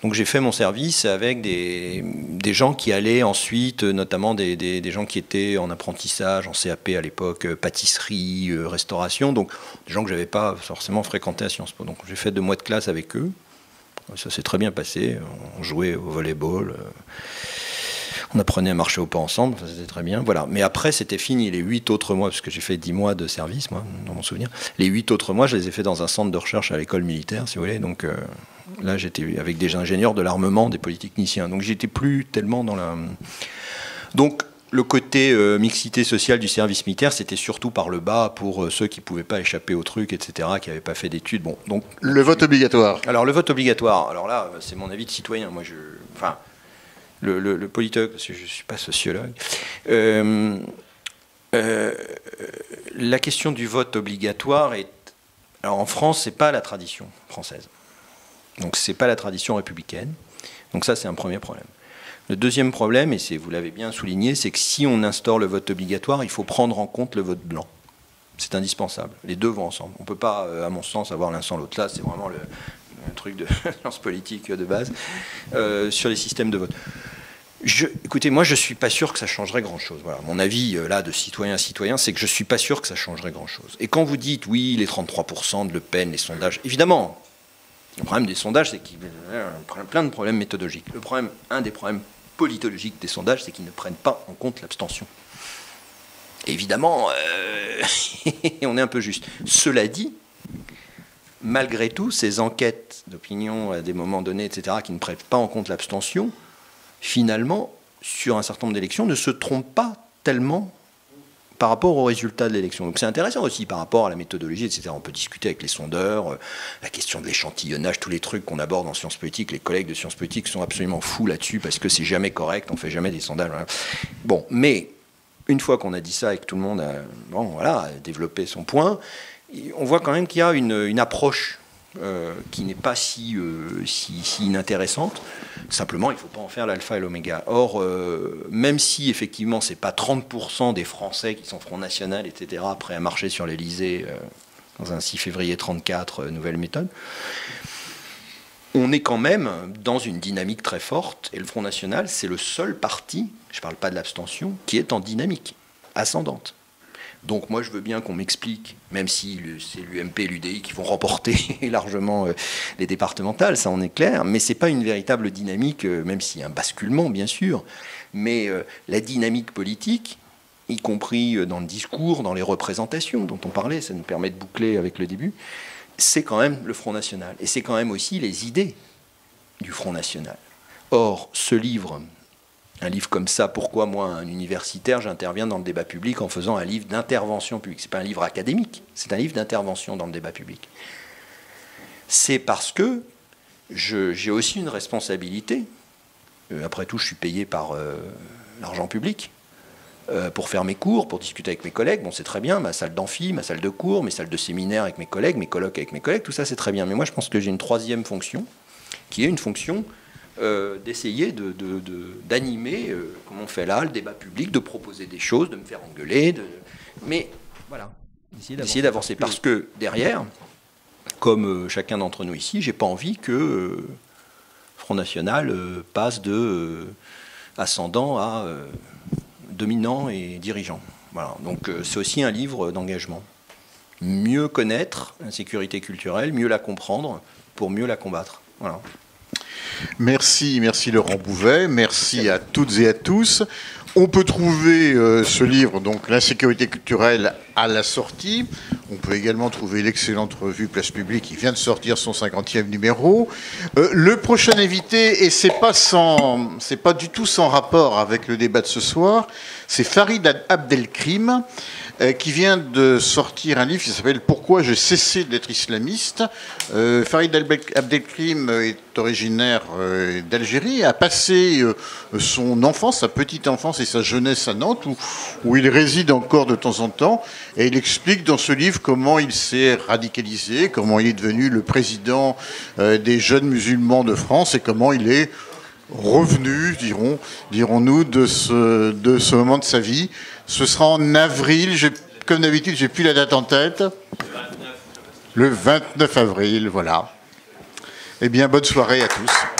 donc, j'ai fait mon service avec des gens qui allaient ensuite, notamment des gens qui étaient en apprentissage, en CAP à l'époque, pâtisserie, restauration. Donc, des gens que je n'avais pas forcément fréquentés à Sciences Po. Donc, j'ai fait 2 mois de classe avec eux. Ça s'est très bien passé. On jouait au volleyball. On apprenait à marcher au pas ensemble, c'était très bien. Voilà. Mais après, c'était fini. Les 8 autres mois, parce que j'ai fait 10 mois de service, moi, dans mon souvenir. Les 8 autres mois, je les ai fait dans un centre de recherche à l'école militaire, si vous voulez. Donc là, j'étais avec des ingénieurs de l'armement, des polytechniciens. Donc j'étais plus tellement dans la... Donc le côté mixité sociale du service militaire, c'était surtout par le bas pour ceux qui ne pouvaient pas échapper au truc, etc., qui n'avaient pas fait d'études. Bon, donc, le vote obligatoire. Alors le vote obligatoire, alors là, c'est mon avis de citoyen. Moi, enfin... Le politologue, parce que je ne suis pas sociologue. La question du vote obligatoire est... Alors en France, ce n'est pas la tradition française. Donc ce n'est pas la tradition républicaine. Donc ça, c'est un premier problème. Le deuxième problème, et vous l'avez bien souligné, c'est que si on instaure le vote obligatoire, il faut prendre en compte le vote blanc. C'est indispensable. Les deux vont ensemble. On ne peut pas, à mon sens, avoir l'un sans l'autre. Là, c'est vraiment un truc de science politique de base, sur les systèmes de vote. Écoutez, moi, je ne suis pas sûr que ça changerait grand-chose. Voilà. Mon avis, là, de citoyen à citoyen, c'est que je ne suis pas sûr que ça changerait grand-chose. Et quand vous dites, oui, les 33% de Le Pen, les sondages, évidemment, le problème des sondages, c'est qu'il y a plein de problèmes méthodologiques. Un des problèmes politologiques des sondages, c'est qu'ils ne prennent pas en compte l'abstention. Évidemment, on est un peu juste. Cela dit, malgré tout, ces enquêtes d'opinion à des moments donnés, etc., qui ne prennent pas en compte l'abstention, finalement, sur un certain nombre d'élections, ne se trompent pas tellement par rapport aux résultats de l'élection. Donc c'est intéressant aussi par rapport à la méthodologie, etc. On peut discuter avec les sondeurs, la question de l'échantillonnage, tous les trucs qu'on aborde en sciences politiques. Les collègues de sciences politiques sont absolument fous là-dessus parce que c'est jamais correct, on fait jamais des sondages. Voilà. Bon, mais une fois qu'on a dit ça et que tout le monde a, bon, voilà, a développé son point, on voit quand même qu'il y a une approche qui n'est pas si inintéressante. Simplement, il ne faut pas en faire l'alpha et l'oméga. Or, même si effectivement, ce n'est pas 30% des Français qui sont Front National, etc., prêts à marcher sur l'Élysée dans un 6 février 34, nouvelle méthode, on est quand même dans une dynamique très forte. Et le Front National, c'est le seul parti, je ne parle pas de l'abstention, qui est en dynamique ascendante. Donc moi je veux bien qu'on m'explique, même si c'est l'UMP et l'UDI qui vont remporter largement les départementales, ça en est clair, mais c'est pas une véritable dynamique, même s'il y a un basculement bien sûr, mais la dynamique politique, y compris dans le discours, dans les représentations dont on parlait, ça nous permet de boucler avec le début, c'est quand même le Front National, et c'est quand même aussi les idées du Front National. Or, ce livre... Un livre comme ça, pourquoi moi, un universitaire, j'interviens dans le débat public en faisant un livre d'intervention publique? Ce n'est pas un livre académique, c'est un livre d'intervention dans le débat public. C'est parce que j'ai aussi une responsabilité. Après tout, je suis payé par l'argent public pour faire mes cours, pour discuter avec mes collègues. Bon, c'est très bien, ma salle d'amphi, ma salle de cours, mes salles de séminaire avec mes collègues, mes colloques avec mes collègues, tout ça, c'est très bien. Mais moi, je pense que j'ai une troisième fonction, qui est une fonction... d'essayer d'animer, comme on fait là, le débat public, de proposer des choses, de me faire engueuler, mais voilà, d'essayer d'avancer. Parce que derrière, comme chacun d'entre nous ici, j'ai pas envie que Front National passe de ascendant à dominant et dirigeant. Voilà. Donc c'est aussi un livre d'engagement. Mieux connaître l'insécurité culturelle, mieux la comprendre, pour mieux la combattre. Voilà. Merci Laurent Bouvet, merci à toutes et à tous. On peut trouver ce livre, donc l'insécurité culturelle, à la sortie. On peut également trouver l'excellente revue Place Publique qui vient de sortir son 50e numéro. Le prochain invité, et c'est pas du tout sans rapport avec le débat de ce soir, c'est Farid Abdelkrim, qui vient de sortir un livre qui s'appelle « Pourquoi j'ai cessé d'être islamiste ». Farid Abdelkrim est originaire d'Algérie, a passé son enfance, sa petite enfance et sa jeunesse à Nantes, où il réside encore de temps en temps, et il explique dans ce livre comment il s'est radicalisé, comment il est devenu le président des jeunes musulmans de France et comment il est revenu, dirons-nous, de ce moment de sa vie. Ce sera en avril, comme d'habitude, j'ai plus la date en tête. Le 29 avril, voilà. Eh bien, bonne soirée à tous.